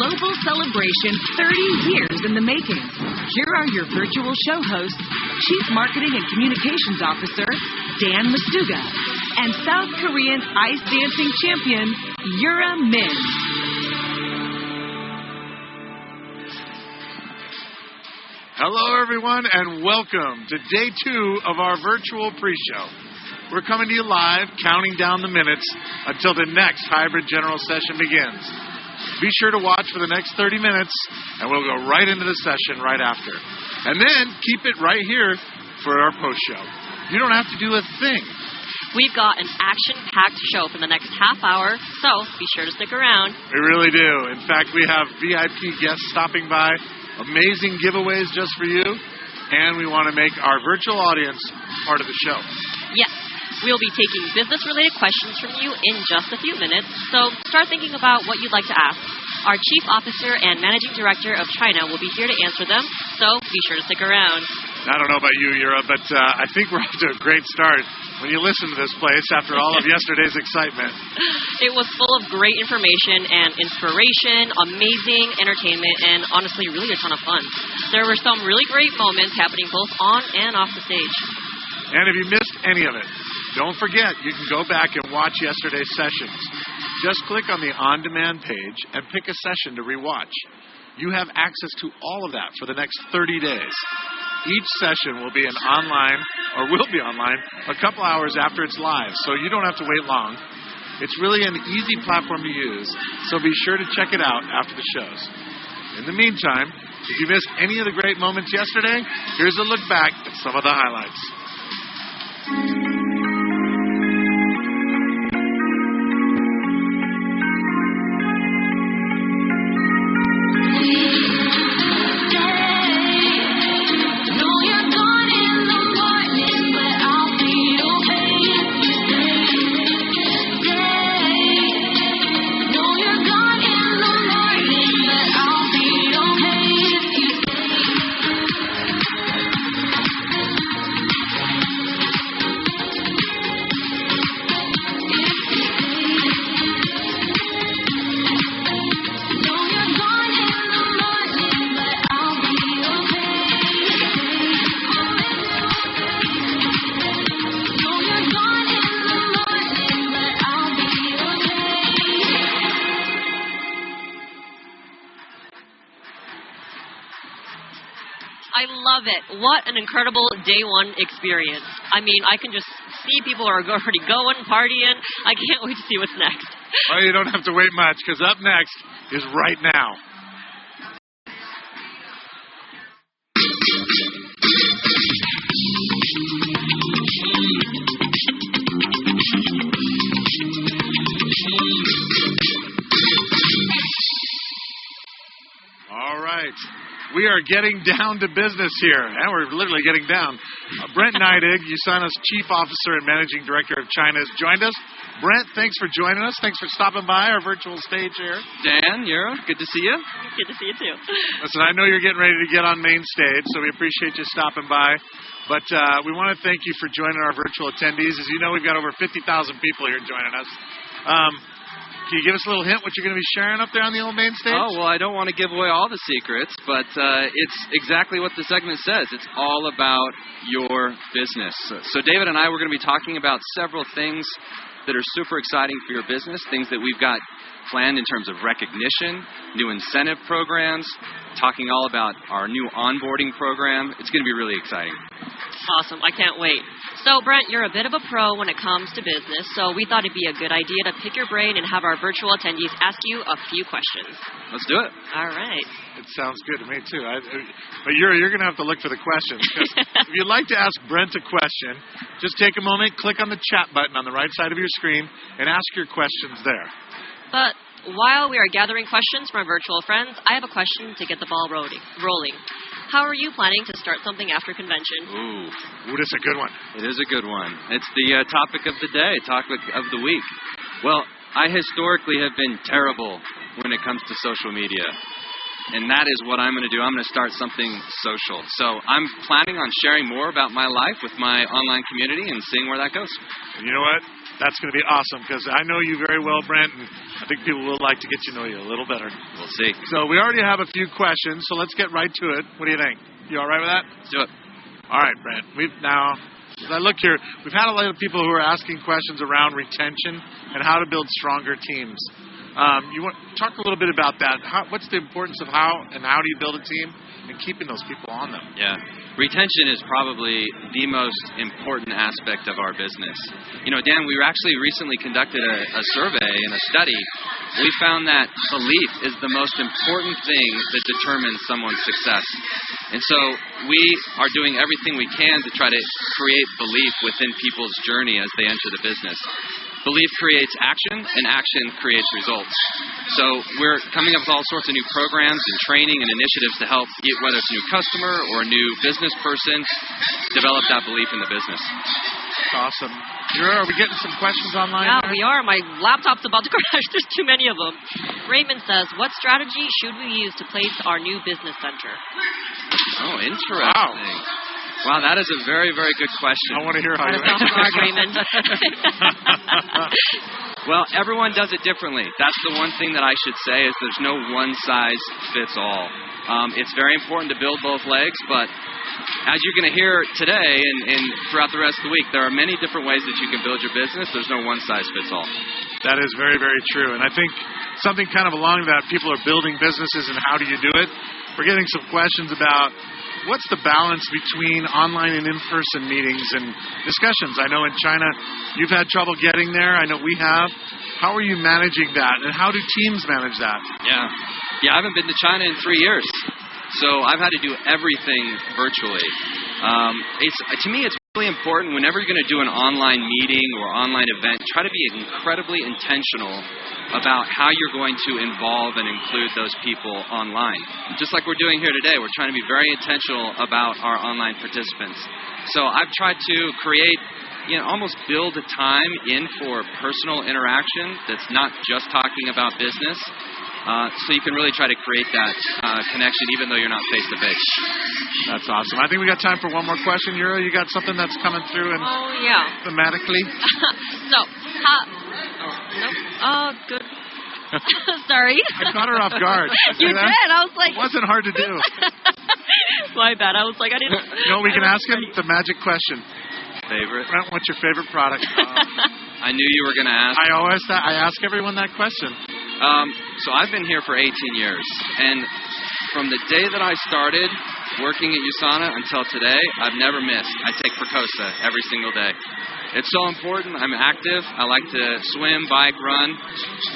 global celebration 30 years in the making. Here are your virtual show hosts, Chief Marketing and Communications Officer Dan Masuga and South Korean ice dancing champion Yura Min. Hello, everyone, and welcome to day 2 of our virtual pre-show. We're coming to you live, counting down the minutes until the next hybrid general session begins. Be sure to watch for the next 30 minutes, and we'll go right into the session right after. And then keep it right here for our post-show. You don't have to do a thing. We've got an action-packed show for the next half hour, so be sure to stick around. We really do. In fact, we have VIP guests stopping by, amazing giveaways just for you, and we want to make our virtual audience part of the show. Yes. We'll be taking business-related questions from you in just a few minutes, so start thinking about what you'd like to ask. Our Chief Officer and Managing Director of China will be here to answer them, so be sure to stick around. I don't know about you, Yura, but I think we're off to a great start when you listen to this place after all of yesterday's excitement. It was full of great information and inspiration, amazing entertainment, and honestly, really a ton of fun. There were some really great moments happening both on and off the stage. And if you missed any of it, don't forget, you can go back and watch yesterday's sessions. Just click on the On-Demand page and pick a session to rewatch. You have access to all of that for the next 30 days. Each session will be online a couple hours after it's live, so you don't have to wait long. It's really an easy platform to use, so be sure to check it out after the shows. In the meantime, if you missed any of the great moments yesterday, here's a look back at some of the highlights. What an incredible day 1 experience. I mean, I can just see people are already going, partying. I can't wait to see what's next. Well, you don't have to wait much, because up next is right now. All right. We are getting down to business here, and we're literally getting down. Brent Neidig, USANA's Chief Officer and Managing Director of China, has joined us. Brent, thanks for joining us. Thanks for stopping by our virtual stage here. Dan, Yura, good to see you. Good to see you, too. Listen, I know you're getting ready to get on main stage, so we appreciate you stopping by. But we want to thank you for joining our virtual attendees. As you know, we've got over 50,000 people here joining us. Can you give us a little hint what you're going to be sharing up there on the old main stage? Oh, well, I don't want to give away all the secrets, but it's exactly what the segment says. It's all about your business. So David and I, we're going to be talking about several things that are super exciting for your business, things that we've got planned in terms of recognition, new incentive programs, talking all about our new onboarding program. It's going to be really exciting. Awesome. I can't wait. So, Brent, you're a bit of a pro when it comes to business, so we thought it'd be a good idea to pick your brain and have our virtual attendees ask you a few questions. Let's do it. All right. It sounds good to me, too. But you're going to have to look for the questions. Because if you'd like to ask Brent a question, just take a moment, click on the chat button on the right side of your screen, and ask your questions there. But while we are gathering questions from our virtual friends, I have a question to get the ball rolling. How are you planning to start something after convention? Ooh, that's a good one. It is a good one. It's the topic of the day, topic of the week. Well, I historically have been terrible when it comes to social media. And that is what I'm going to do. I'm going to start something social. So I'm planning on sharing more about my life with my online community and seeing where that goes. And you know what? That's going to be awesome because I know you very well, Brent, and I think people will like to get to know you a little better. We'll see. So we already have a few questions, so let's get right to it. What do you think? You all right with that? Let's do it. All right, Brent. As I look here, we've had a lot of people who are asking questions around retention and how to build stronger teams. You want to talk a little bit about that. What's the importance of how do you build a team and keeping those people on them? Yeah. Retention is probably the most important aspect of our business. You know, Dan, we actually recently conducted a survey and a study. We found that belief is the most important thing that determines someone's success. And so we are doing everything we can to try to create belief within people's journey as they enter the business. Belief creates action, and action creates results. So we're coming up with all sorts of new programs and training and initiatives to help, whether it's a new customer or a new business person, develop that belief in the business. Awesome. Are we getting some questions online? Yeah, we are. My laptop's about to crash. There's too many of them. Raymond says, what strategy should we use to place our new business center? Oh, interesting. Wow, that is a very, very good question. I want to hear how you answer. Raymond. Well, everyone does it differently. That's the one thing that I should say is there's no one size fits all. It's very important to build both legs, but as you're going to hear today and throughout the rest of the week, there are many different ways that you can build your business. There's no one size fits all. That is very, very true. And I think something kind of along that, people are building businesses and how do you do it? We're getting some questions about what's the balance between online and in-person meetings and discussions? I know in China you've had trouble getting there. I know we have. How are you managing that, and how do teams manage that? Yeah, I haven't been to China in 3 years, so I've had to do everything virtually. To me, it's really important whenever you're going to do an online meeting or online event, try to be incredibly intentional about how you're going to involve and include those people online. Just like we're doing here today, we're trying to be very intentional about our online participants. So I've tried to create, almost build a time in for personal interaction that's not just talking about business. So you can really try to create that connection even though you're not face-to-face. That's awesome. I think we got time for one more question. Yura, you got something that's coming through and thematically? Good. Sorry. I caught her off guard. You did. I was like... It wasn't hard to do. My bad. I was like, I didn't... We can ask him the magic question. Favorite? Brent, what's your favorite product? I knew you were going to ask. I ask everyone that question. So I've been here for 18 years, and from the day that I started working at USANA until today, I've never missed. I take Percosa every single day. It's so important. I'm active. I like to swim, bike, run,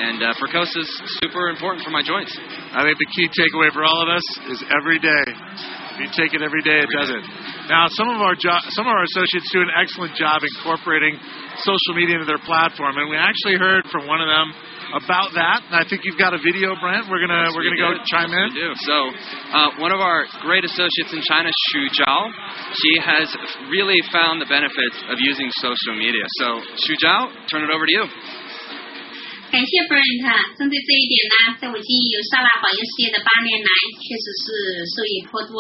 and Percosa is super important for my joints. I think the key takeaway for all of us is every day. If you take it every day, it does it. Now, some of our associates do an excellent job incorporating social media into their platform, and we actually heard from one of them about that, and I think you've got a video, Brent. We're gonna go chime in. We do. So, one of our great associates in China, Xu Zhao, she has really found the benefits of using social media. So, Xu Zhao, turn it over to you. 感谢 Brent， 针对这一点呢，在我经营有沙拉保健事业的8年来，确实是受益颇多。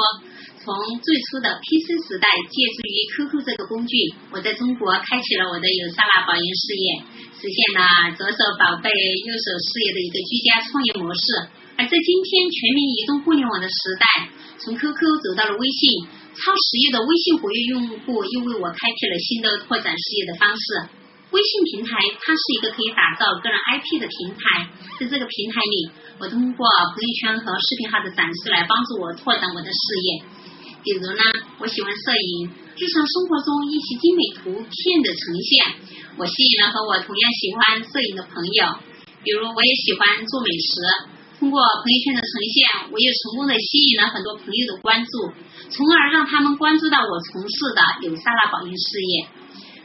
从最初的 PC 时代，借助于 QQ 这个工具，我在中国开启了我的有沙拉保健事业，实现了左手宝贝右手事业的一个居家创业模式。而在今天全民移动互联网的时代，从 QQ 走到了微信，超10亿的微信活跃用户又为我开辟了新的拓展事业的方式。微信平台它是一个可以打造个人 IP 的平台，在这个平台里，我通过朋友圈和视频号的展示来帮助我拓展我的事业。比如呢，我喜欢摄影，日常生活中一些精美图片的呈现，我吸引了和我同样喜欢摄影的朋友。比如我也喜欢做美食，通过朋友圈的呈现，我也成功的吸引了很多朋友的关注，从而让他们关注到我从事的有沙拉保健事业。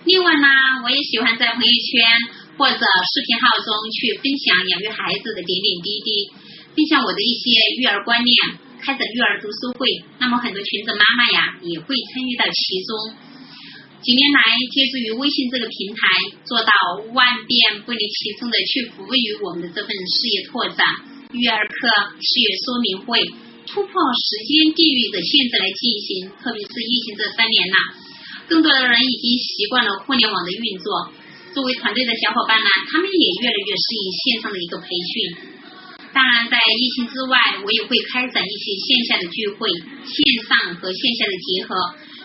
另外呢，我也喜欢在朋友圈或者视频号中去分享养育孩子的点点滴滴，分享我的一些育儿观念，开展育儿读书会，那么很多全职妈妈呀也会参与到其中。几年来，借助于微信这个平台，做到万变不离其宗的去服务于我们的这份事业拓展、育儿课、事业说明会，突破时间地域的限制来进行。特别是疫情这3年了，更多的人已经习惯了互联网的运作。作为团队的小伙伴呢，他们也越来越适应线上的一个培训。当然，在疫情之外，我也会开展一些线下的聚会，线上和线下的结合，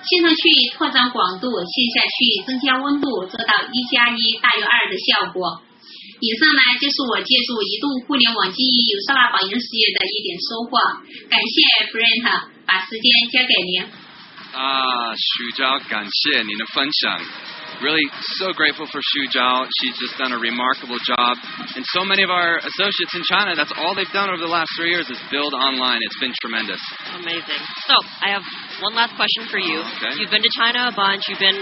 线上去拓展广度，线下去增加温度，做到1+1大于2的效果。以上呢，就是我借助移动互联网经营USANA保研事业的一点收获。感谢 Brent， 把时间交给您。Xu Zhao，感谢您的分享。Really so grateful for Xu Zhao. She's just done a remarkable job. And so many of our associates in China, that's all they've done over the last 3 years is build online. It's been tremendous. Amazing. So, I have one last question for you. Okay. You've been to China a bunch. You've been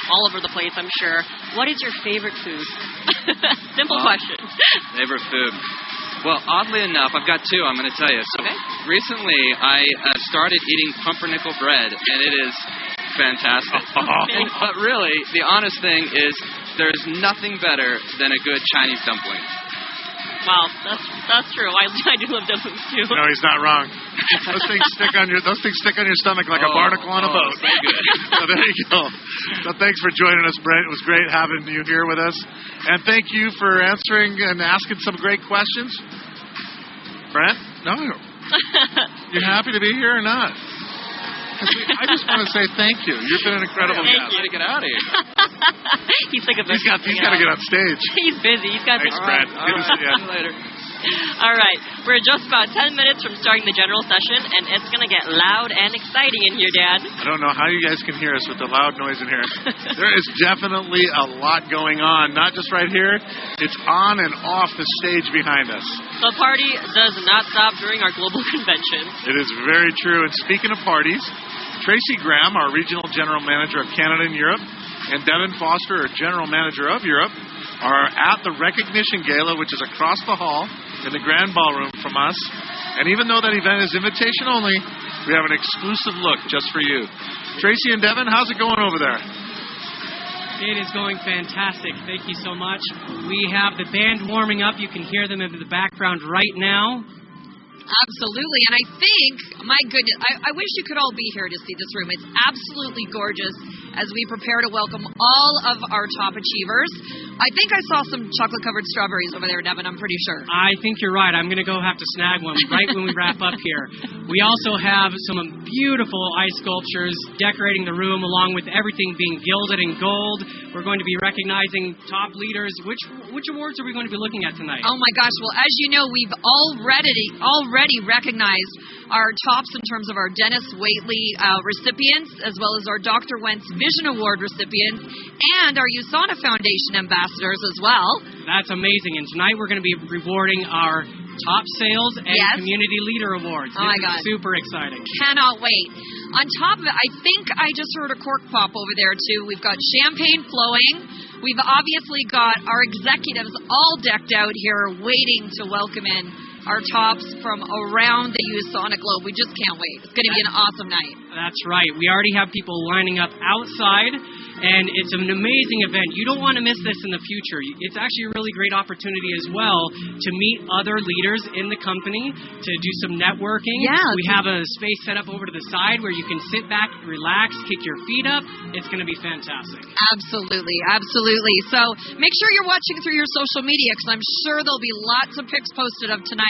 all over the place, I'm sure. What is your favorite food? Simple question. Favorite food. Well, oddly enough, I've got two I'm going to tell you. So, recently I started eating pumpernickel bread, and it is fantastic. But really, the honest thing is there's nothing better than a good Chinese dumpling. Wow, that's true. I do love dumplings too. No, he's not wrong. Those things stick on your stomach like a barnacle on a boat. So good. So there you go. So thanks for joining us, Brent. It was great having you here with us. And thank you for answering and asking some great questions. Brent? No. You happy to be here or not? I just want to say thank you. You've been an incredible guest. Thank you. Get out of here. He's like a He's got to get on stage. He's busy. He's got Thanks, to. Brent. All right. See you later. All right. We're just about 10 minutes from starting the general session, and it's going to get loud and exciting in here, Dad. I don't know how you guys can hear us with the loud noise in here. There is definitely a lot going on, not just right here. It's on and off the stage behind us. The party does not stop during our global convention. It is very true. And speaking of parties, Tracy Graham, our Regional General Manager of Canada and Europe, and Devin Foster, our General Manager of Europe, are at the Recognition Gala, which is across the hall in the Grand Ballroom from us. And even though that event is invitation only, we have an exclusive look just for you. Tracy and Devin, how's it going over there? It is going fantastic. Thank you so much. We have the band warming up. You can hear them in the background right now. Absolutely. And I think, my goodness, I wish you could all be here to see this room. It's absolutely gorgeous as we prepare to welcome all of our top achievers. I think I saw some chocolate-covered strawberries over there, Devin, I'm pretty sure. I think you're right. I'm going to go have to snag one right when we wrap up here. We also have some beautiful ice sculptures decorating the room, along with everything being gilded in gold. We're going to be recognizing top leaders. Which awards are we going to be looking at tonight? Oh, my gosh. Well, as you know, we've already recognized our tops in terms of our Dennis Waitley recipients, as well as our Dr. Wentz Vision Award recipients, and our USANA Foundation ambassadors as well. That's amazing. And tonight we're going to be rewarding our top sales and community leader awards. Oh, my God. Super exciting. Cannot wait. On top of it, I think I just heard a cork pop over there, too. We've got champagne flowing. We've obviously got our executives all decked out here waiting to welcome in our tops from around the USANA globe. We just can't wait. It's going to be an awesome night. That's right. We already have people lining up outside, and it's an amazing event. You don't want to miss this in the future. It's actually a really great opportunity as well to meet other leaders in the company, to do some networking. Yeah. We have a space set up over to the side where you can sit back, relax, kick your feet up. It's going to be fantastic. Absolutely, absolutely. So make sure you're watching through your social media, because I'm sure there'll be lots of pics posted of tonight.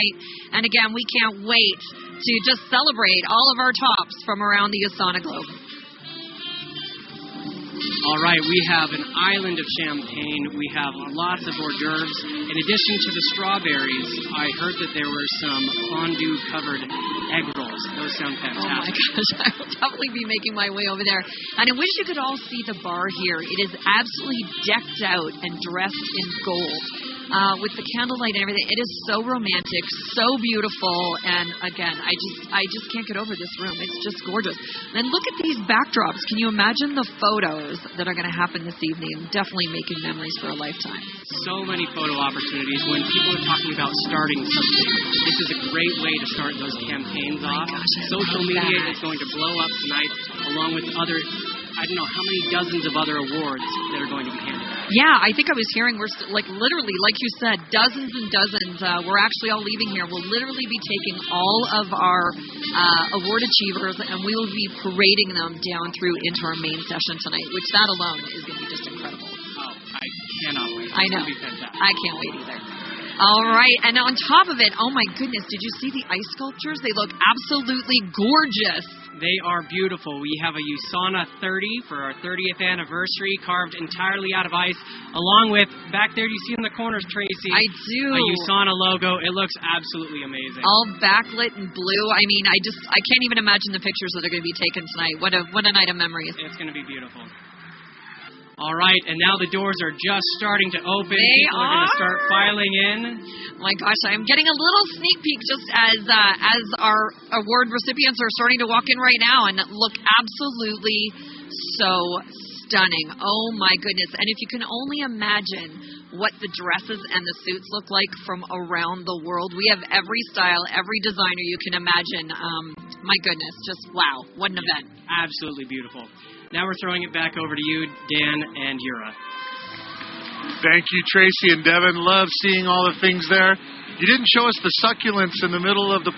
And again, we can't wait to just celebrate all of our tops from around the USANA globe. All right, we have an island of champagne. We have lots of hors d'oeuvres. In addition to the strawberries, I heard that there were some fondue-covered egg rolls. Those sound fantastic. Oh, my gosh. I will definitely be making my way over there. And I wish you could all see the bar here. It is absolutely decked out and dressed in gold. With the candlelight and everything. It is so romantic, so beautiful, and again, I just can't get over this room. It's just gorgeous. And look at these backdrops. Can you imagine the photos that are going to happen this evening? Definitely making memories for a lifetime. So many photo opportunities. When people are talking about starting something, this is a great way to start those campaigns off. Gosh, social media is going to blow up tonight, along with other, I don't know how many dozens of other awards that are going to be handed out. Yeah, I think I was hearing we're literally, like you said, dozens and dozens. We're actually all leaving here. We'll literally be taking all of our award achievers, and we will be parading them down through into our main session tonight, which that alone is going to be just incredible. Oh, I cannot wait. I know. It's going to be fantastic. I can't wait either. All right. And on top of it, oh my goodness, did you see the ice sculptures? They look absolutely gorgeous. They are beautiful. We have a USANA 30 for our 30th anniversary, carved entirely out of ice, along with, back there, you see in the corners, Tracy? I do. A USANA logo. It looks absolutely amazing. All backlit in blue. I mean, I can't even imagine the pictures that are going to be taken tonight. What a night of memories. It's going to be beautiful. All right, and now the doors are just starting to open. are People going to start filing in. Oh my gosh, I'm getting a little sneak peek just as our award recipients are starting to walk in right now and look absolutely so stunning. Oh my goodness. And if you can only imagine what the dresses and the suits look like from around the world. We have every style, every designer you can imagine. My goodness, just wow, what an event. Absolutely beautiful. Now we're throwing it back over to you, Dan and Yura. Thank you, Tracy and Devin. Love seeing all the things there. You didn't show us the succulents in the middle of the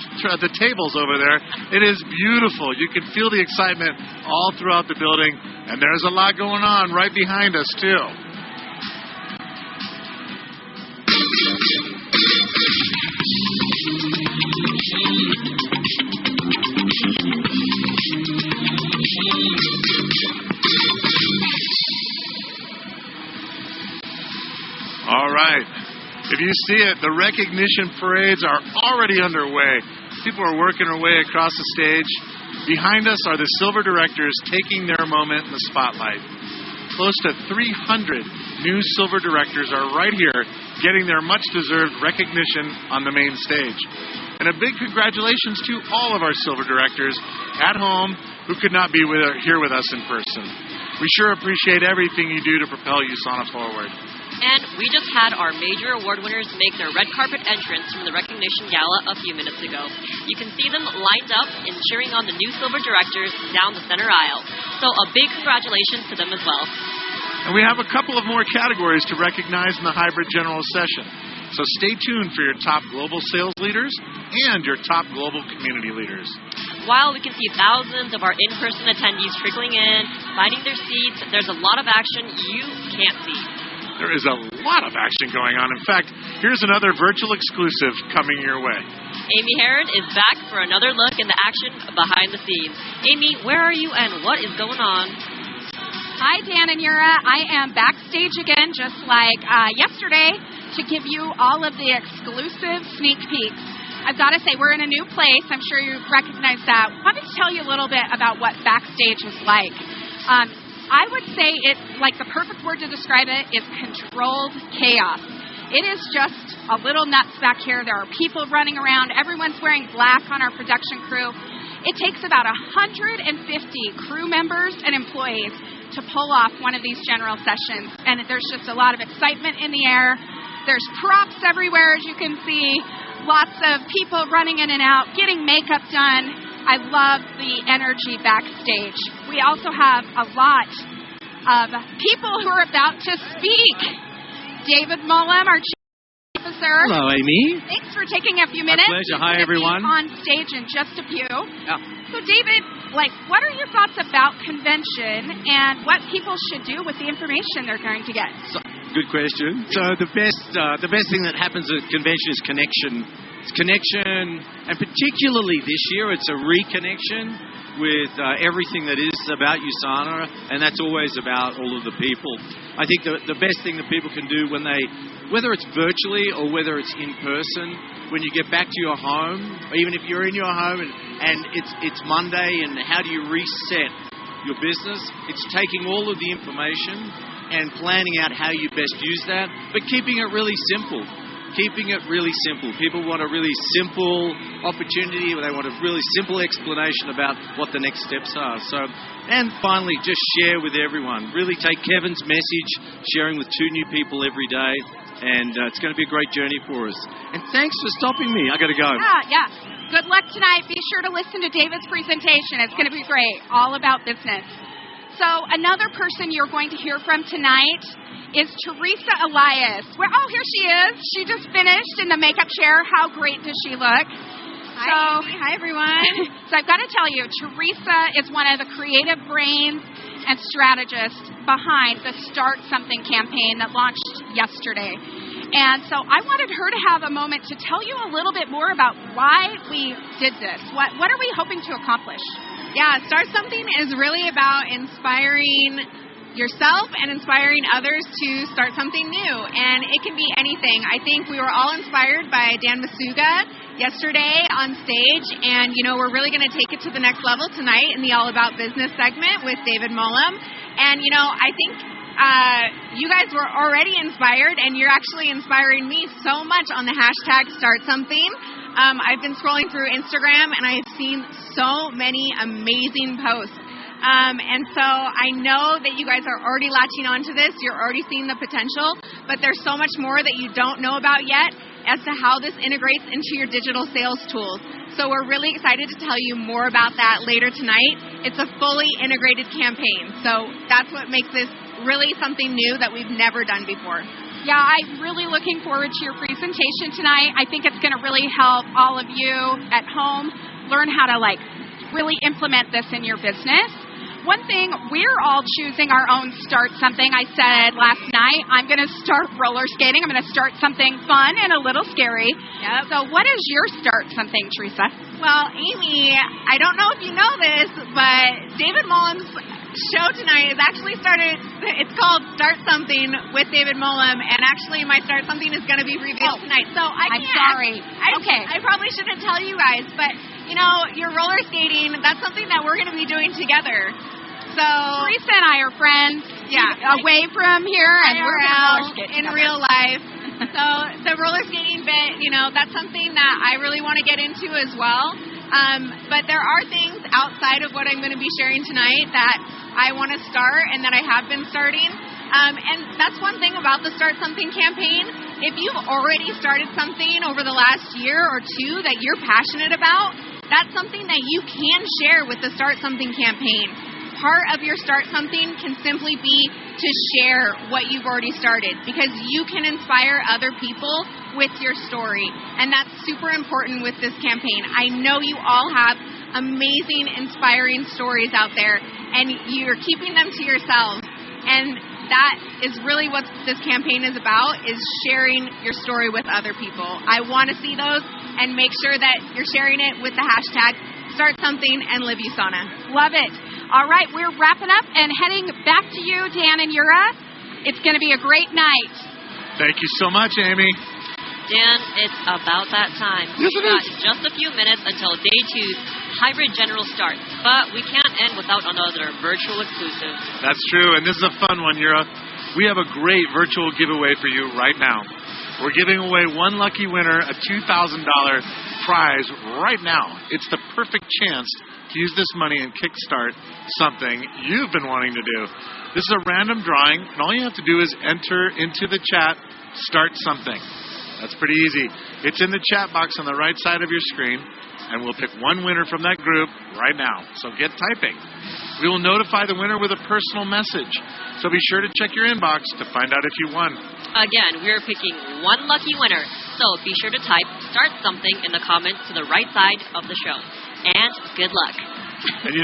tables over there. It is beautiful. You can feel the excitement all throughout the building, and there's a lot going on right behind us, too. All right. If you see it, the recognition parades are already underway. People are working their way across the stage. Behind us are the silver directors taking their moment in the spotlight. Close to 300 new silver directors are right here getting their much-deserved recognition on the main stage. And a big congratulations to all of our silver directors at home who could not be here with us in person. We sure appreciate everything you do to propel USANA forward. And we just had our major award winners make their red carpet entrance from the recognition gala a few minutes ago. You can see them lined up and cheering on the new silver directors down the center aisle. So a big congratulations to them as well. And we have a couple of more categories to recognize in the hybrid general session. So stay tuned for your top global sales leaders and your top global community leaders. While we can see thousands of our in-person attendees trickling in, finding their seats, there's a lot of action you can't see. There is a lot of action going on. In fact, here's another virtual exclusive coming your way. Amy Heron is back for another look in the action behind the scenes. Amy, where are you and what is going on? Hi, Dan and Yura. I am backstage again, just like yesterday, to give you all of the exclusive sneak peeks. I've got to say, we're in a new place. I'm sure you recognize that. Let me tell you a little bit about what backstage is like. I would say it's like the perfect word to describe it is controlled chaos. It is just a little nuts back here. There are people running around. Everyone's wearing black on our production crew. It takes about 150 crew members and employees to pull off one of these general sessions. And there's just a lot of excitement in the air. There's props everywhere, as you can see. Lots of people running in and out, getting makeup done. I love the energy backstage. We also have a lot of people who are about to speak. David Mulham, our Chief Officer. Hello, Amy. Thanks for taking a few minutes. My pleasure. Hi, everyone. On stage in just a few. Yeah. So, David, what are your thoughts about convention and what people should do with the information they're going to get? Good question. So the best thing that happens at convention is connection. It's connection, and particularly this year, it's a reconnection with everything that is about USANA, and that's always about all of the people. I think the best thing that people can do when whether it's virtually or whether it's in person, when you get back to your home, or even if you're in your home and it's Monday, and how do you reset your business? It's taking all of the information and planning out how you best use that, but keeping it really simple. Keeping it really simple. People want a really simple opportunity. They want a really simple explanation about what the next steps are. And finally, just share with everyone. Really take Kevin's message, sharing with 2 new people every day. And it's going to be a great journey for us. And thanks for stopping me. I got to go. Yeah. Good luck tonight. Be sure to listen to David's presentation. It's going to be great. All about business. So another person you're going to hear from tonight is Teresa Elias. Here she is. She just finished in the makeup chair. How great does she look? Hi, everyone. So I've got to tell you, Teresa is one of the creative brains and strategist behind the Start Something campaign that launched yesterday. And so I wanted her to have a moment to tell you a little bit more about why we did this. What are we hoping to accomplish? Yeah, Start Something is really about inspiring yourself and inspiring others to start something new. And it can be anything. I think we were all inspired by Dan Masuga yesterday on stage. And, we're really going to take it to the next level tonight in the All About Business segment with David Mulham. And, I think you guys were already inspired, and you're actually inspiring me so much on the hashtag Start Something. I've been scrolling through Instagram, and I've seen so many amazing posts. And so I know that you guys are already latching onto this. You're already seeing the potential, but there's so much more that you don't know about yet as to how this integrates into your digital sales tools. So we're really excited to tell you more about that later tonight. It's a fully integrated campaign. So that's what makes this really something new that we've never done before. Yeah, I'm really looking forward to your presentation tonight. I think it's going to really help all of you at home learn how to really implement this in your business. One thing, we're all choosing our own Start Something. I said last night, I'm going to start roller skating. I'm going to start something fun and a little scary. Yep. So what is your Start Something, Teresa? Well, Amy, I don't know if you know this, but David Mulham's show tonight is actually it's called Start Something with David Mulham, and actually my Start Something is going to be revealed tonight. So I'm sorry. I probably shouldn't tell you guys, but your roller skating, that's something that we're going to be doing together. So Teresa and I are friends. Yeah, away from here, and we're out in real life. So the roller skating bit, that's something that I really want to get into as well. But there are things outside of what I'm going to be sharing tonight that I want to start and that I have been starting. And that's one thing about the Start Something campaign. If you've already started something over the last year or two that you're passionate about, that's something that you can share with the Start Something campaign. Part of your Start Something can simply be to share what you've already started, because you can inspire other people with your story. And that's super important with this campaign. I know you all have amazing, inspiring stories out there, and you're keeping them to yourselves. And that is really what this campaign is about, is sharing your story with other people. I want to see those and make sure that you're sharing it with the hashtag Start Something and Live USANA. Love it. All right, we're wrapping up and heading back to you, Dan and Yura. It's going to be a great night. Thank you so much, Amy. Dan, it's about that time. Yes, We've got just a few minutes until day 2's hybrid general starts, but we can't end without another virtual exclusive. That's true, and this is a fun one, Yura. We have a great virtual giveaway for you right now. We're giving away one lucky winner a $2,000 prize right now. It's the perfect chance to use this money and kickstart something you've been wanting to do. This is a random drawing, and all you have to do is enter into the chat, Start Something. That's pretty easy. It's in the chat box on the right side of your screen, and we'll pick one winner from that group right now. So get typing. We will notify the winner with a personal message. So be sure to check your inbox to find out if you won. Again, we're picking one lucky winner. So be sure to type Start Something in the comments to the right side of the show. And good luck. And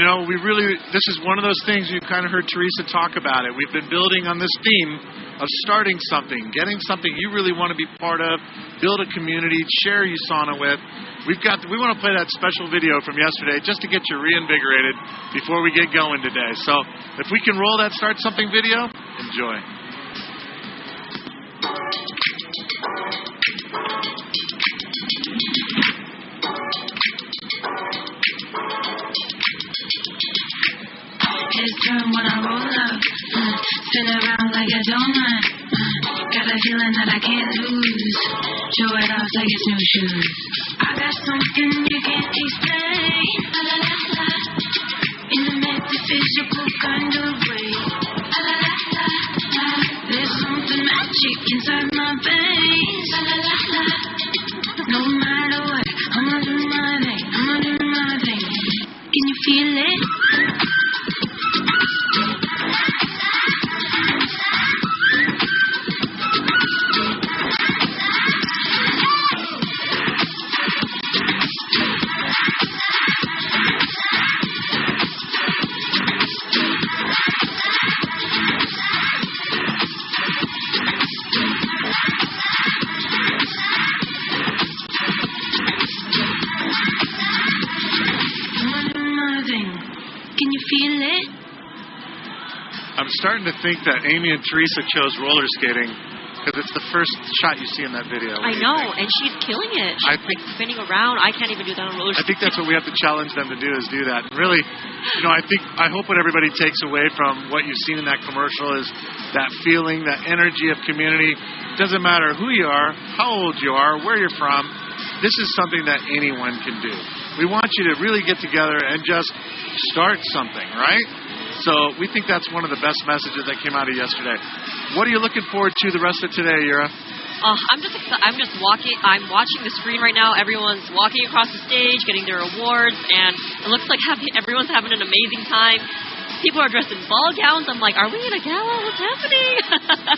this is one of those things you kind of heard Teresa talk about it. We've been building on this theme of starting something, getting something you really want to be part of, build a community, share USANA with. We want to play that special video from yesterday just to get you reinvigorated before we get going today. So if we can roll that Start Something video, enjoy. His turn when I roll up, spin around like a donut. Got a feeling that I can't lose. Show it off like it's new shoes. I got something you can't explain. La la la la. In a metaphysical kind of way. La la la la la. There's something magic inside my veins. La la la la. No matter what, I'ma do my thing. I'ma do my thing. Can you feel it? Can you feel it? I'm starting to think that Amy and Teresa chose roller skating because it's the first shot you see in that video. I know, and she's killing it. She's like spinning around. I can't even do that on roller skating. I think that's what we have to challenge them to do, is do that. And really, I hope what everybody takes away from what you've seen in that commercial is that feeling, that energy of community. Doesn't matter who you are, how old you are, where you're from. This is something that anyone can do. We want you to really get together and just start something, right? So we think that's one of the best messages that came out of yesterday. What are you looking forward to the rest of today, Yura? I'm just walking. I'm watching the screen right now. Everyone's walking across the stage, getting their awards, and it looks like everyone's having an amazing time. People are dressed in ball gowns. I'm like, are we in a gala? What's happening?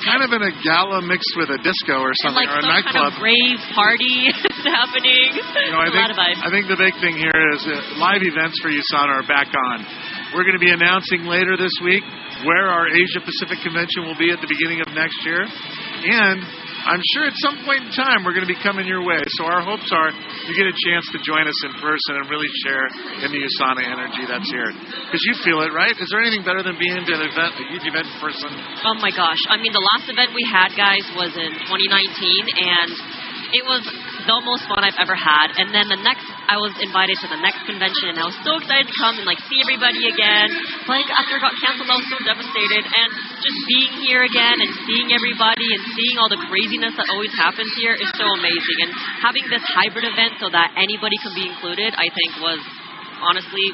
Kind of in a gala mixed with a disco or something, or a nightclub. Kind of rave party is happening. A lot of vibes. I think the big thing here is live events for USANA are back on. We're going to be announcing later this week where our Asia Pacific Convention will be at the beginning of next year. And I'm sure at some point in time we're going to be coming your way. So our hopes are you get a chance to join us in person and really share in the USANA energy that's here. Because you feel it, right? Is there anything better than being at a huge event in person? Oh my gosh. I mean, the last event we had, guys, was in 2019, and it was the most fun I've ever had. And then I was invited to the next convention, and I was so excited to come and see everybody again. But after it got canceled, I was so devastated. And just being here again and seeing everybody and seeing all the craziness that always happens here is so amazing. And having this hybrid event so that anybody can be included, I think was honestly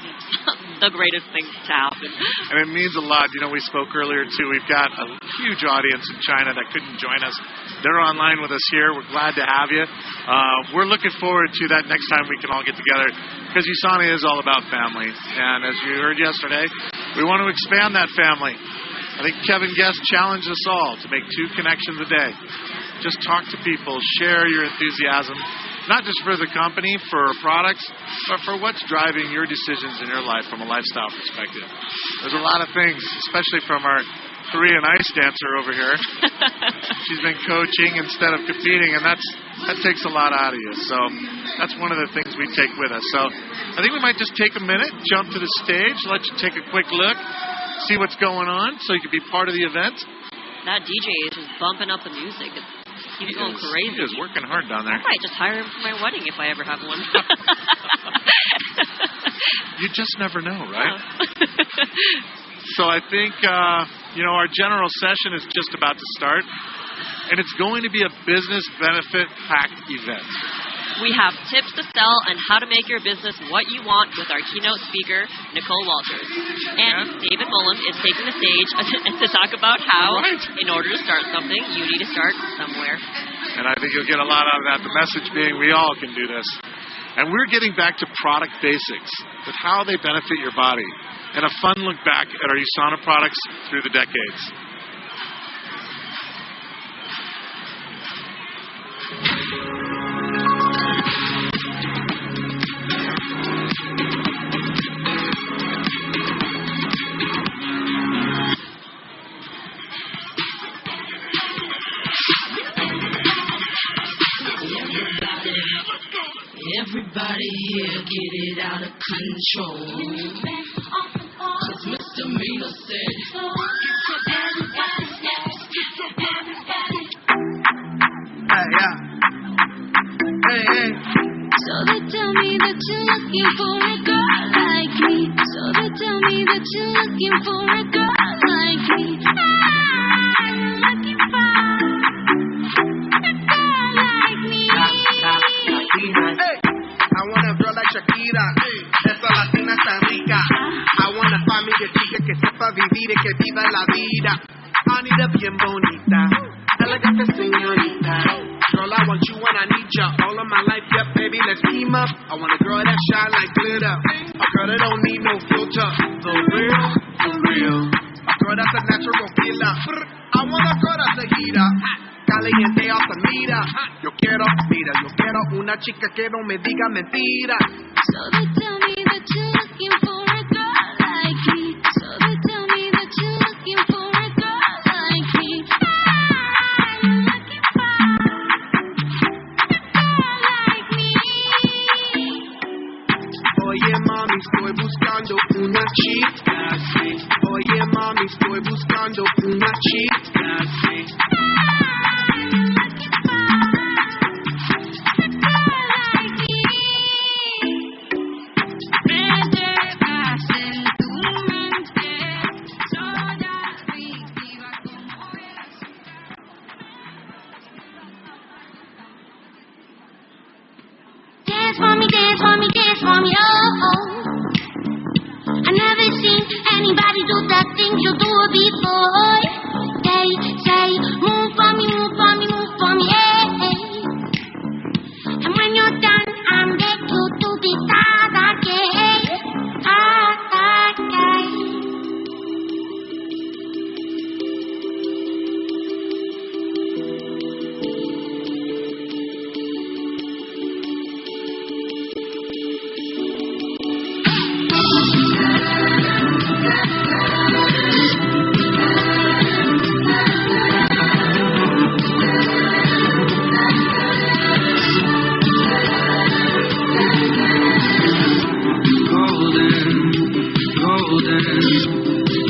the greatest thing to happen. And it means a lot. We spoke earlier, too. We've got a huge audience in China that couldn't join us. They're online with us here. We're glad to have you. We're looking forward to that next time we can all get together, because USANA is all about family. And as you heard yesterday, we want to expand that family. I think Kevin Guest challenged us all to make 2 connections a day. Just talk to people, share your enthusiasm, not just for the company, for products, but for what's driving your decisions in your life from a lifestyle perspective. There's a lot of things, especially from our Korean ice dancer over here. She's been coaching instead of competing, and that takes a lot out of you. So that's one of the things we take with us. So I think we might just take a minute, jump to the stage, let you take a quick look, see what's going on so you can be part of the event. That DJ is just bumping up the music. He's going crazy. He is working hard down there. I might just hire him for my wedding if I ever have one. You just never know, right? So I think, our general session is just about to start, and it's going to be a business benefit-packed event. We have tips to sell and how to make your business what you want with our keynote speaker, Nicole Walters. And David Mulham is taking the stage to talk about how, in order to start something, you need to start somewhere. And I think you'll get a lot out of that. The message being we all can do this. And we're getting back to product basics with how they benefit your body, and a fun look back at our USANA products through the decades. Everybody here get it out of control. 'Cause Misdemeanor said, Hey. So they tell me that you're looking for a girl like me. So they tell me that you're looking for a girl like me. I'm looking for a girl like me. Hey. I want a girl like Shakira, esa latina tan rica. I want a familia chica que sepa vivir y que viva la vida. Anita bien bonita, elegante señorita. Girl, I want you when I need ya. All of my life, yep, baby, let's team up. I want a girl that shine like glitter, a girl that don't need no filter. The real, a girl that's a natural killer. I want a girl that's a heater. Caliente altamira. Yo quiero una chica que no me diga mentira. So they tell me that you're looking for a girl like me. So they tell me that you're looking for a girl like me. I'm looking for a girl like me. Oye, Oye mami, estoy buscando una chica así. Oye mami, estoy buscando una chica así. Dance for me, dance for me, dance for me, oh, oh. I never seen anybody do the things you do before. They say, move for me, move for me, move for me, hey, hey. And when you're done, I'm back to do the again, again.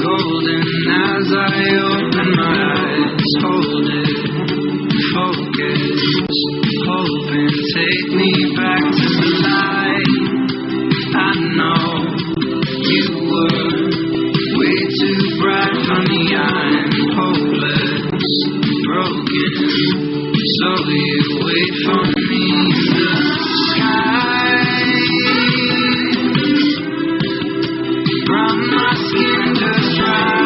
Golden as I open my eyes, hold it, focus, hoping, take me back to the light. I know you were way too bright for me, I'm hopeless, broken, so you wait for me in the sky. From my skin just right.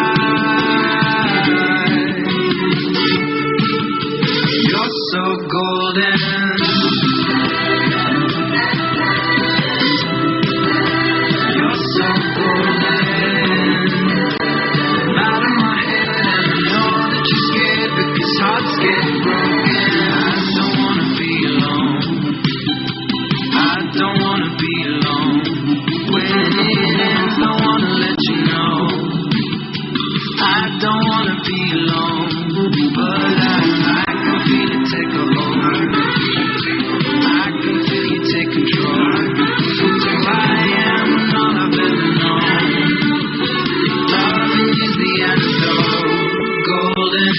You're so golden. You're so golden. Out of my head and I know that you're scared because hearts get broken. I don't wanna be alone. I don't wanna be alone. When it ends, I wanna let you know. I don't wanna be alone, but I can feel it take a hold. I can feel you take control. So I am all I've ever known. Love is the antidote, golden.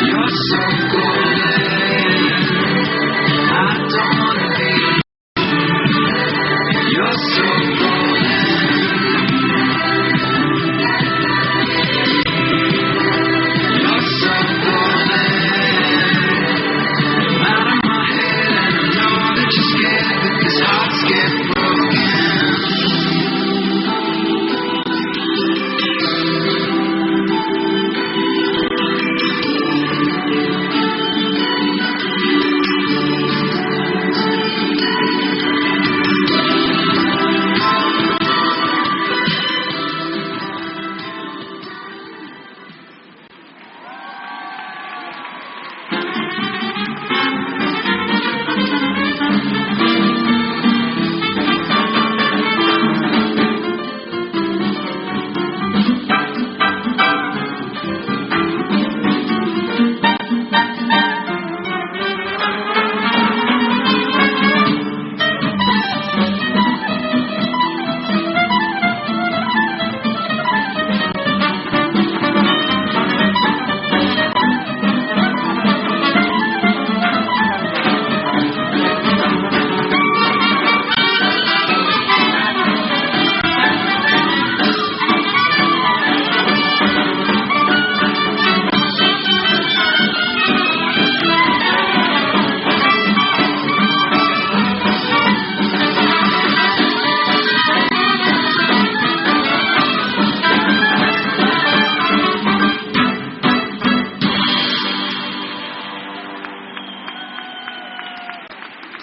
You're so golden. I don't wanna be. You're so golden. You're so golden. Out of my head and I know that you're scared because hearts get broken.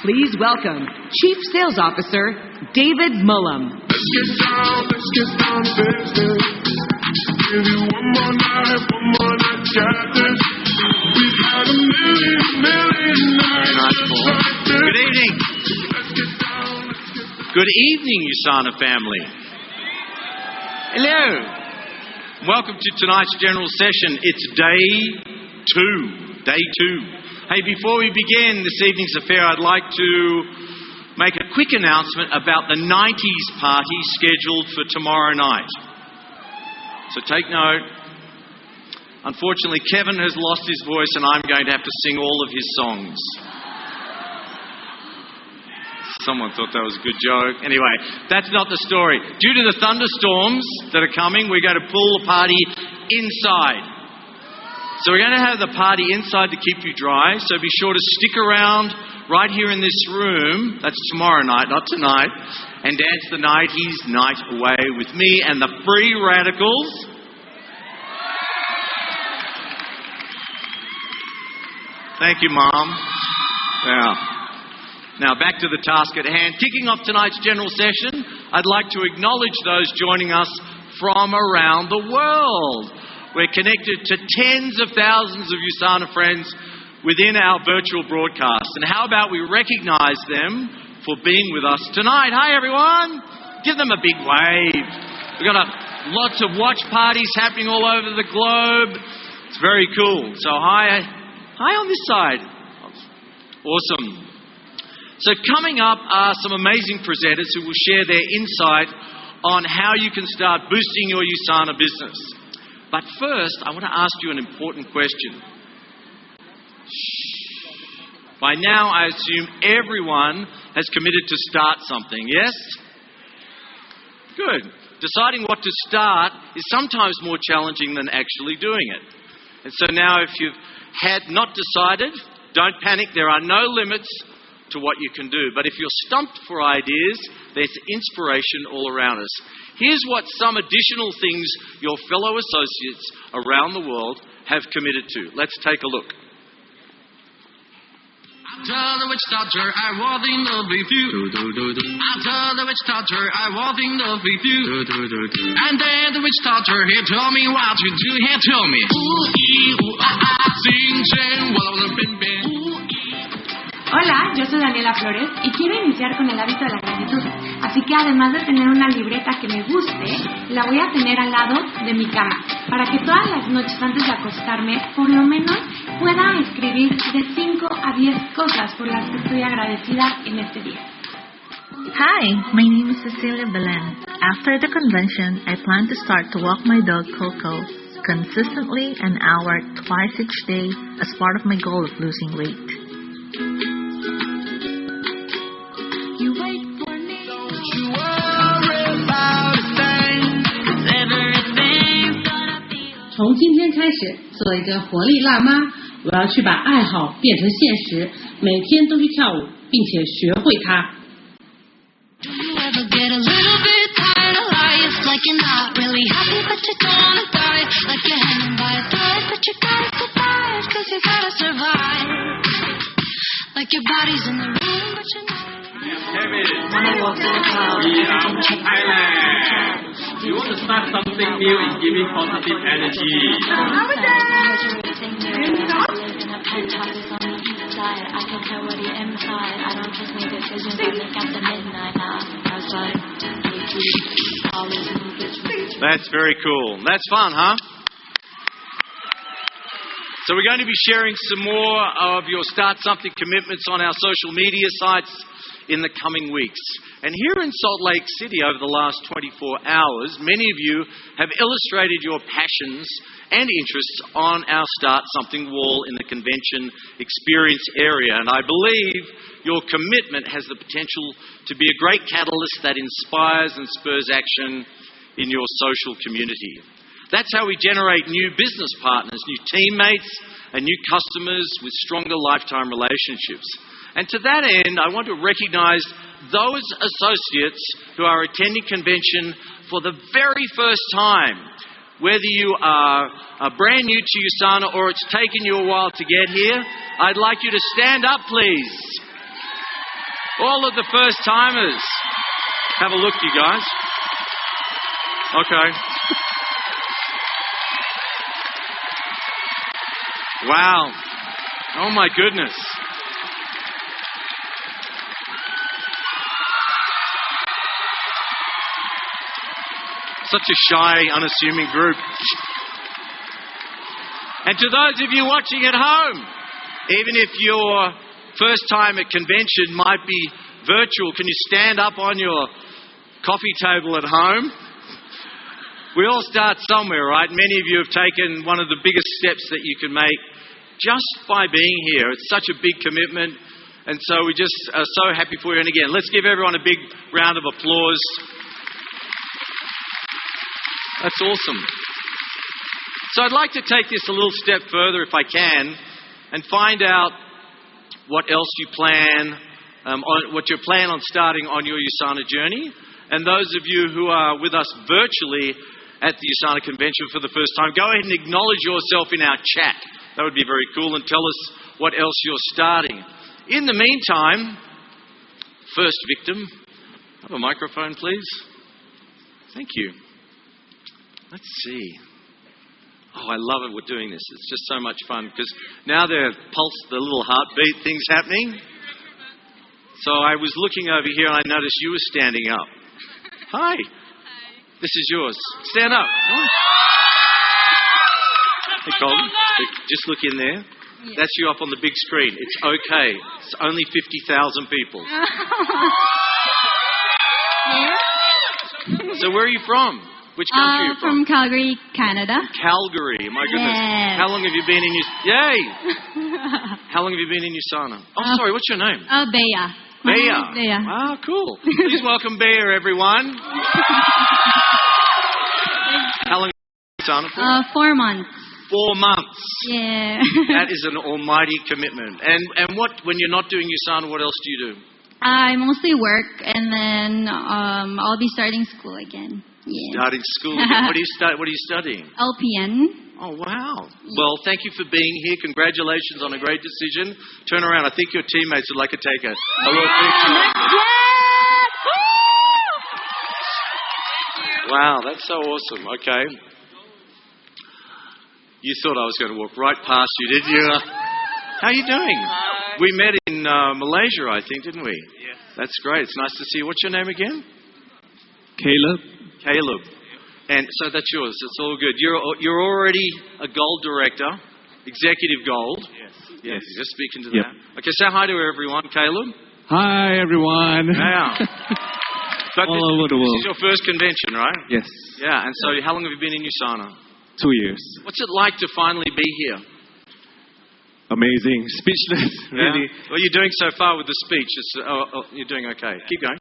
Please welcome Chief Sales Officer David Mulham. Let's get down to business. Give you one more night, got this. We've had a million nights just like this. Good evening. Let's get down. Good evening, USANA family. Hello. Welcome to tonight's general session. It's day two Hey, before we begin this evening's affair, I'd like to make a quick announcement about the 90s party scheduled for tomorrow night. So take note. Unfortunately, Kevin has lost his voice and I'm going to have to sing all of his songs. Someone thought that was a good joke. Anyway, that's not the story. Due to the thunderstorms that are coming, we're going to pull the party inside. So we're going to have the party inside to keep you dry. So be sure to stick around right here in this room. That's tomorrow night, not tonight. And dance the 90s night away with me and the Free Radicals. Thank you, Mom. Now back to the task at hand. Kicking off tonight's general session, I'd like to acknowledge those joining us from around the world. We're connected to tens of thousands of USANA friends within our virtual broadcast. And how about we recognize them for being with us tonight? Hi, everyone. Give them a big wave. We've got lots of watch parties happening all over the globe. It's very cool. So hi on this side. Awesome. So coming up are some amazing presenters who will share their insight on how you can start boosting your USANA business. But first, I want to ask you an important question. By now, I assume everyone has committed to start something, yes? Good. Deciding what to start is sometimes more challenging than actually doing it. And so now if you've not decided, don't panic. There are no limits to what you can do. But if you're stumped for ideas, there's inspiration all around us. Here's what some additional things your fellow associates around the world have committed to. Let's take a look. I told the witch doctor I was in love with you. I told the witch doctor I was in love with you. And then the witch doctor, he told me what to do. He told me, ooh, ee, ooh, ah, ah, sing, sing, walla, walla, bin, bin. Hola, yo soy Daniela Flores y quiero iniciar con el hábito de la gratitud. Así que además de tener una libreta que me guste, la voy a tener al lado de mi cama, para que todas las noches antes de acostarme, por lo menos pueda escribir de 5 a 10 cosas por las que estoy agradecida en este día. Hi, my name is Cecilia Belen. After the convention, I plan to start to walk my dog Coco consistently an hour twice each day as part of my goal of losing weight. You wait for me. Don't you worry about a thing, 'cause everything's gonna be. 从今天开始，做一个活力辣妈，我要去把爱好变成现实，每天都去跳舞，并且学会它。Do you ever get a little bit tired of life? Like you're not really happy, but you don't wanna die. Like you're hanging by a thread, but you gotta survive, 'cause you gotta survive. Like your body's in the room, but you're not. When I walk in the crowd, everything changes. Thailand. You want to start something new and giving positive energy. I live in a penthouse on the east side. I can tell what the inside. I don't just make decisions I make after midnight. Outside, That's very cool. That's fun, huh? So we're going to be sharing some more of your Start Something commitments on our social media sites in the coming weeks. And here in Salt Lake City over the last 24 hours, many of you have illustrated your passions and interests on our Start Something wall in the convention experience area. And I believe your commitment has the potential to be a great catalyst that inspires and spurs action in your social community. That's how we generate new business partners, new teammates, and new customers with stronger lifetime relationships. And to that end, I want to recognize those associates who are attending convention for the very first time. Whether you are brand new to USANA or it's taken you a while to get here, I'd like you to stand up, please. All of the first timers. Have a look, you guys. Okay. Wow. Oh my goodness. Such a shy, unassuming group. And to those of you watching at home, Even if your first time at convention might be virtual, can you stand up on your coffee table at home? We all start somewhere, right? Many of you have taken one of the biggest steps that you can make just by being here. It's such a big commitment, and so we just are so happy for you. And again, let's give everyone a big round of applause. That's awesome. So I'd like to take this a little step further, if I can, and find out what else you plan, what you plan on starting on your USANA journey. And those of you who are with us virtually at the USANA convention for the first time, go ahead and acknowledge yourself in our chat. That would be very cool, and tell us what else you're starting. In the meantime, first victim, have a microphone, please. Thank you. Let's see. Oh, I love it. We're doing this. It's just so much fun because now the little heartbeat thing's happening. So I was looking over here and I noticed you were standing up. Hi. This is yours. Stand up. Nicole, just look in there. Yeah. That's you up on the big screen. It's okay. It's only 50,000 people. So where are you from? Which country are you from? From Calgary, Canada. Calgary. My goodness. Yes. How long have you been in Yay! How long have you been in USANA? Oh, sorry. What's your name? Bea. Bea. Bea. Ah, cool. Please welcome Bea, everyone. How long have you been in USANA for? 4 months. 4 months. Yeah. That is an almighty commitment. And when you're not doing USANA, what else do you do? I mostly work, and then I'll be starting school again. Yeah. Starting school again. What are you studying? LPN. Oh, wow. Well, thank you for being here. Congratulations on a great decision. Turn around. I think your teammates would like to take a little picture. Wow, that's so awesome. Okay. You thought I was going to walk right past you, did you? How are you doing? We met in Malaysia, I think, didn't we? Yes. That's great. It's nice to see you. What's your name again? Caleb. Caleb. And so that's yours. It's all good. You're already a gold director, executive gold. Yes. Yes. You're just speaking to that. Okay, say hi to everyone, Caleb. Hi, everyone. Wow. All over the world. This is your first convention, right? Yes. Yeah. And so, how long have you been in USANA? 2 years. What's it like to finally be here? Amazing. Speechless, really. Yeah. What are you doing so far with the speech? You're doing okay. Keep going.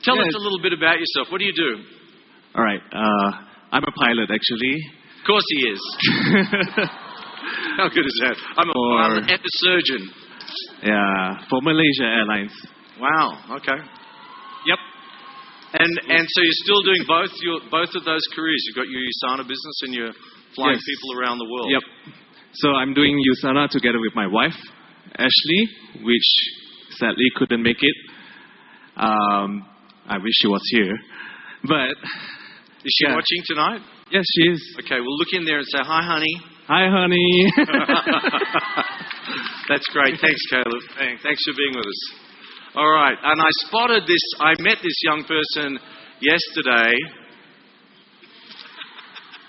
Tell us a little bit about yourself. What do you do? All right. I'm a pilot, actually. Of course he is. How good is that? I'm a pilot and a surgeon. Yeah, for Malaysia Airlines. Wow. Okay. Yep. And so you're still doing both of those careers. You've got your USANA business and you're flying people around the world. Yep. So I'm doing USANA together with my wife, Ashley, which sadly couldn't make it. I wish she was here. But is she watching tonight? Yes, she is. Okay, we'll look in there and say, hi, honey. Hi, honey. That's great. Thanks, Caleb. Thanks for being with us. All right. And I met this young person yesterday.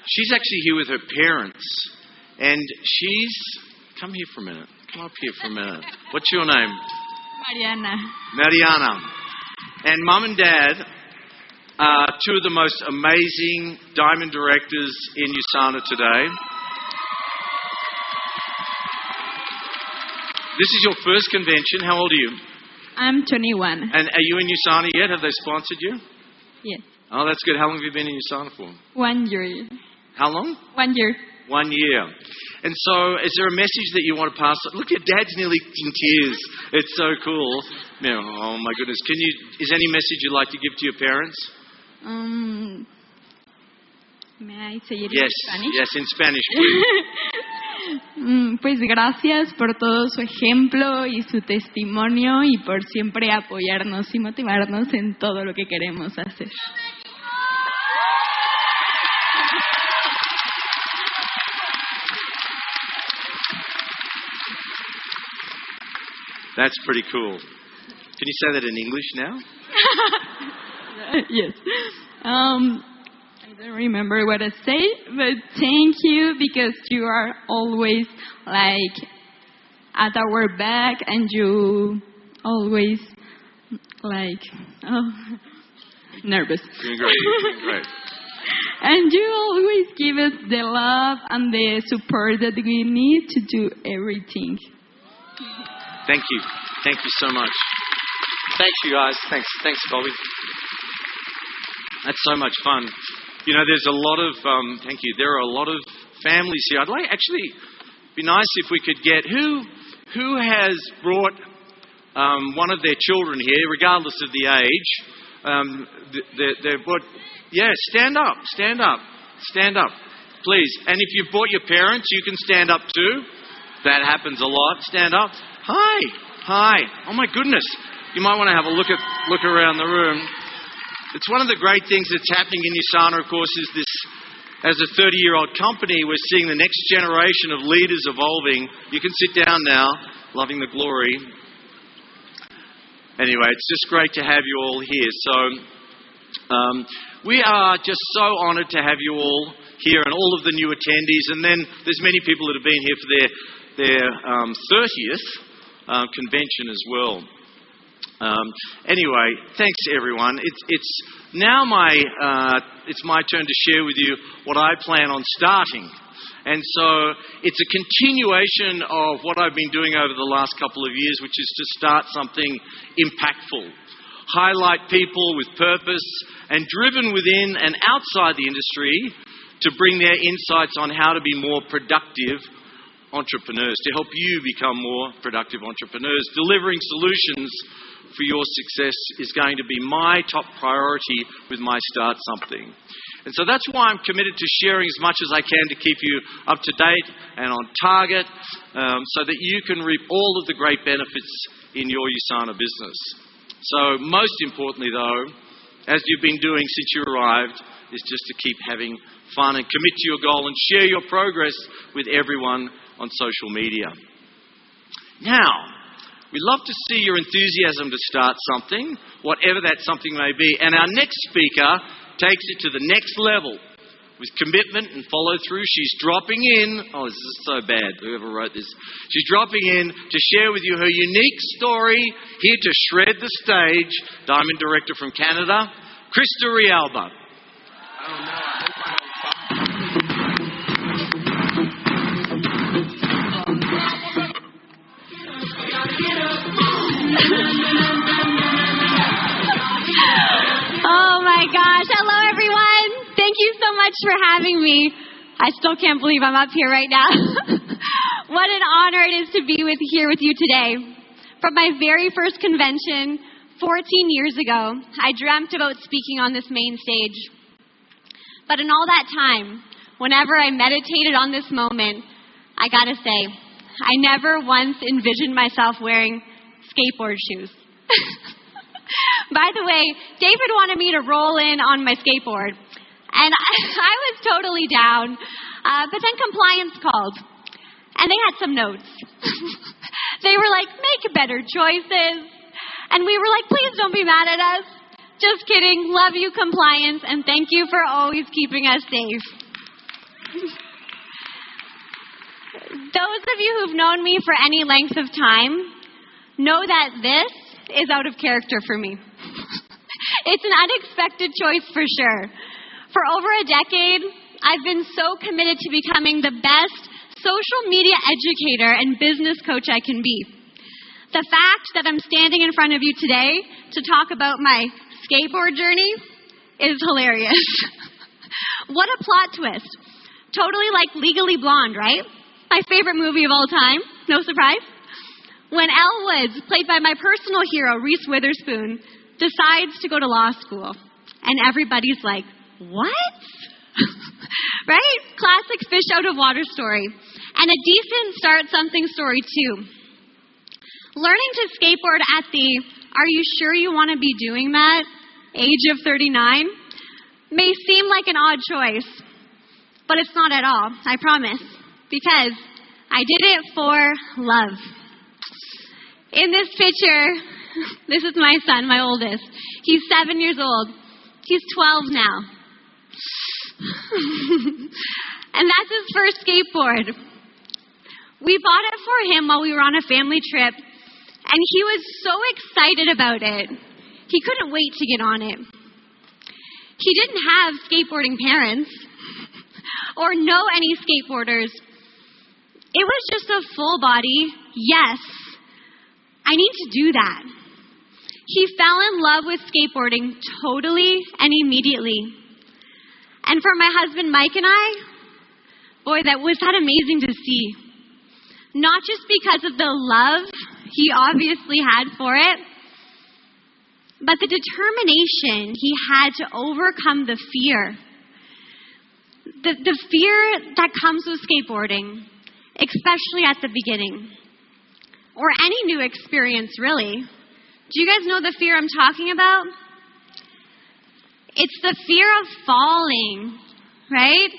She's actually here with her parents. And come here for a minute. Come up here for a minute. What's your name? Mariana. And Mum and Dad are two of the most amazing diamond directors in USANA today. This is your first convention. How old are you? I'm 21. And are you in USANA yet? Have they sponsored you? Yes. Oh, that's good. How long have you been in USANA for? 1 year. How long? 1 year. 1 year. And so, is there a message that you want to pass? Look, your dad's nearly in tears. It's so cool. Oh my goodness. Is any message you'd like to give to your parents? May I say it in Spanish? Yes, in Spanish, please. Pues gracias por todo su ejemplo y su testimonio y por siempre apoyarnos y motivarnos en todo lo que queremos hacer. That's pretty cool. Can you say that in English now? Yes. I don't remember what I say, but thank you because you are always like at our back and you always like nervous. Doing great. Doing great. And you always give us the love and the support that we need to do everything. Thank you. Thank you so much. Thanks, you guys. Thanks, Bobby. That's so much fun. You know, there's a lot of, thank you, there are a lot of families here. I'd like, actually, it'd be nice if we could get, who has brought one of their children here, regardless of the age? They've brought, yeah, stand up, please. And if you've brought your parents, you can stand up too. That happens a lot. Stand up. Hi. Oh my goodness. You might want to have a look around the room. It's one of the great things that's happening in USANA, of course, is this, as a 30-year-old company, we're seeing the next generation of leaders evolving. You can sit down now, loving the glory. Anyway, it's just great to have you all here. So, we are just so honoured to have you all here and all of the new attendees. And then there's many people that have been here for their 30th convention as well. Anyway, thanks everyone. It's now it's my turn to share with you what I plan on starting. And so it's a continuation of what I've been doing over the last couple of years, which is to start something impactful. Highlight people with purpose and driven within and outside the industry to bring their insights on how to be more productive entrepreneurs, to help you become more productive entrepreneurs. Delivering solutions for your success is going to be my top priority with my Start Something. And so that's why I'm committed to sharing as much as I can to keep you up to date and on target so that you can reap all of the great benefits in your USANA business. So most importantly though, as you've been doing since you arrived, is just to keep having fun and commit to your goal and share your progress with everyone on social media. Now, we love to see your enthusiasm to start something, whatever that something may be. And our next speaker takes it to the next level with commitment and follow through. She's dropping in. Oh, this is so bad, whoever wrote this. She's dropping in to share with you her unique story, here to shred the stage. Diamond Director from Canada, Krista Rialba. Oh my gosh. Hello everyone. Thank you so much for having me. I still can't believe I'm up here right now. What an honor it is to be here with you today. From my very first convention 14 years ago, I dreamt about speaking on this main stage. But in all that time, whenever I meditated on this moment, I gotta say, I never once envisioned myself wearing skateboard shoes. By the way, David wanted me to roll in on my skateboard, and I was totally down. But then compliance called, and they had some notes. They were like, make better choices. And we were like, please don't be mad at us. Just kidding. Love you, compliance, and thank you for always keeping us safe. Those of you who've known me for any length of time know that this is out of character for me. It's an unexpected choice for sure. For over a decade, I've been so committed to becoming the best social media educator and business coach I can be. The fact that I'm standing in front of you today to talk about my skateboard journey is hilarious. What a plot twist. Totally like Legally Blonde, right? My favorite movie of all time. No surprise. When Elle Woods, played by my personal hero, Reese Witherspoon, decides to go to law school. And everybody's like, what? Right? Classic fish out of water story. And a decent Start Something story, too. Learning to skateboard at the, are you sure you want to be doing that, age of 39, may seem like an odd choice. But it's not at all, I promise. Because I did it for love. In this picture, this is my son, my oldest. He's 7 years old. He's 12 now. And that's his first skateboard. We bought it for him while we were on a family trip, and he was so excited about it. He couldn't wait to get on it. He didn't have skateboarding parents or know any skateboarders. It was just a full body, yes, I need to do that. He fell in love with skateboarding totally and immediately. And for my husband Mike and I, boy, that was that amazing to see. Not just because of the love he obviously had for it, but the determination he had to overcome the fear. The fear that comes with skateboarding, especially at the beginning, or any new experience, really. Do you guys know the fear I'm talking about? It's the fear of falling, right?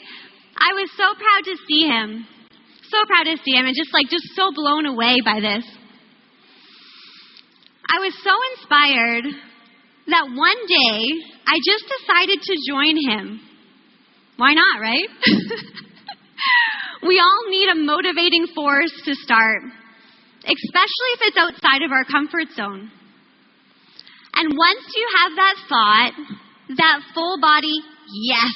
I was so proud to see him. So proud to see him and just so blown away by this. I was so inspired that one day I just decided to join him. Why not, right? We all need a motivating force to start, especially if it's outside of our comfort zone. And once you have that thought, that full body, yes,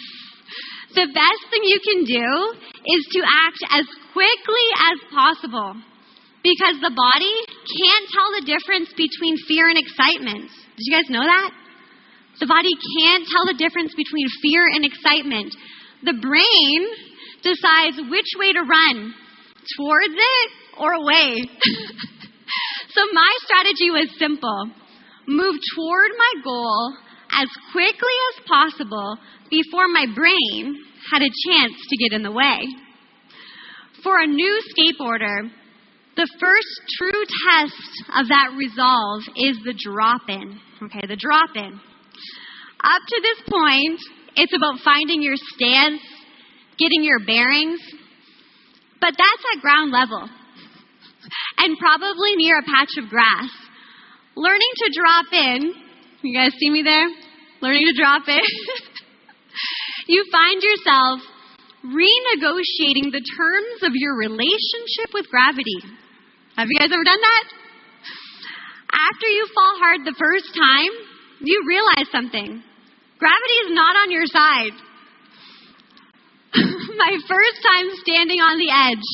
the best thing you can do is to act as quickly as possible, because the body can't tell the difference between fear and excitement. Did you guys know that? The body can't tell the difference between fear and excitement. The brain decides which way to run, towards it or away. So my strategy was simple. Move toward my goal as quickly as possible before my brain had a chance to get in the way. For a new skateboarder, the first true test of that resolve is the drop-in. Okay, the drop-in. Up to this point, it's about finding your stance, getting your bearings, but that's at ground level and probably near a patch of grass. Learning to drop in, you guys see me there? Learning to drop in. You find yourself renegotiating the terms of your relationship with gravity. Have you guys ever done that? After you fall hard the first time, you realize something. Gravity is not on your side. My first time standing on the edge,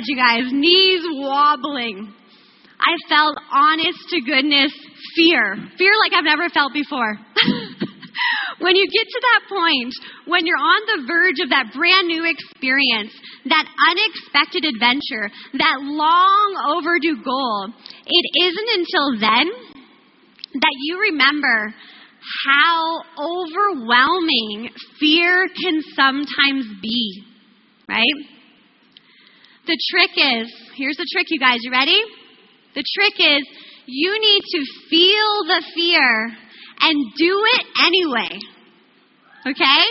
you guys, knees wobbling. I felt, honest to goodness, fear like I've never felt before. When you get to that point, when you're on the verge of that brand new experience, that unexpected adventure, that long overdue goal, it isn't until then that you remember how overwhelming fear can sometimes be, right? The trick is, here's the trick, you guys, you ready? The trick is, you need to feel the fear and do it anyway. Okay?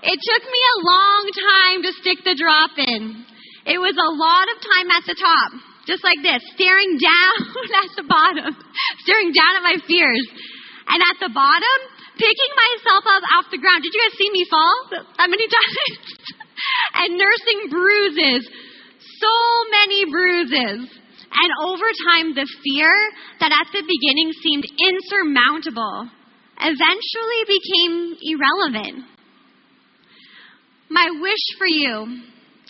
It took me a long time to stick the drop in. It was a lot of time at the top, just like this, staring down at the bottom, staring down at my fears. And at the bottom, picking myself up off the ground. Did you guys see me fall that many times? And nursing bruises, so many bruises. And over time, the fear that at the beginning seemed insurmountable eventually became irrelevant. My wish for you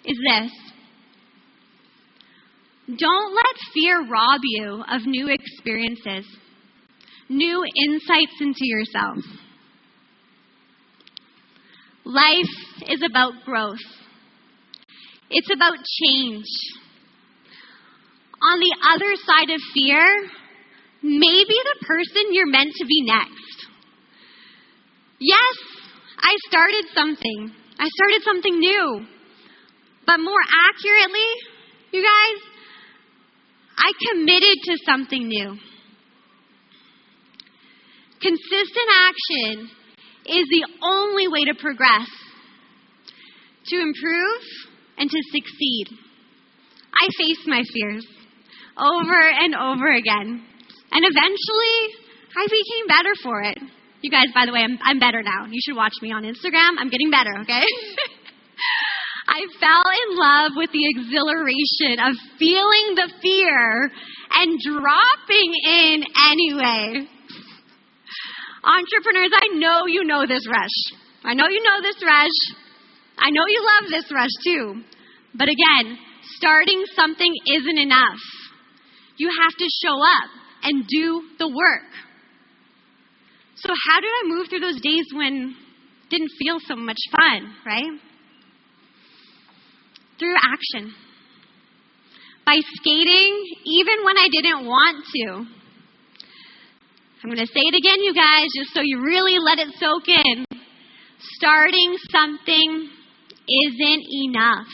is this. Don't let fear rob you of new experiences, new insights into yourself. Life is about growth. It's about change. On the other side of fear, maybe the person you're meant to be next. Yes, I started something. I started something new. But more accurately, you guys, I committed to something new. Consistent action is the only way to progress, to improve, and to succeed. I faced my fears over and over again, and eventually I became better for it. You guys, by the way, I'm better now. You should watch me on Instagram. I'm getting better, okay? I fell in love with the exhilaration of feeling the fear and dropping in anyway. Entrepreneurs, I know you know this rush. I know you know this rush. I know you love this rush too. But again, starting something isn't enough. You have to show up and do the work. So how did I move through those days when it didn't feel so much fun, right? Through action. By skating, even when I didn't want to. I'm going to say it again, you guys, just so you really let it soak in. Starting something isn't enough.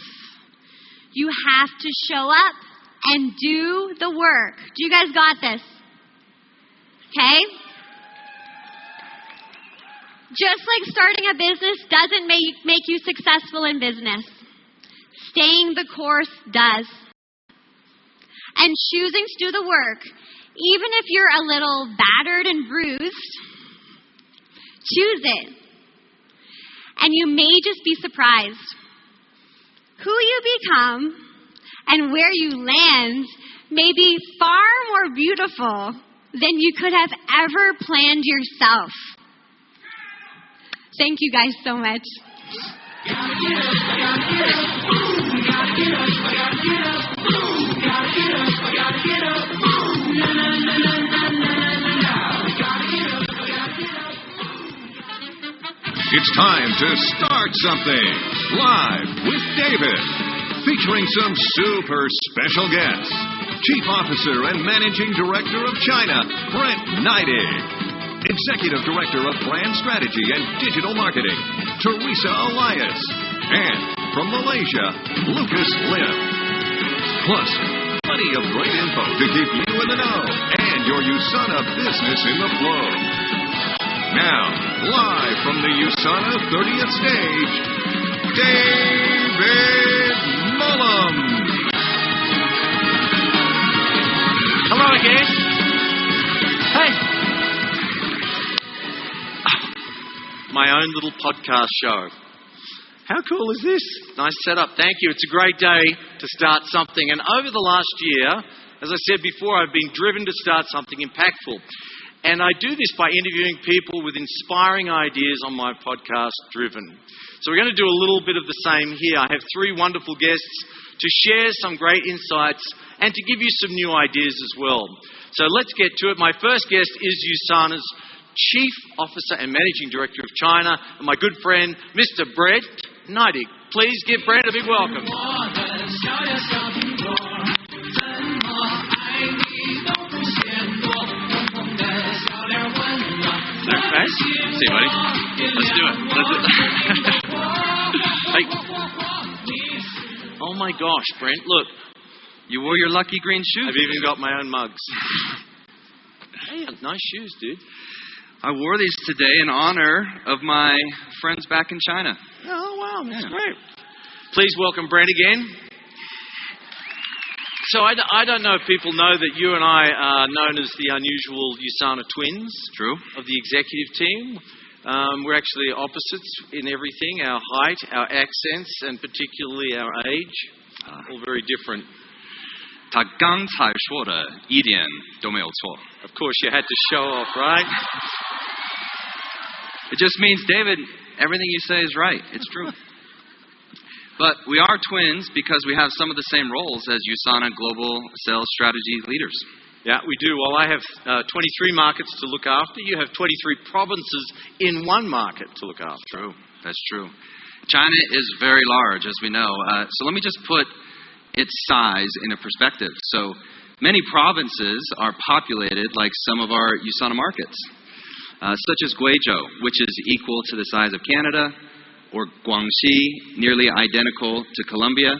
You have to show up and do the work. Do you guys got this? Okay? Just like starting a business doesn't make you successful in business. Staying the course does. And choosing to do the work, even if you're a little battered and bruised, choose it. And you may just be surprised. Who you become and where you land may be far more beautiful than you could have ever planned yourself. Thank you guys so much. It's time to start something live with David, featuring some super special guests. Chief Officer and Managing Director of China, Brent Neidig. Executive Director of Brand Strategy and Digital Marketing, Teresa Elias. And from Malaysia, Lucas Lim. Plus, plenty of great info to keep you in the know and your USANA business in the flow. Now, live from the USANA 30th stage, David Mulham. Hello again. Hey. My own little podcast show. How cool is this? Nice setup. Thank you. It's a great day to start something. And over the last year, as I said before, I've been driven to start something impactful. And I do this by interviewing people with inspiring ideas on my podcast, Driven. So we're going to do a little bit of the same here. I have 3 wonderful guests to share some great insights and to give you some new ideas as well. So let's get to it. My first guest is USANA's Chief Officer and Managing Director of China, and my good friend, Mr. Brent Neidig. Please give Brent a big welcome. Okay. See you, buddy. Let's do it. Hey. Oh my gosh, Brent, look. You wore your lucky green shoes. I've even got my own mugs. Hey, nice shoes, dude. I wore these today in honor of my friends back in China. Oh, wow, that's great. Please welcome Brent again. So I don't know if people know that you and I are known as the unusual USANA twins. True. Of the executive team. We're actually opposites in everything, our height, our accents, and particularly our age. All very different. 他刚才说的一点都没有错。 Of course, you had to show off, right? It just means, David, everything you say is right. It's true. But we are twins because we have some of the same roles as USANA Global Sales Strategy leaders. Yeah, we do. Well, I have 23 markets to look after. You have 23 provinces in one market to look after. True. That's true. China is very large, as we know. So let me just put its size in a perspective. So many provinces are populated like some of our USANA markets, such as Guizhou, which is equal to the size of Canada, or Guangxi, nearly identical to Colombia.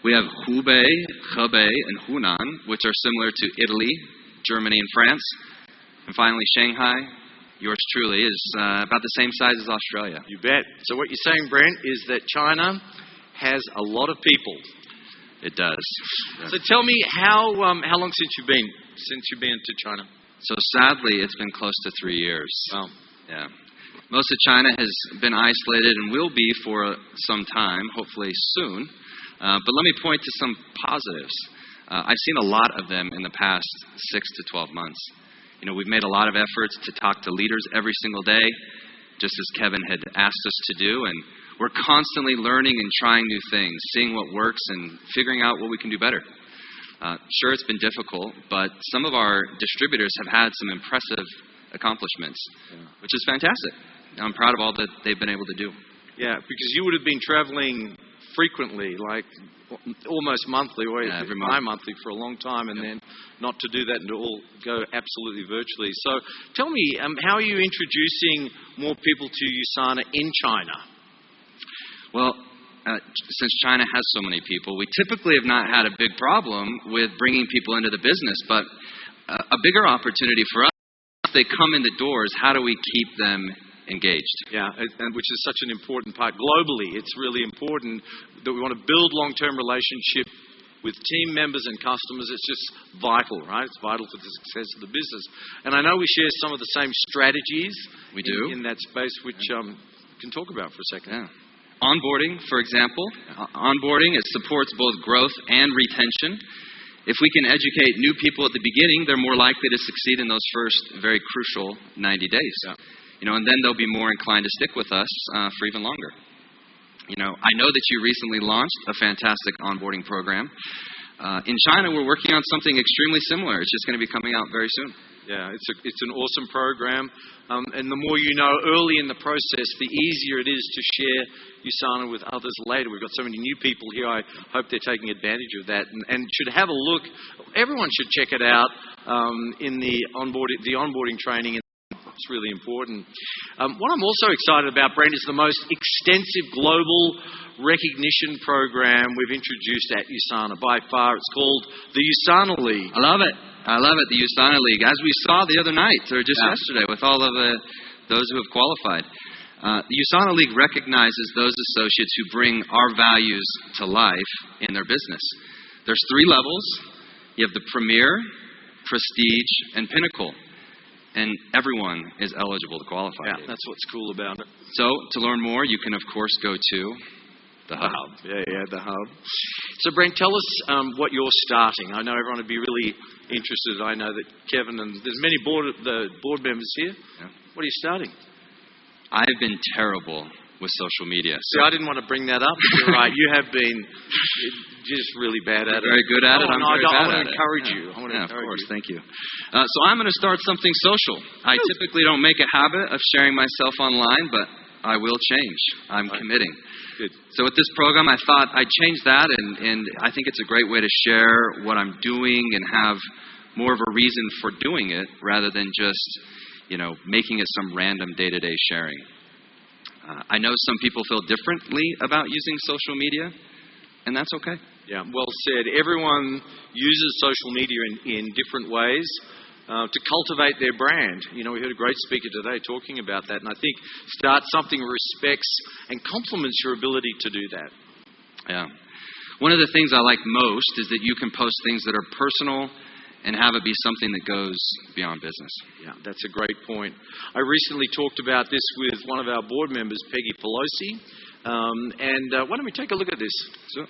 We have Hubei, Hebei, and Hunan, which are similar to Italy, Germany, and France. And finally, Shanghai, yours truly, is about the same size as Australia. You bet. So what you're saying, Brent, is that China has a lot of people. It does. So tell me, how long since you've been to China? So sadly, it's been close to 3 years. Wow. Yeah. Most of China has been isolated and will be for some time, hopefully soon. But let me point to some positives. I've seen a lot of them in the past 6 to 12 months. We've made a lot of efforts to talk to leaders every single day, just as Kevin had asked us to do. And we're constantly learning and trying new things, seeing what works and figuring out what we can do better. Sure, it's been difficult, but some of our distributors have had some impressive accomplishments, which is fantastic. I'm proud of all that they've been able to do. Yeah, because you would have been traveling frequently, like almost monthly, or bi-monthly for a long time, and then not to do that and to all go absolutely virtually. So tell me, how are you introducing more people to USANA in China? Well, since China has so many people, we typically have not had a big problem with bringing people into the business, but a bigger opportunity for us, if they come in the doors, how do we keep them engaged? Yeah, and which is such an important part. Globally, it's really important that we want to build long-term relationship with team members and customers. It's just vital, right? It's vital for the success of the business. And I know we share some of the same strategies we do in that space, which we can talk about for a second. Yeah. Onboarding, for example. Onboarding, it supports both growth and retention. If we can educate new people at the beginning, they're more likely to succeed in those first very crucial 90 days. And then they'll be more inclined to stick with us for even longer. I know that you recently launched a fantastic onboarding program. In China, we're working on something extremely similar. It's just going to be coming out very soon. Yeah, it's an awesome program. And the more you know early in the process, the easier it is to share USANA with others later. We've got so many new people here. I hope they're taking advantage of that and should have a look. Everyone should check it out in the onboarding training. It's really important. What I'm also excited about, Brent, is the most extensive global recognition program we've introduced at USANA by far. It's called the USANA League. I love it, the USANA League. As we saw the other night, or just yesterday, with all of those who have qualified. The USANA League recognizes those associates who bring our values to life in their business. There's 3 levels. You have the Premier, Prestige, and Pinnacle. And everyone is eligible to qualify. Yeah, that's what's cool about it. So, to learn more, you can, of course, go to the Hub. The Hub. So, Brent, tell us what you're starting. I know everyone would be really interested. I know that Kevin and there's many board members here. Yeah. What are you starting? I've been terrible with social media. See, I didn't want to bring that up. You're right. You have been just really bad at it. Very good at it. I'm very bad at it. I want to encourage you. Of course. Thank you. So I'm going to start something social. I typically don't make a habit of sharing myself online, but I will change. I'm committing. Good. So with this program, I thought I'd change that, and I think it's a great way to share what I'm doing and have more of a reason for doing it rather than just, making it some random day-to-day sharing. I know some people feel differently about using social media, and that's okay. Yeah, well said. Everyone uses social media in different ways to cultivate their brand. We heard a great speaker today talking about that, and I think start something that respects and complements your ability to do that. Yeah. One of the things I like most is that you can post things that are personal and have it be something that goes beyond business. Yeah, that's a great point. I recently talked about this with one of our board members, Peggy Pelosi. Why don't we take a look at this? Sure.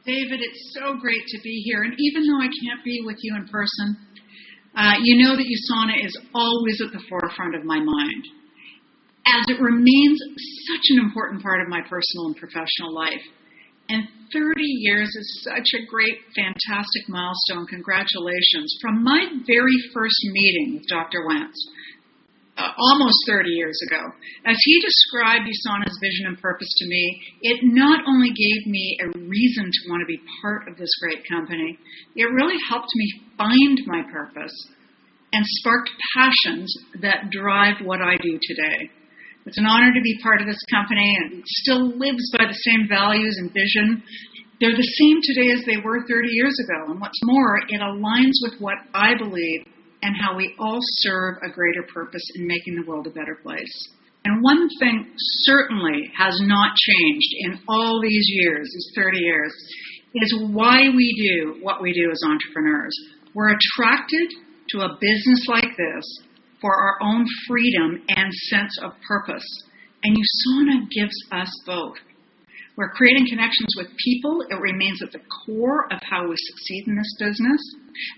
David, it's so great to be here. And even though I can't be with you in person, you know that USANA is always at the forefront of my mind, as it remains such an important part of my personal and professional life. And 30 years is such a great, fantastic milestone. Congratulations. From my very first meeting with Dr. Wentz, almost 30 years ago, as he described USANA's vision and purpose to me, it not only gave me a reason to want to be part of this great company, it really helped me find my purpose and sparked passions that drive what I do today. It's an honor to be part of this company, and it still lives by the same values and vision. They're the same today as they were 30 years ago. And what's more, it aligns with what I believe and how we all serve a greater purpose in making the world a better place. And one thing certainly has not changed in all these years, these 30 years, is why we do what we do as entrepreneurs. We're attracted to a business like this for our own freedom and sense of purpose. And USANA gives us both. We're creating connections with people. It remains at the core of how we succeed in this business.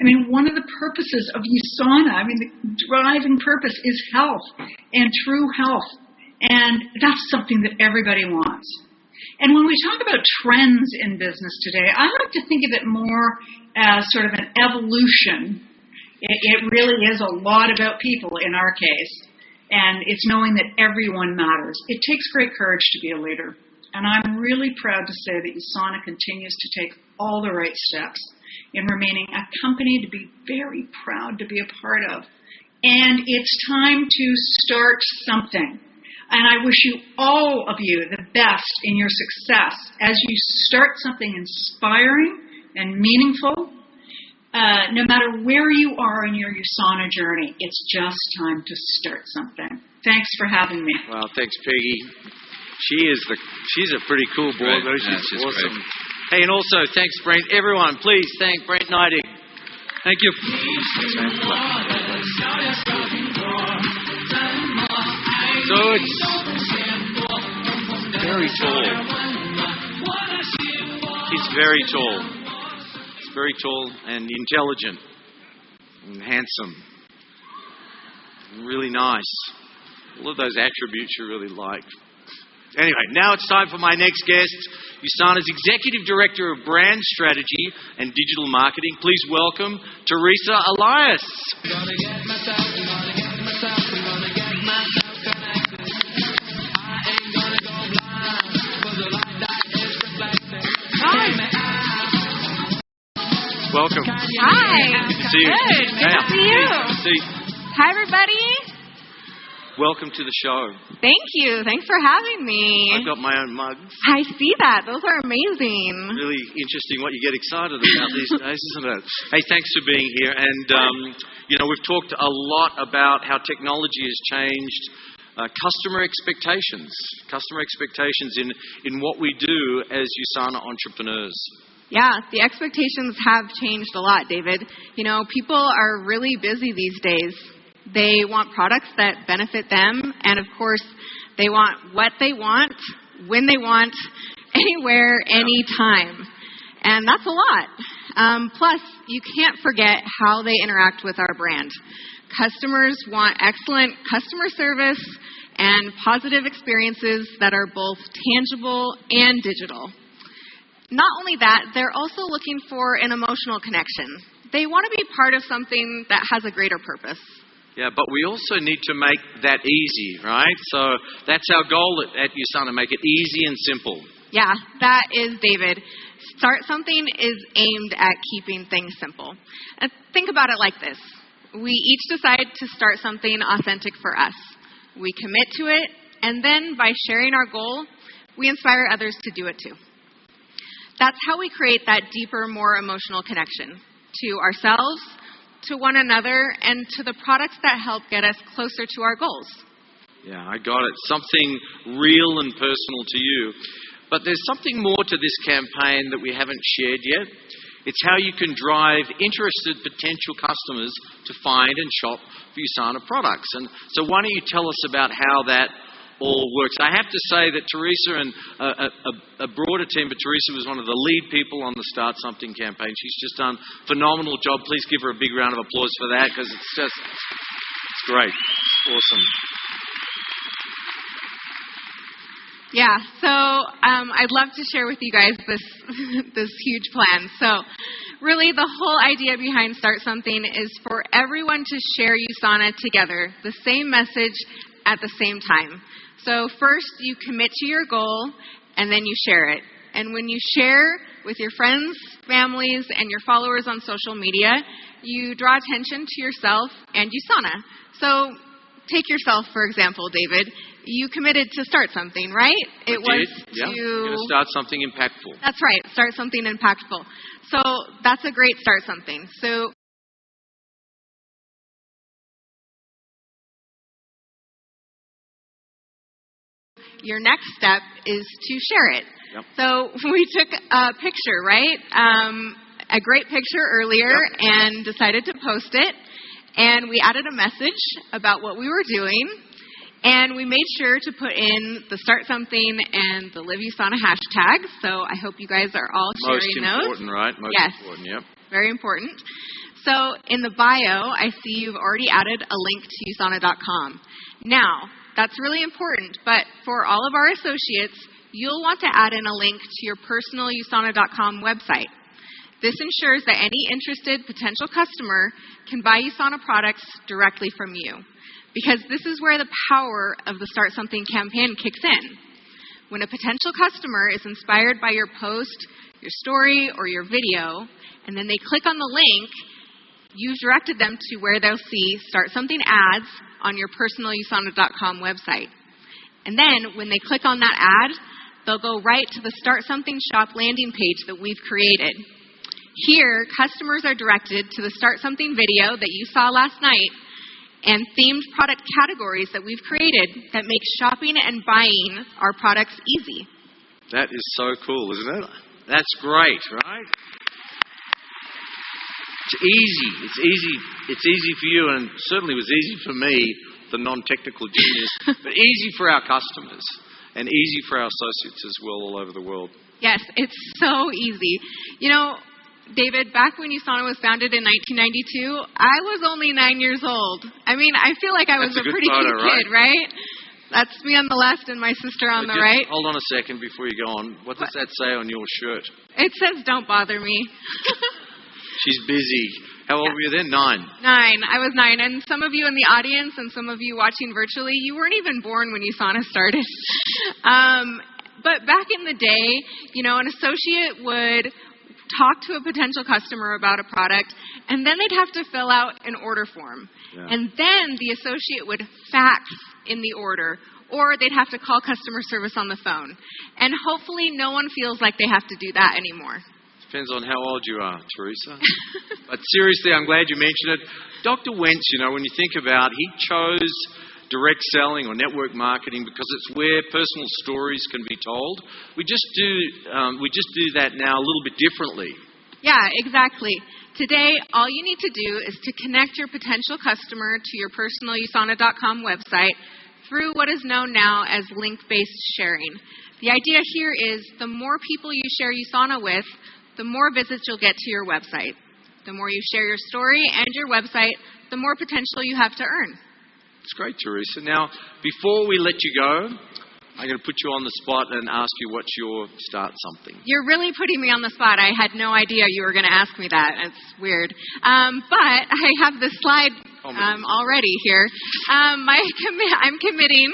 I mean, one of the purposes of USANA, the driving purpose is health and true health. And that's something that everybody wants. And when we talk about trends in business today, I like to think of it more as sort of an evolution. It really is a lot about people in our case. And it's knowing that everyone matters. It takes great courage to be a leader. And I'm really proud to say that USANA continues to take all the right steps in remaining a company to be very proud to be a part of. And it's time to start something. And I wish you, all of you, the best in your success as you start something inspiring and meaningful. No matter where you are in your USANA journey, it's just time to start something. Thanks for having me. Well, thanks, Peggy. She's a pretty cool board. She's awesome. Great. Hey, and also thanks, Brent. Everyone, please thank Brent Neidig. Thank you. So it's very tall. He's very tall. He's very tall and intelligent and handsome and really nice. All of those attributes you really like. Anyway, now it's time for my next guest, USANA's Executive Director of Brand Strategy and Digital Marketing. Please welcome Teresa Elias. Welcome. Hi. Good to see you. Good. Good to see you. Good to see you. Hi, everybody. Welcome to the show. Thank you. Thanks for having me. I've got my own mugs. I see that. Those are amazing. Really interesting what you get excited about these days, isn't it? Hey, thanks for being here. And, we've talked a lot about how technology has changed customer expectations in what we do as USANA entrepreneurs. Yeah, the expectations have changed a lot, David. People are really busy these days. They want products that benefit them, and of course, they want what they want, when they want, anywhere, anytime. And that's a lot. Plus, you can't forget how they interact with our brand. Customers want excellent customer service and positive experiences that are both tangible and digital. Not only that, they're also looking for an emotional connection. They want to be part of something that has a greater purpose. Yeah, but we also need to make that easy, right? So that's our goal at USANA, make it easy and simple. Yeah, that is, David. Start Something is aimed at keeping things simple. And think about it like this. We each decide to start something authentic for us. We commit to it, and then by sharing our goal, we inspire others to do it too. That's how we create that deeper, more emotional connection to ourselves, to one another, and to the products that help get us closer to our goals. Yeah, I got it. Something real and personal to you. But there's something more to this campaign that we haven't shared yet. It's how you can drive interested potential customers to find and shop for USANA products. And so why don't you tell us about how that all works? I have to say that Teresa and a broader team, but Teresa was one of the lead people on the Start Something campaign. She's just done a phenomenal job. Please give her a big round of applause for that, because it's great. Awesome. Yeah, so I'd love to share with you guys this huge plan. So really the whole idea behind Start Something is for everyone to share USANA together, the same message at the same time. So first you commit to your goal, and then you share it. And when you share with your friends, families, and your followers on social media, you draw attention to yourself and USANA. So take yourself, for example, David. You committed to start something, right? It was You're going to start something impactful. That's right. Start something impactful. So that's a great start something. So your next step is to share it. Yep. So we took a picture, right? A great picture earlier, and decided to post it. And we added a message about what we were doing. And we made sure to put in the Start Something and the Live USANA hashtags. So I hope you guys are all sharing those. Most important, right? Most yes. important, yep. Very important. So in the bio, I see you've already added a link to USANA.com. Now, that's really important, but for all of our associates, you'll want to add in a link to your personal USANA.com website. This ensures that any interested potential customer can buy USANA products directly from you, because this is where the power of the Start Something campaign kicks in. When a potential customer is inspired by your post, your story, or your video, and then they click on the link, you've directed them to where they'll see Start Something ads on your personal USANA.com website. And then when they click on that ad, they'll go right to the Start Something shop landing page that we've created. Here, customers are directed to the Start Something video that you saw last night and themed product categories that we've created that make shopping and buying our products easy. That is so cool, isn't it? That's great, right? It's easy. It's easy for you, and certainly was easy for me, the non-technical genius, but easy for our customers and easy for our associates as well all over the world. Yes, it's so easy. You know, David, back when USANA was founded in 1992, I was only 9 years old. I mean, I feel like I was a pretty cute kid, right? That's me on the left and my sister on the right. Hold on a second before you go on. What does that say on your shirt? It says, "Don't bother me." She's busy. How old were you then? 9? 9. I was 9. And some of you in the audience and some of you watching virtually, you weren't even born when USANA started. But back in the day, you know, an associate would talk to a potential customer about a product, and then they'd have to fill out an order form. Yeah. And then the associate would fax in the order, or they'd have to call customer service on the phone. And hopefully no one feels like they have to do that anymore. Depends on how old you are, Teresa. But seriously, I'm glad you mentioned it. Dr. Wentz, you know, when you think about, he chose direct selling or network marketing because it's where personal stories can be told. We just do that now a little bit differently. Yeah, exactly. Today, all you need to do is to connect your potential customer to your personal USANA.com website through what is known now as link-based sharing. The idea here is the more people you share USANA with, the more visits you'll get to your website. The more you share your story and your website, the more potential you have to earn. It's great, Teresa. Now, before we let you go, I'm going to put you on the spot and ask you what's your Start Something. You're really putting me on the spot. I had no idea you were going to ask me that. It's weird. But I have this slide already here. I'm committing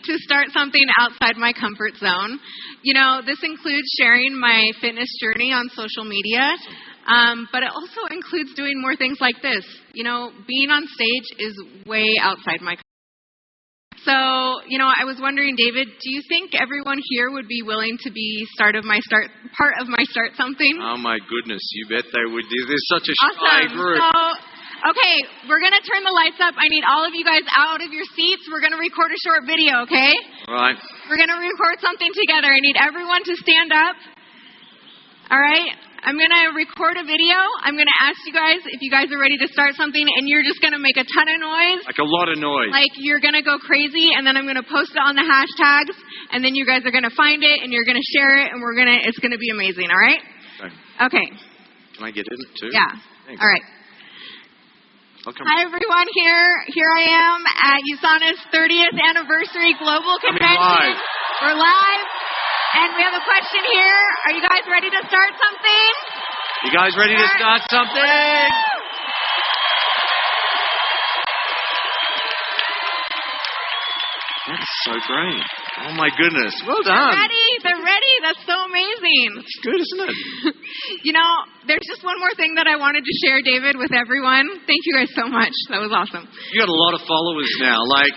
to start something outside my comfort zone. You know, this includes sharing my fitness journey on social media. But it also includes doing more things like this. You know, being on stage is way outside my comfort. So, you know, I was wondering, David, do you think everyone here would be willing to be part of my Start Something? Oh, my goodness. You bet they would. There's such a awesome. shy group. So, okay, we're going to turn the lights up. I need all of you guys out of your seats. We're going to record a short video, okay? All right. We're going to record something together. I need everyone to stand up. All right? I'm going to record a video. I'm going to ask you guys if you guys are ready to start something, and you're just going to make a ton of noise. Like a lot of noise. Like you're going to go crazy, and then I'm going to post it on the hashtags, and then you guys are going to find it, and you're going to share it, and it's going to be amazing, all right? Okay. Can I get in it too? Yeah. Thanks. All right. Hi, everyone. Here I am at USANA's 30th anniversary global convention. We're live. And we have a question here. Are you guys ready to start something? You guys ready to start something? That's so great. Oh, my goodness. Well done. They're ready. That's so amazing. It's good, isn't it? You know, there's just one more thing that I wanted to share, David, with everyone. Thank you guys so much. That was awesome. You got a lot of followers now. Like,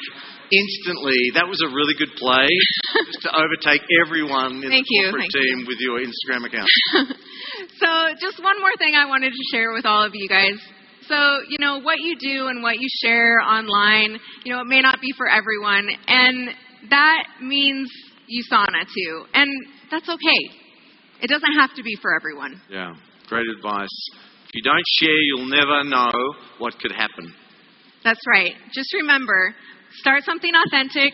instantly, that was a really good play just to overtake everyone in the corporate team with your Instagram account. So just one more thing I wanted to share with all of you guys. So, you know, what you do and what you share online, you know, it may not be for everyone. And that means USANA too. And that's okay. It doesn't have to be for everyone. Yeah, great advice. If you don't share, you'll never know what could happen. That's right. Just remember, start something authentic,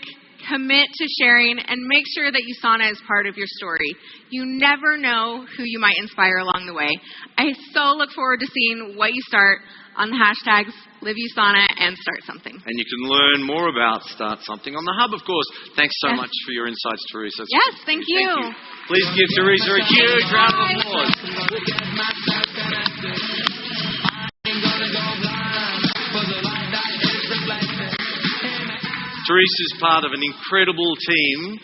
commit to sharing, and make sure that USANA is part of your story. You never know who you might inspire along the way. I so look forward to seeing what you start on the hashtags LiveUSANA and Start Something. And you can learn more about Start Something on the Hub, of course. Thanks so much for your insights, Teresa. Yes, thank you. Please give Teresa a huge round of applause. Teresa's part of an incredible team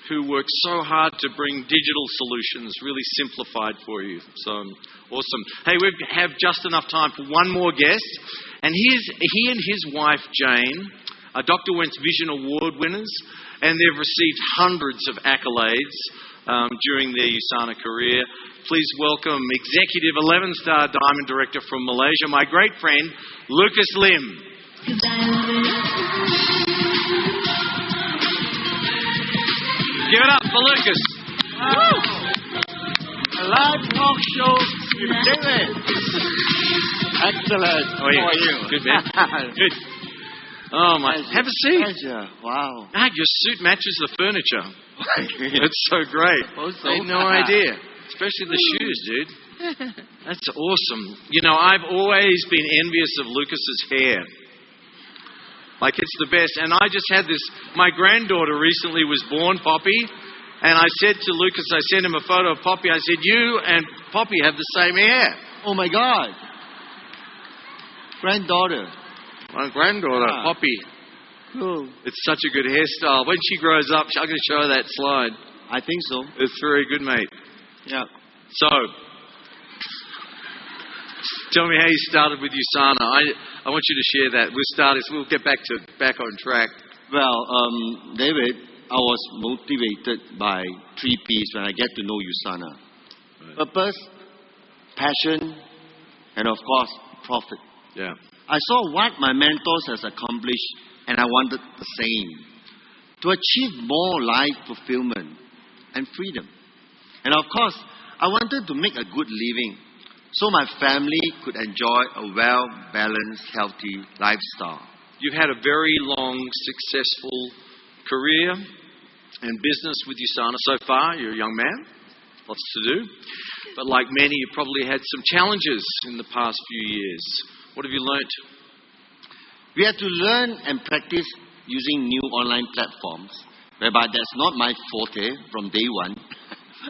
who work so hard to bring digital solutions really simplified for you. So awesome. Hey, we have just enough time for one more guest. And he and his wife, Jane, are Dr. Wentz Vision Award winners, and they've received hundreds of accolades during their USANA career. Please welcome Executive 11-Star Diamond Director from Malaysia, my great friend, Lucas Lim. Give it up for Lucas. Wow. A live talk show with David. Excellent. How are you? Good, man. Good. Oh, my. Have a seat. Pleasure. Wow. Ah, your suit matches the furniture. It's so great. I had no idea. Especially the shoes, dude. That's awesome. You know, I've always been envious of Lucas's hair. Like, it's the best. And I just had this, my granddaughter recently was born, Poppy, and I said to Lucas, I sent him a photo of Poppy, I said, you and Poppy have the same hair. Oh my God. Granddaughter. My granddaughter, Poppy. Cool. It's such a good hairstyle. When she grows up, I'm going to show her that slide. I think so. It's very good, mate. Yeah. So, tell me how you started with USANA. I want you to share that. We'll get back on track. Well, David, I was motivated by 3 P's when I get to know USANA. Right. Purpose, passion, and of course, profit. Yeah. I saw what my mentors has accomplished, and I wanted the same. To achieve more life fulfillment and freedom. And of course, I wanted to make a good living, so my family could enjoy a well-balanced, healthy lifestyle. You've had a very long, successful career and business with USANA so far. You're a young man, lots to do. But like many, you've probably had some challenges in the past few years. What have you learnt? We had to learn and practice using new online platforms, whereby that's not my forte from day one.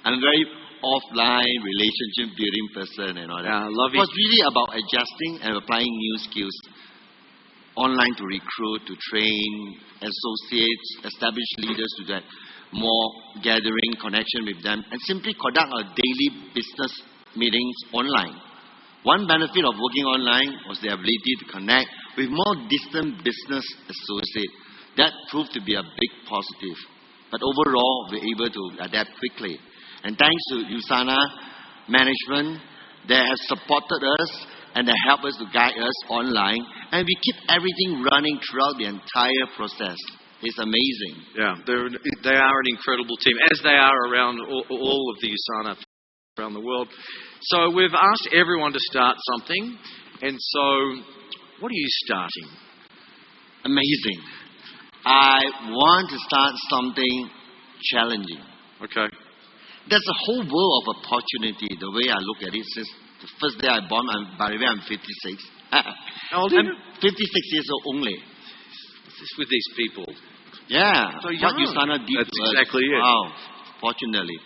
I'm very offline, relationship building person and all that. Yeah, I love it. It was really about adjusting and applying new skills. Online to recruit, to train associates, establish leaders to get more gathering, connection with them, and simply conduct our daily business meetings online. One benefit of working online was the ability to connect with more distant business associates. That proved to be a big positive. But overall, we're able to adapt quickly. And thanks to USANA management, they have supported us and they help us to guide us online. And we keep everything running throughout the entire process. It's amazing. Yeah, they are an incredible team, as they are around all of the USANA around the world. So we've asked everyone to start something. And so, what are you starting? Amazing. I want to start something challenging. Okay. There's a whole world of opportunity, the way I look at it. Since the first day I born, by the way, I'm 56. How old are you? I'm 56 years old only. What's this with these people? Yeah. So what USANA did. That's exactly it. Wow. Fortunately.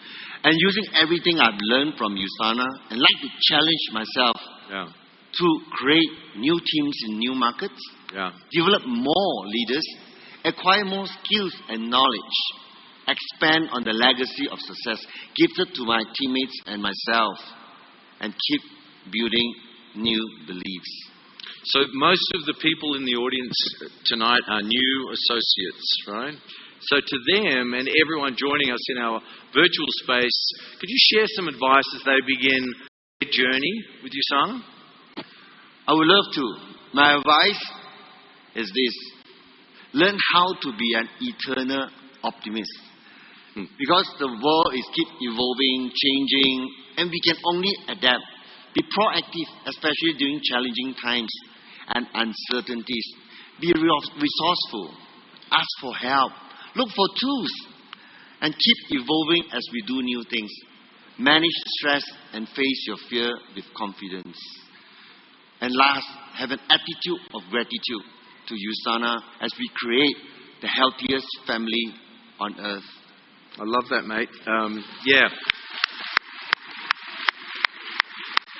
And using everything I've learned from USANA, and like to challenge myself to create new teams in new markets, develop more leaders, acquire more skills and knowledge, expand on the legacy of success gifted to my teammates and myself, and keep building new beliefs. So most of the people in the audience tonight are new associates, right? So to them and everyone joining us in our virtual space, could you share some advice as they begin their journey with USANA? I would love to. My advice is this. Learn how to be an eternal optimist. Because the world is keep evolving, changing, and we can only adapt. Be proactive, especially during challenging times and uncertainties. Be resourceful. Ask for help. Look for tools. And keep evolving as we do new things. Manage stress and face your fear with confidence. And last, have an attitude of gratitude to USANA as we create the healthiest family on earth. I love that, mate. Yeah.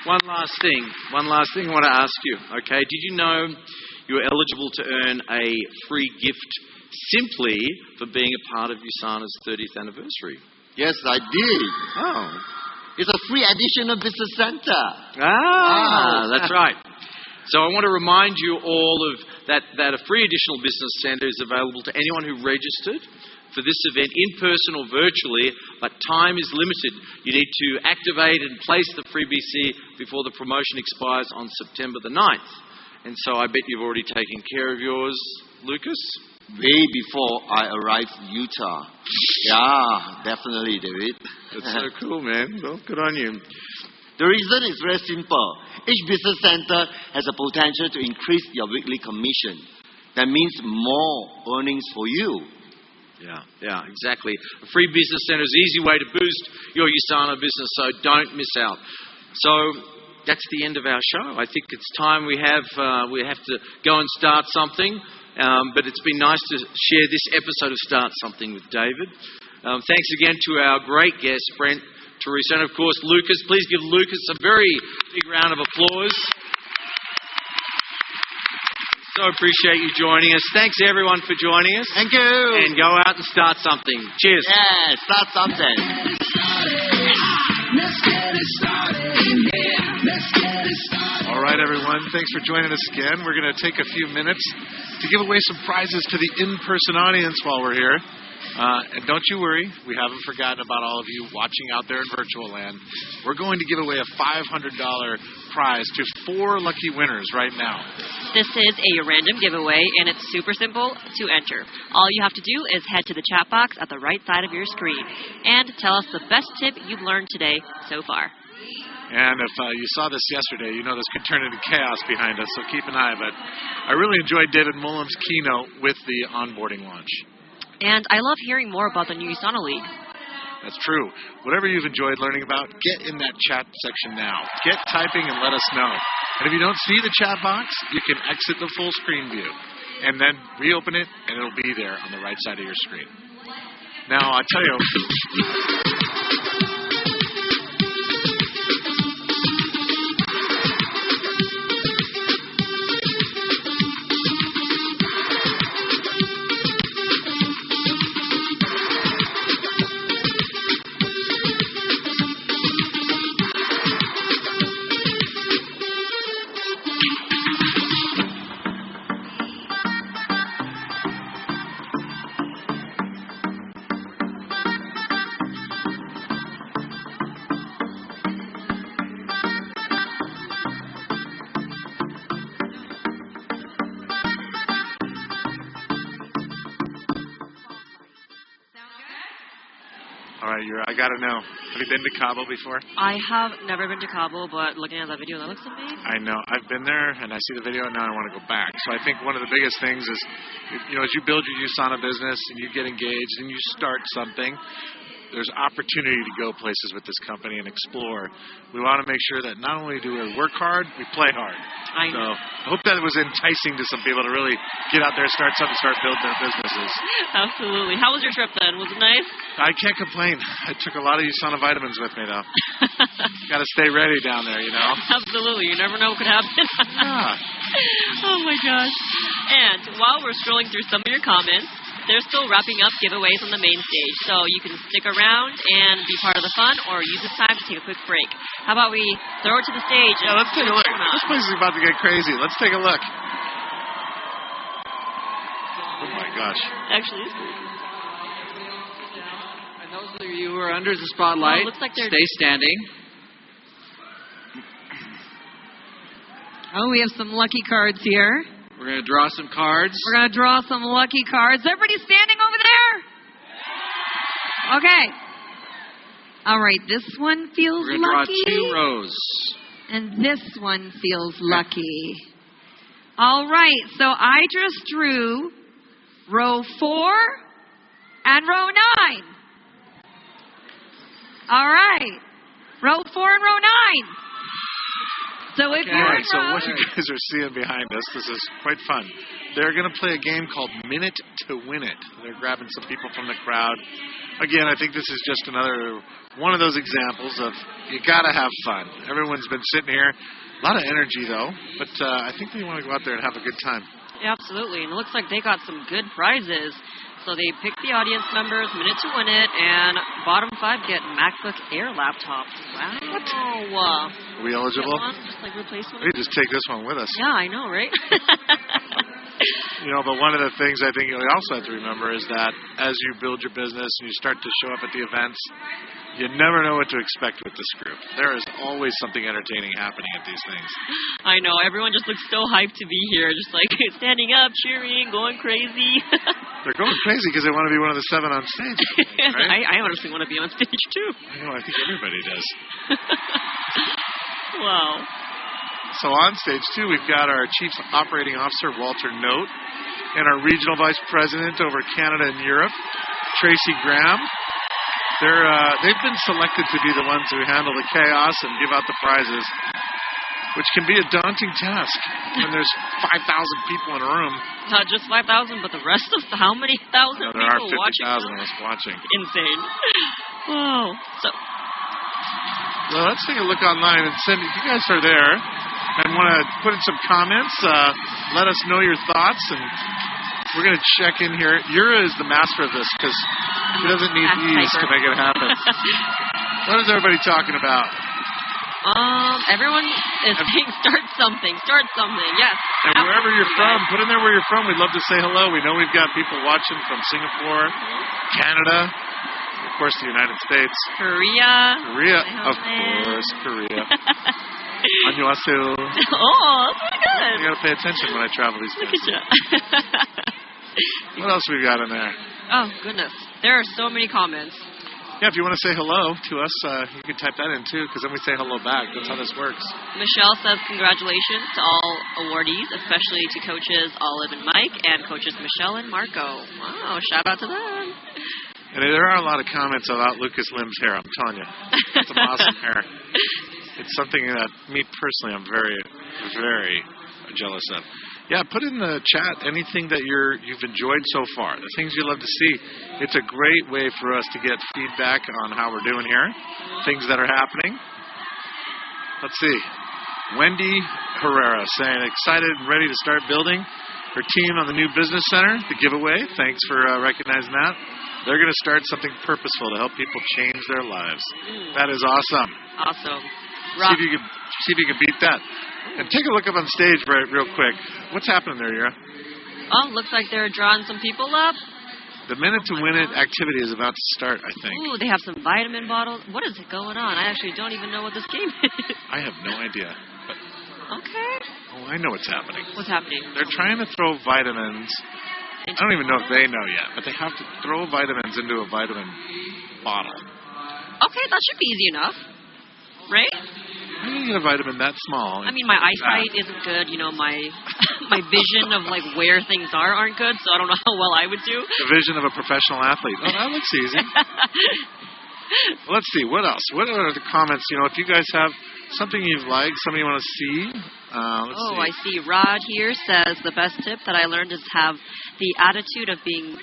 One last thing I want to ask you, okay? Did you know you're eligible to earn a free gift simply for being a part of USANA's 30th anniversary? Yes, I did. Oh. It's a free edition of Business Center. That's right. So I want to remind you all of that a free additional Business Center is available to anyone who registered for this event, in person or virtually, but time is limited. You need to activate and place the free BC before the promotion expires on September the 9th. And so I bet you've already taken care of yours, Lucas? Way before I arrived in Utah. Yeah, definitely, David. That's so cool, man. Well, good on you. The reason is very simple. Each business center has a potential to increase your weekly commission. That means more earnings for you. Yeah, exactly. A free business center is an easy way to boost your USANA business, so don't miss out. So that's the end of our show. I think it's time we have to go and start something. But it's been nice to share this episode of Start Something with David. Thanks again to our great guests, Brent, Teresa, and of course Lucas. Please give Lucas a very big round of applause. So appreciate you joining us. Thanks everyone for joining us. Thank you. And go out and start something. Cheers. Yeah, start something. All right, everyone. Thanks for joining us again. We're going to take a few minutes to give away some prizes to the in-person audience while we're here. And don't you worry, we haven't forgotten about all of you watching out there in virtual land. We're going to give away a $500 prize to 4 lucky winners right now. This is a random giveaway, and it's super simple to enter. All you have to do is head to the chat box at the right side of your screen and tell us the best tip you've learned today so far. And if you saw this yesterday, you know this could turn into chaos behind us, so keep an eye. But I really enjoyed David Mulham's keynote with the onboarding launch. And I love hearing more about the new USANA League. That's true. Whatever you've enjoyed learning about, get in that chat section now. Get typing and let us know. And if you don't see the chat box, you can exit the full screen view and then reopen it, and it'll be there on the right side of your screen. Now, I'll tell you... All right, I got to know. Have you been to Cabo before? I have never been to Cabo, but looking at that video, that looks amazing. I know. I've been there, and I see the video, and now I want to go back. So I think one of the biggest things is, as you build your USANA business and you get engaged and you start something, there's opportunity to go places with this company and explore. We want to make sure that not only do we work hard, we play hard. I know. I hope that it was enticing to some people to really get out there, start something, start building their businesses. Absolutely. How was your trip then? Was it nice? I can't complain. I took a lot of USANA vitamins with me, though. Got to stay ready down there, Absolutely. You never know what could happen. Yeah. Oh, my gosh. And while we're scrolling through some of your comments, they're still wrapping up giveaways on the main stage, so you can stick around and be part of the fun or use this time to take a quick break. How about we throw it to the stage? Yeah, let's take a look. This place is about to get crazy. Let's take a look. Oh, my gosh. Actually, it's pretty cool. And those of you who are under the spotlight, looks like they're stay standing. Oh, we have some lucky cards here. We're going to draw some cards. We're going to draw some lucky cards. Everybody standing over there? Okay. All right, this one feels lucky. We're going to draw 2 rows. And this one feels lucky. All right, so I just drew row 4 and row 9. All right, row 4 and row 9. So if you're in so row... what you guys are seeing behind us, this is quite fun. They're going to play a game called Minute to Win It. They're grabbing some people from the crowd. Again, I think this is just another one of those examples of you got to have fun. Everyone's been sitting here. A lot of energy, though. But I think they want to go out there and have a good time. Yeah, absolutely. And it looks like they got some good prizes. So they picked the audience members, Minute to Win It, and bottom 5 get MacBook Air laptops. Wow. Are we eligible? Just like replacement. We just take this one with us. Yeah, I know, right? But one of the things I think you also have to remember is that as you build your business and you start to show up at the events, you never know what to expect with this group. There is always something entertaining happening at these things. I know. Everyone just looks so hyped to be here, just like standing up, cheering, going crazy. They're going crazy because they want to be one of the 7 on stage. Right? I honestly want to be on stage, too. I know. I think everybody does. Wow. So on stage, too, we've got our Chief Operating Officer, Walter Note, and our Regional Vice President over Canada and Europe, Tracy Graham. They've been selected to be the ones who handle the chaos and give out the prizes, which can be a daunting task when there's 5,000 people in a room. Not just 5,000, but the rest of how many thousand there people are 50,000 watching? of us watching. Insane. Wow. So let's take a look online and send. If you guys are there and want to put in some comments, let us know your thoughts, and we're going to check in here. Yura is the master of this because she doesn't need these to make it happen. What is everybody talking about? Everyone is saying start something. Yes. And wherever you're from, put in there where you're from. We'd love to say hello. We know we've got people watching from Singapore, Canada, of course, the United States. Korea, of course, Korea. Annyeonghaseyo. Oh, that's pretty good. You got to pay attention when I travel these places. Look at you. What else we got in there? Oh, goodness. There are so many comments. Yeah, if you want to say hello to us, you can type that in, too, because then we say hello back. That's how this works. Michelle says congratulations to all awardees, especially to coaches Olive and Mike, and coaches Michelle and Marco. Wow, shout out to them. And there are a lot of comments about Lucas Lim's hair, I'm telling you. It's some awesome hair. It's something that me personally I'm very, very jealous of. Yeah, put in the chat anything that you've enjoyed so far, the things you love to see. It's a great way for us to get feedback on how we're doing here, things that are happening. Let's see. Wendy Herrera saying, excited and ready to start building her team on the new business center, the giveaway. Thanks for recognizing that. They're going to start something purposeful to help people change their lives. That is awesome. Awesome. See if you can beat that. And take a look up on stage real quick. What's happening there, Yura? Oh, looks like they're drawing some people up. The Minute to Win It activity is about to start, I think. Ooh, they have some vitamin bottles. What is going on? I actually don't even know what this game is. I have no idea. Okay. Oh, I know what's happening. What's happening? They're trying to throw vitamins. I don't even know if they know yet, but they have to throw vitamins into a vitamin bottle. Okay, that should be easy enough. Right? How do you get a vitamin that small? I mean, my eyesight isn't good. You know, my vision of, like, where things aren't good, so I don't know how well I would do. The vision of a professional athlete. Oh, that looks easy. Well, let's see. What else? What are the comments? You know, if you guys have something you've liked, something you want to see. Let's see. I see. Rod here says the best tip that I learned is have the attitude of being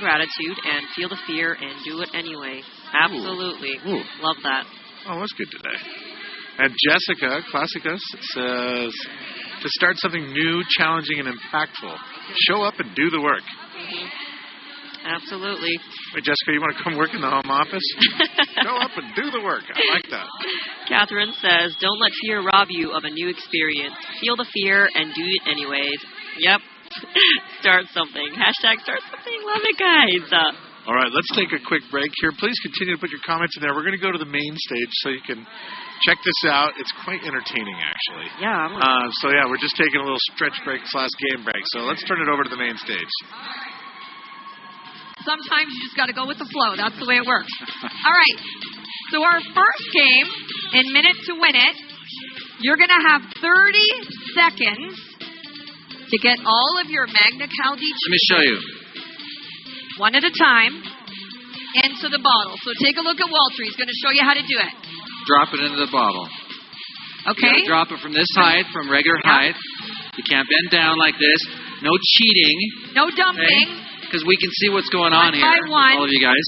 gratitude and feel the fear and do it anyway. Absolutely. Ooh. Love that. Oh, that's good today. And Jessica Classicus says, to start something new, challenging, and impactful, show up and do the work. Mm-hmm. Absolutely. Wait, Jessica, you want to come work in the home office? Show up and do the work. I like that. Catherine says, don't let fear rob you of a new experience. Feel the fear and do it anyways. Yep. Start something. Hashtag start something. Love it, guys. All right, let's take a quick break here. Please continue to put your comments in there. We're going to go to the main stage so you can check this out. It's quite entertaining, actually. Yeah. We're just taking a little stretch break / game break. So let's turn it over to the main stage. Sometimes you just got to go with the flow. That's the way it works. All right. So our first game, in Minute to Win It, you're going to have 30 seconds to get all of your Magna Caldi Let me show you. one at a time into the bottle. So take a look at Walter. He's going to show you how to do it. Drop it into the bottle. Okay. You drop it from this height, from regular height. You can't bend down like this. No cheating. No dumping. Because we can see what's going on One here. by one. All of you guys.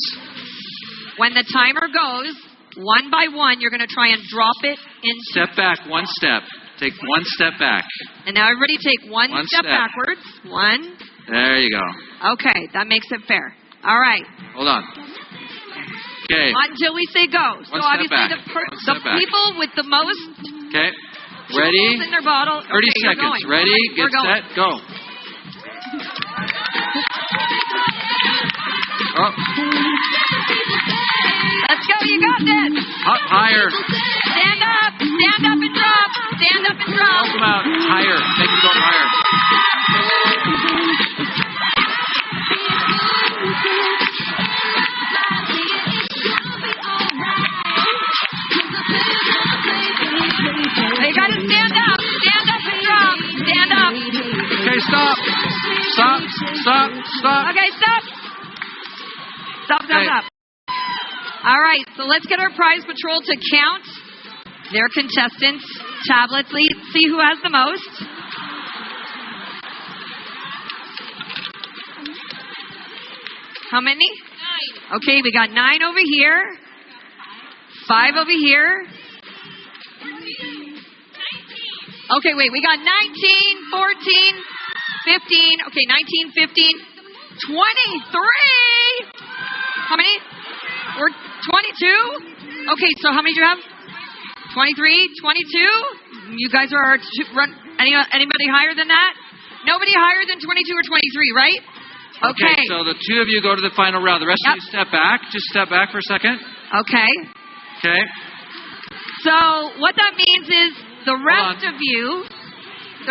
When the timer goes, one by one, you're going to try and drop it into. Step back one step. Take one step back. And now everybody take one step backwards. One. There you go. Okay, that makes it fair. All right. Hold on. Okay. Until we say go. So One step obviously back. the back. people with the most Okay. Ready? jewels in their bottle. 30 okay, you're seconds. going. Ready? We're Get going. set. Go. Oh. Let's go. You got this. Up higher. Stand up. Stand up and drop. Stand up and drop. Help them out. Higher. Make them go higher. They got to stand up. Stand up and drop. Stand up. Okay, stop. Stop. Stop. Stop. Okay, stop. Stop, stop, Okay. stop. All right, so let's get our prize patrol to count their contestants' tablets. See who has the most. How many? 9. Okay, we got 9 over here. 5 over here. Okay, wait, we got 19, 14, 15. Okay, 19, 15, 23. How many? We're 22. Okay, so how many do you have? 23, 22. You guys are anybody higher than that? Nobody higher than 22 or 23, right? Okay. So the two of you go to the final round. The rest of you step back. Just step back for a second. Okay. Okay. So what that means is the rest of you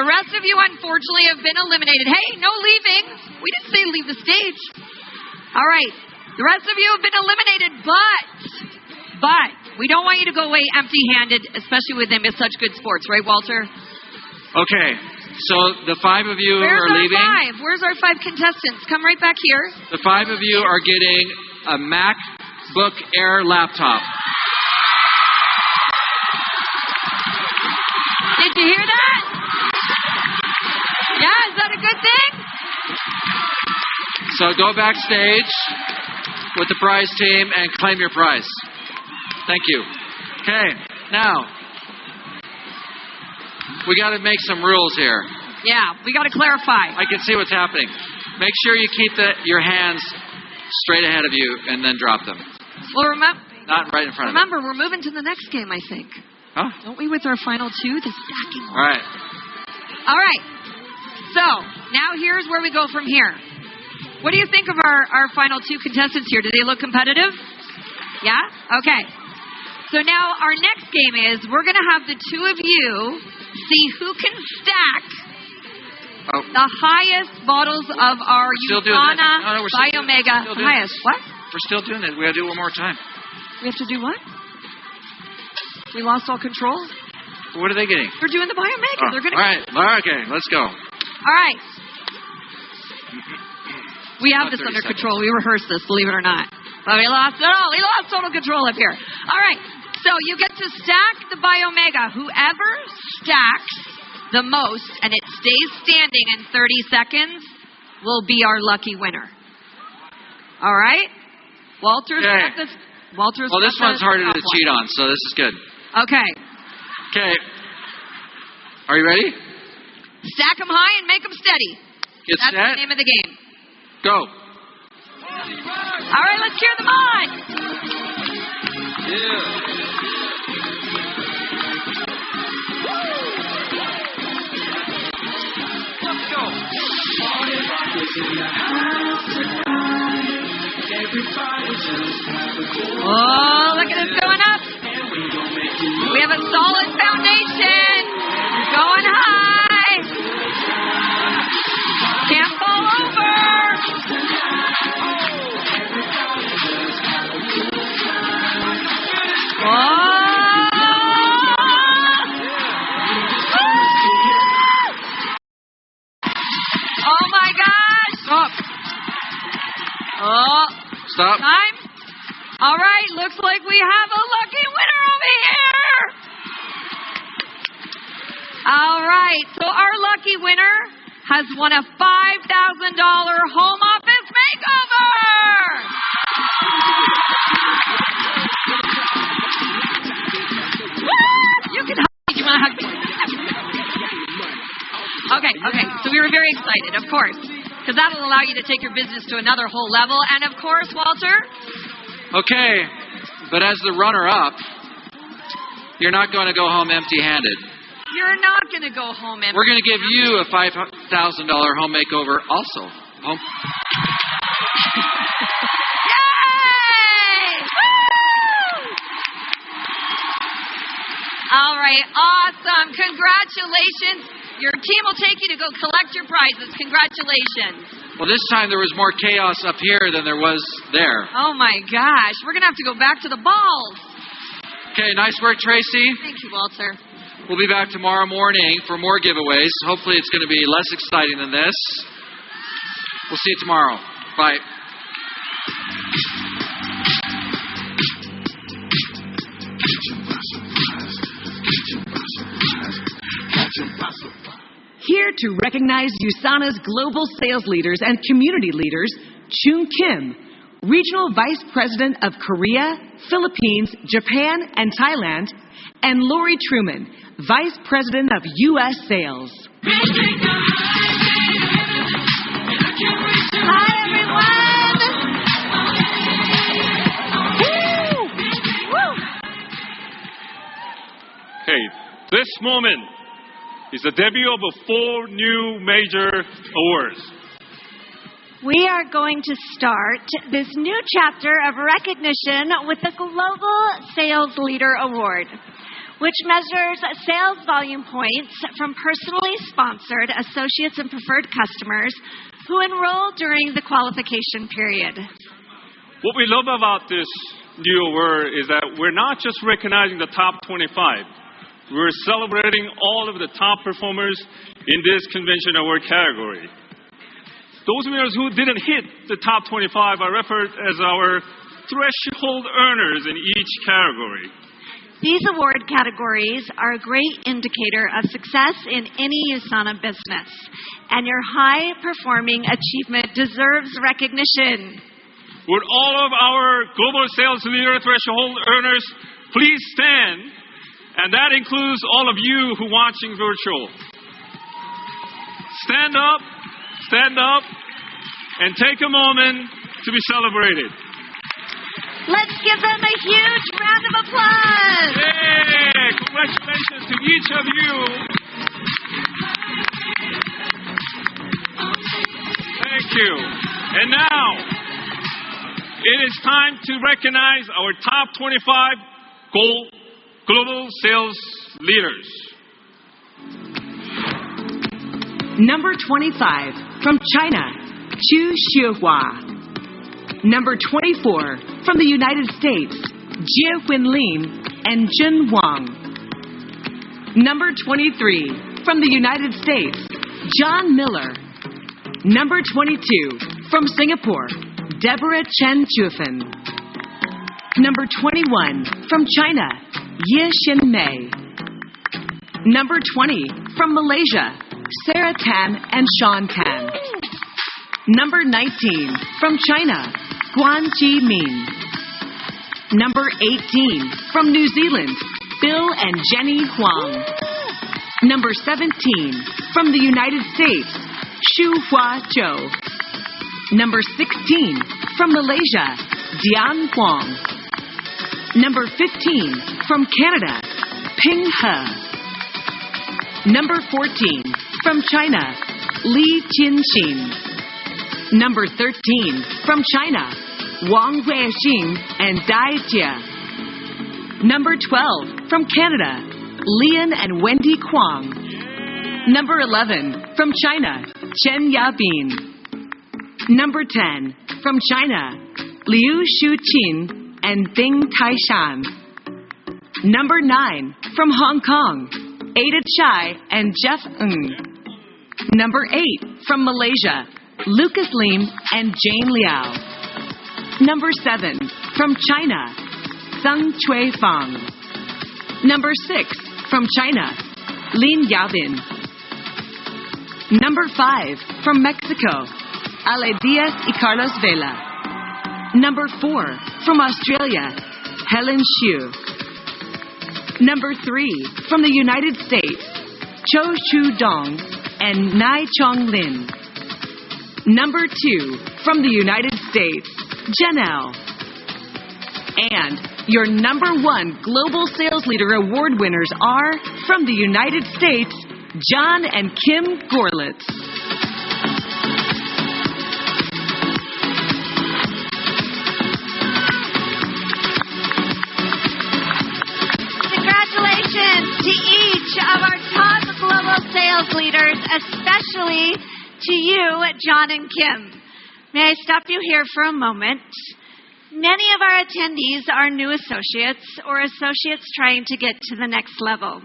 unfortunately have been eliminated. Hey, no leaving. We didn't say leave the stage. All right. The rest of you have been eliminated, but we don't want you to go away empty-handed, especially with them as such good sports, right, Walter? Okay. So the 5 of you Where's are our leaving. 5? Where's our 5 contestants? Come right back here. The 5 of you are getting a MacBook Air laptop. Did you hear that? Yeah, is that a good thing? So go backstage with the prize team and claim your prize. Thank you. Okay, now we got to make some rules here. Yeah, we got to clarify. I can see what's happening. Make sure you keep your hands straight ahead of you and then drop them. Well, remember, Not right in front of you. we're moving to the next game, I think. Huh? Don't we with our final 2, the stacking one? All right. All right. So, now here's where we go from here. What do you think of our final 2 contestants here? Do they look competitive? Yeah? Okay. So now our next game is we're going to have the 2 of you see who can stack the highest bottles of our USANA Biomega. Highest. What? We're still doing it. We got to do it one more time. We have to do what? We lost all control? What are they getting? They're doing the Biomega. They're going to. All right. Okay, let's go. All right. We have this under control. We rehearsed this, believe it or not. But we lost it all. We lost total control up here. All right. So you get to stack the Biomega. Whoever stacks the most and it stays standing in 30 seconds will be our lucky winner. All right? Walter's got this. Walter's Well, this got one's the harder to top cheat one. on, so this is good. Okay. Okay. Are you ready? Stack them high and make them steady. Get That's set. the name of the game. Go. All right, let's cheer them on. Let's go. Oh, look at us going up. We have a solid foundation. Going high. Can't fall over. Stop. Time. All right, looks like we have a lucky winner over here. All right, so our lucky winner has won a $5,000 home office makeover. You can hug me. You want to hug me? Okay. So we were very excited, of course, because that'll allow you to take your business to another whole level. And of course, Walter. Okay, but as the runner-up, you're not going to go home empty-handed. You're not going to go home empty. We're going to give you a $5,000 home makeover also. Home. Yay! Woo! All right, awesome. Congratulations. Your team will take you to go collect your prizes. Congratulations. Well, this time there was more chaos up here than there was there. Oh, my gosh. We're going to have to go back to the balls. Okay, nice work, Tracy. Thank you, Walter. We'll be back tomorrow morning for more giveaways. Hopefully it's going to be less exciting than this. We'll see you tomorrow. Bye. Here to recognize USANA's global sales leaders and community leaders, Chung Kim, Regional Vice President of Korea, Philippines, Japan, and Thailand, and Lori Truman, Vice President of U.S. Sales. Hi, everyone. Woo! Hey, this moment is the debut of 4 new major awards. We are going to start this new chapter of recognition with the Global Sales Leader Award, which measures sales volume points from personally sponsored associates and preferred customers who enroll during the qualification period. What we love about this new award is that we're not just recognizing the top 25. We're celebrating all of the top performers in this convention award category. Those winners who didn't hit the top 25 are referred as our threshold earners in each category. These award categories are a great indicator of success in any USANA business, and your high-performing achievement deserves recognition. Would all of our Global Sales Leader threshold earners please stand? And that includes all of you who are watching virtual. Stand up, and take a moment to be celebrated. Let's give them a huge round of applause. Yay! Congratulations to each of you. Thank you. And now, it is time to recognize our top 25 global sales leaders. Number 25, from China, Chu Xiehua. Number 24, from the United States, Jie Huinlin and Zhen Wang. Number 23, from the United States, John Miller. Number 22, from Singapore, Deborah Chen Chufen. Number 21, from China, Ye Xin Mei. Number 20, from Malaysia, Sarah Tan and Sean Tan. Number 19, from China, Guan Ji Min. Number 18, from New Zealand, Bill and Jenny Huang. Number 17, from the United States, Xu Hua Zhou. Number 16, from Malaysia, Dian Huang. Number 15, from Canada, Ping He. Number 14, from China, Li Jinxin. Number 13, from China, Wang Huixing and Dai Jia. Number 12, from Canada, Lian and Wendy Kwong. Number 11, from China, Chen Yabin. Number 10, from China, Liu Shuqin and Ding Taishan. Number 9, from Hong Kong, Ada Chai and Jeff Ng. Number 8, from Malaysia, Lucas Lim and Jane Liao. Number 7, from China, Sung Chui Fang. Number 6, from China, Lin Yabin. Number 5, from Mexico, Ale Diaz y Carlos Vela. Number 4, from Australia, Helen Xu. Number 3, from the United States, Cho Chu Dong and Nai Chong Lin. Number 2, from the United States, Janelle. And your number 1 Global Sales Leader Award winners are, from the United States, John and Kim Gorlitz. Congratulations to each of our top global sales leaders, especially to you, John and Kim. May I stop you here for a moment? Many of our attendees are new associates or associates trying to get to the next level.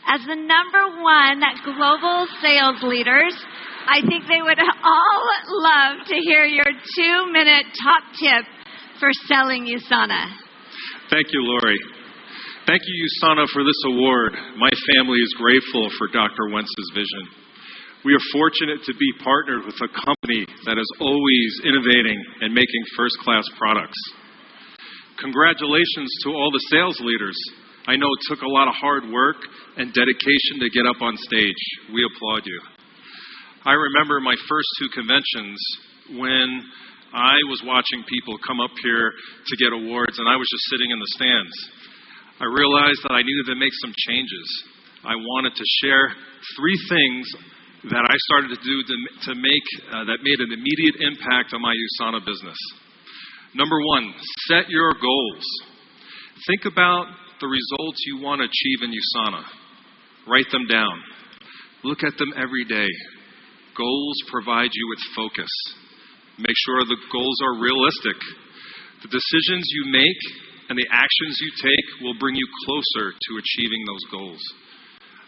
As the number 1 global sales leaders, I think they would all love to hear your 2-minute top tip for selling USANA. Thank you, Lori. Thank you, USANA, for this award. My family is grateful for Dr. Wentz's vision. We are fortunate to be partnered with a company that is always innovating and making first-class products. Congratulations to all the sales leaders. I know it took a lot of hard work and dedication to get up on stage. We applaud you. I remember my first 2 conventions when I was watching people come up here to get awards, and I was just sitting in the stands. I realized that I needed to make some changes. I wanted to share 3 things that I started to do to make that made an immediate impact on my USANA business. Number 1, set your goals. Think about the results you want to achieve in USANA. Write them down. Look at them every day. Goals provide you with focus. Make sure the goals are realistic. The decisions you make and the actions you take will bring you closer to achieving those goals.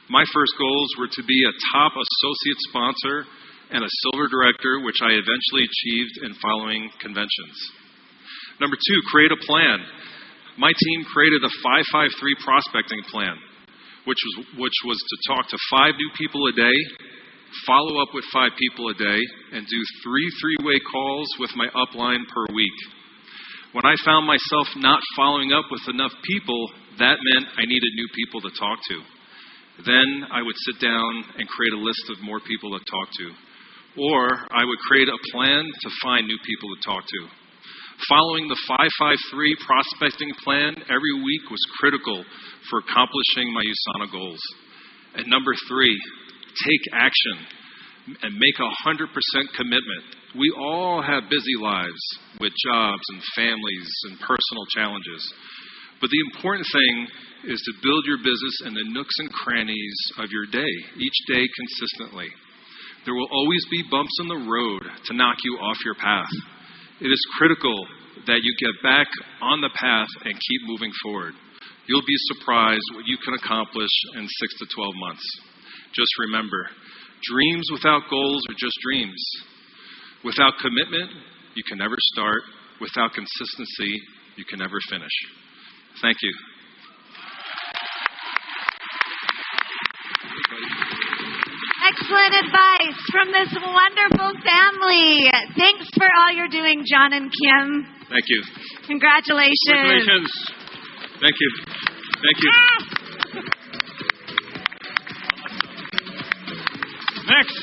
My first goals were to be a top associate sponsor and a silver director, which I eventually achieved in following conventions. Number 2, create a plan. My team created a 5-5-3 prospecting plan, which was to talk to 5 new people a day, follow up with 5 people a day, and do 3 three-way calls with my upline per week. When I found myself not following up with enough people, that meant I needed new people to talk to. Then I would sit down and create a list of more people to talk to. Or I would create a plan to find new people to talk to. Following the 5-5-3 prospecting plan every week was critical for accomplishing my USANA goals. And number 3, take action and make 100% commitment. We all have busy lives with jobs and families and personal challenges. But the important thing is to build your business in the nooks and crannies of your day, each day consistently. There will always be bumps in the road to knock you off your path. It is critical that you get back on the path and keep moving forward. You'll be surprised what you can accomplish in 6 to 12 months. Just remember, dreams without goals are just dreams. Without commitment, you can never start. Without consistency, you can never finish. Thank you. Excellent advice from this wonderful family. Thanks for all you're doing, John and Kim. Thank you. Congratulations. Thank you. Thank you. Next,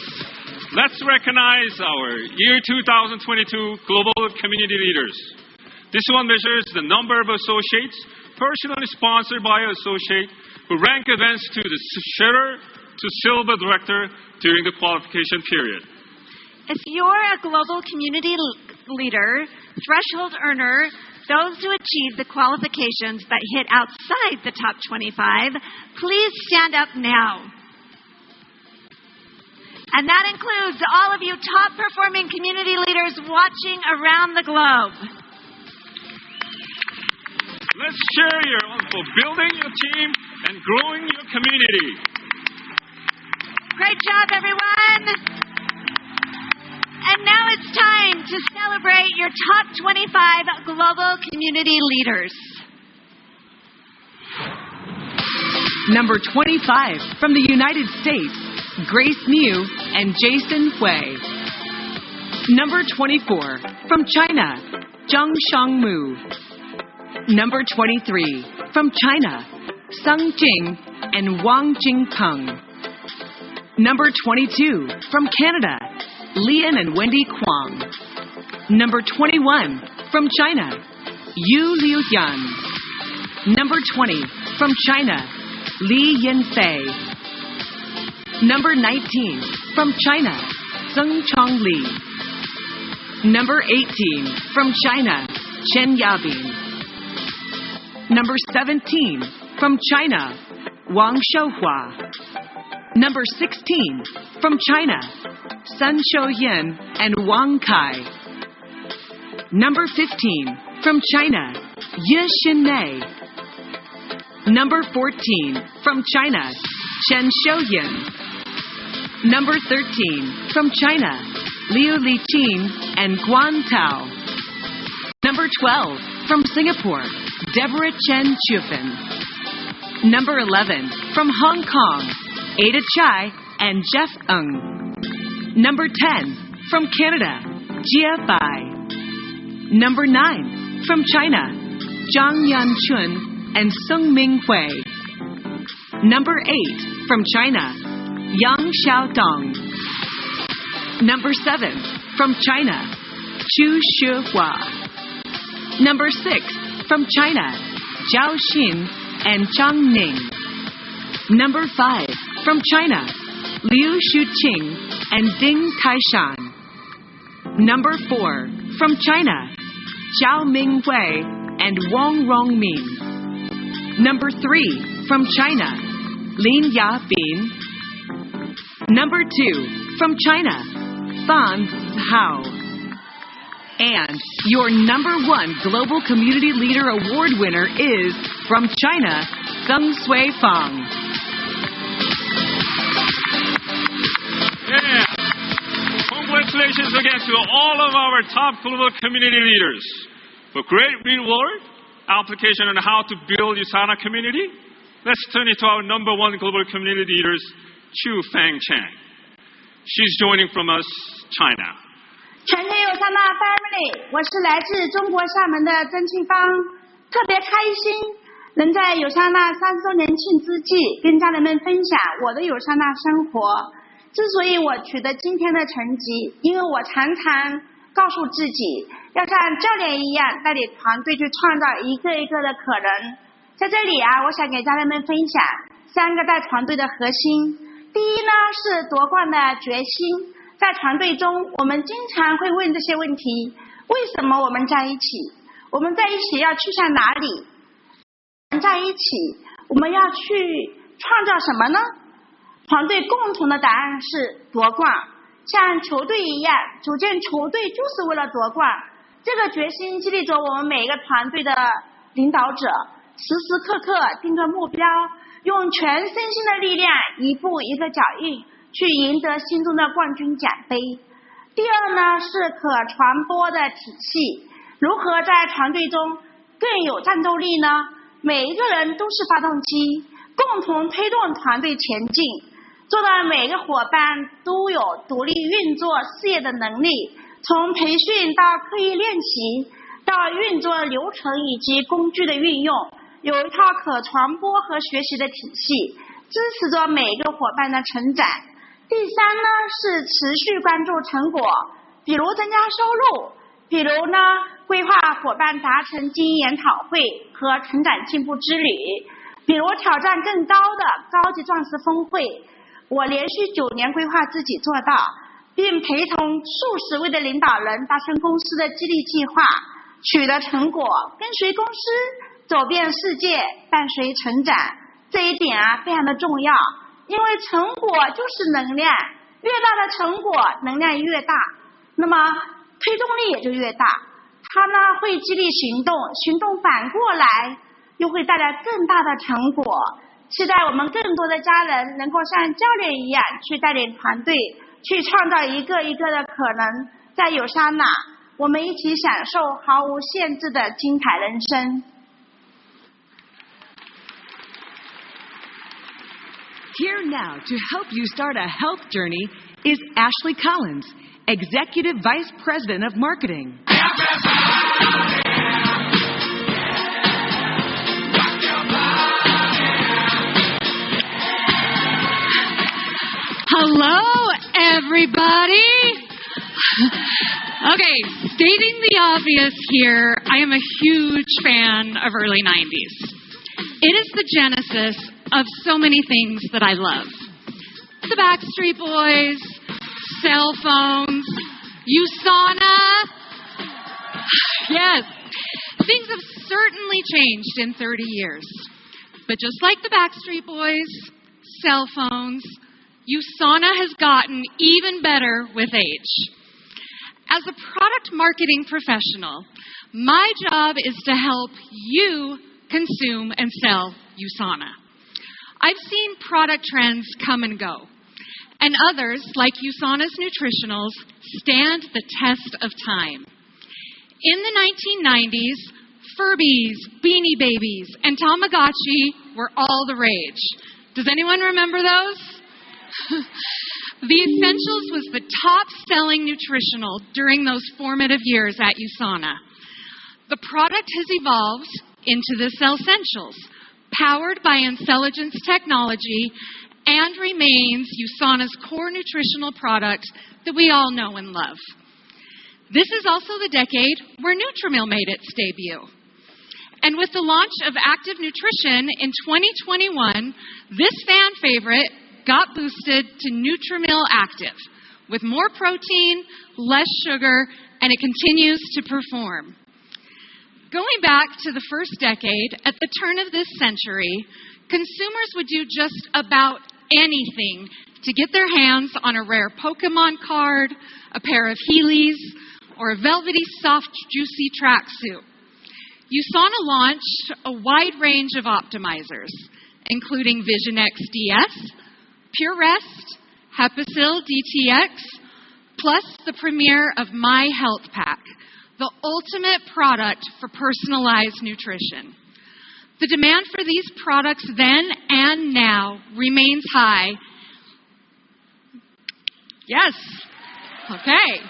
let's recognize our year 2022 Global Community Leaders. This one measures the number of associates personally sponsored by an associate who rank events to the sharer to silver director during the qualification period. If you're a global community leader, threshold earner, those who achieve the qualifications but hit outside the top 25, please stand up now. And that includes all of you top performing community leaders watching around the globe. Let's share your own for building your team and growing your community. Great job, everyone. And now it's time to celebrate your top 25 global community leaders. Number 25 from the United States, Grace Niu and Jason Hui. Number 24 from China, Zhang Shangmu. Number 23 from China, Sung Jing and Wang Jingpeng. Number 22 from Canada, Lian and Wendy Kwong. Number 21 from China, Yu Liuyan. Number 20 from China, Li Yanfei. Number 19 from China, Zheng Chongli. Number 18 from China, Chen Yabin. Number 17 from China, Wang Shouhua. Number 16 from China, Sun Shouyan and Wang Kai. Number 15 from China, Ye Xinmei. Number 14 from China, Chen Shouyan. Number 13 from China, Liu Liqin and Guan Tao. Number 12 from Singapore, Deborah Chen Chufin. Number 11 from Hong Kong, Ada Chai and Jeff Ng. Number 10 from Canada, Jia Bai. Number 9 from China, Zhang Yanchun and Sung Ming Hui. Number 8 from China, Yang Xiaodong. Number 7 from China, Chu Shihua. Number 6 from China, Zhao Xin and Zhang Ning. Number 5 from China, Liu Shuqing and Ding Taishan. Number 4 from China, Zhao Mingwei and Wang Rongmin. Number 3 from China, Lin Yabin. Number 2 from China, Fan Hao. And your number 1 Global Community Leader Award winner is, from China, Sung Sui Fang. Yeah. Congratulations again to all of our top global community leaders. For great reward, application on how to build USANA community, let's turn it to our number 1 global community leaders, Chu Fang Chen. She's joining from us, China. 全天USANA Family， 我是来自中国厦门的曾庆芳，特别开心能在USANA30周年庆之际跟家人们分享我的USANA生活。之所以我取得今天的成绩，因为我常常告诉自己要像教练一样带领团队去创造一个一个的可能。在这里我想给家人们分享3个带团队的核心。第一呢是夺冠的决心。在团队中，我们经常会问这些问题：为什么我们在一起？我们在一起要去向哪里？我们在一起，我们要去创造什么呢？团队共同的答案是夺冠，像球队一样，组建球队就是为了夺冠。这个决心激励着我们每一个团队的领导者，时时刻刻定个目标，用全身心的力量，一步一个脚印，去赢得心中的冠军奖杯。第二呢是可传播的体系，如何在团队中更有战斗力呢？每一个人都是发动机，共同推动团队前进，做到每个伙伴都有独立运作事业的能力，从培训到刻意练习，到运作流程以及工具的运用，有一套可传播和学习的体系，支持着每一个伙伴的成长。第3呢是持续关注成果，比如增加收入，比如呢规划伙伴达成经营研讨会和成长进步之旅，比如挑战更高的高级钻石峰会。我连续9年规划自己做到，并陪同数十位的领导人达成公司的激励计划，取得成果，跟随公司走遍世界，伴随成长。这一点非常的重要，因为成果就是能量，越大的成果能量越大，那么推动力也就越大。它呢会激励行动，行动反过来又会带来更大的成果。期待我们更多的家人能够像教练一样去带领团队去创造一个一个的可能。在友莎那，我们一起享受毫无限制的精彩人生。Here now to help you start a health journey is Ashley Collins, Executive Vice President of Marketing. Hello, everybody. Okay, stating the obvious here, I am a huge fan of early 90s. It is the genesis of so many things that I love. The Backstreet Boys, cell phones, USANA. Yes, things have certainly changed in 30 years. But just like the Backstreet Boys, cell phones, USANA has gotten even better with age. As a product marketing professional, my job is to help you consume and sell USANA. I've seen product trends come and go, and others, like USANA's nutritionals, stand the test of time. In the 1990s, Furbies, Beanie Babies, and Tamagotchi were all the rage. Does anyone remember those? The Essentials was the top-selling nutritional during those formative years at USANA. The product has evolved into the Essentials, powered by Intelligence technology, and remains USANA's core nutritional product that we all know and love. This is also the decade where Nutrimil made its debut. And with the launch of Active Nutrition in 2021, this fan favorite got boosted to Nutrimil Active with more protein, less sugar, and it continues to perform. Going back to the first decade, at the turn of this century, consumers would do just about anything to get their hands on a rare Pokemon card, a pair of Heelys, or a velvety, soft, juicy tracksuit. USANA launched a wide range of optimizers, including Vision X DS, Pure Rest, Hepasil DTX, plus the premiere of My Health Pack, the ultimate product for personalized nutrition. The demand for these products then and now remains high. Yes. Okay.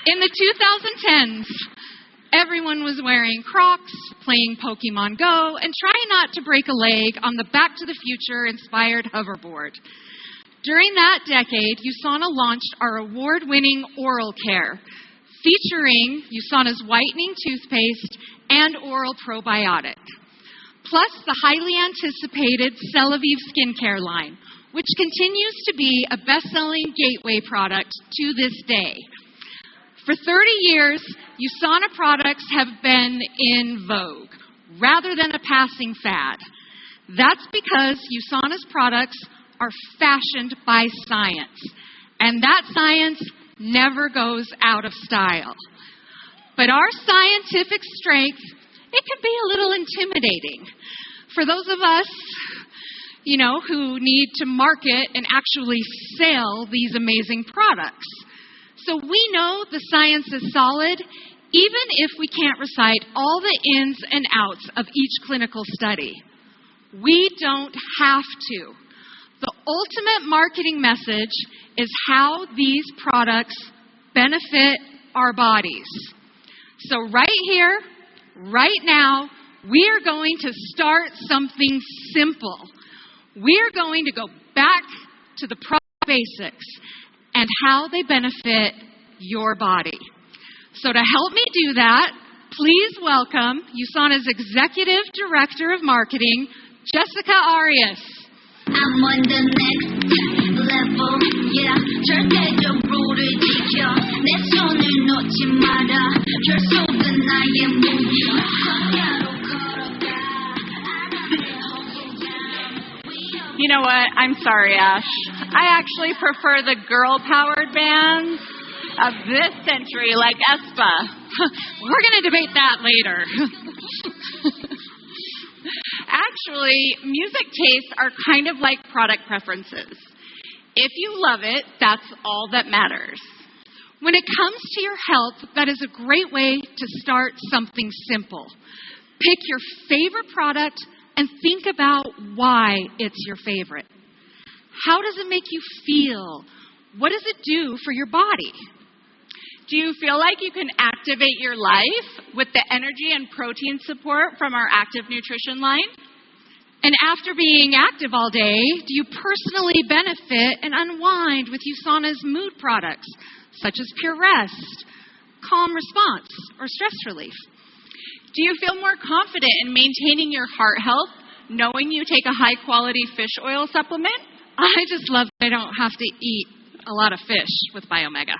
In the 2010s, everyone was wearing Crocs, playing Pokemon Go, and trying not to break a leg on the Back to the Future-inspired hoverboard. During that decade, USANA launched our award-winning oral care, featuring USANA's whitening toothpaste and oral probiotic, plus the highly anticipated Celavive skincare line, which continues to be a best-selling gateway product to this day. For 30 years, USANA products have been in vogue rather than a passing fad. That's because USANA's products are fashioned by science, and that science never goes out of style. But our scientific strength, it can be a little intimidating for those of us, who need to market and actually sell these amazing products. So we know the science is solid, even if we can't recite all the ins and outs of each clinical study. We don't have to. The ultimate marketing message is how these products benefit our bodies. So right here, right now, we are going to start something simple. We are going to go back to the product basics and how they benefit your body. So to help me do that, please welcome USANA's Executive Director of Marketing, Jessica Arias. I'm on the next level, yeah. 절대적으로를 지켜 내 손을 놓지 마라. 결속은 나의 무기. 광야로 걸어가. You know what? I'm sorry, Ash. I actually prefer the girl-powered bands of this century, like Espa. We're going to debate that later. Actually, music tastes are kind of like product preferences. If you love it, that's all that matters. When it comes to your health, that is a great way to start something simple. Pick your favorite product and think about why it's your favorite. How does it make you feel? What does it do for your body? Do you feel like you can activate your life with the energy and protein support from our active nutrition line? And after being active all day, do you personally benefit and unwind with USANA's mood products, such as Pure Rest, Calm Response, or Stress Relief? Do you feel more confident in maintaining your heart health, knowing you take a high-quality fish oil supplement? I just love that I don't have to eat a lot of fish with Biomega.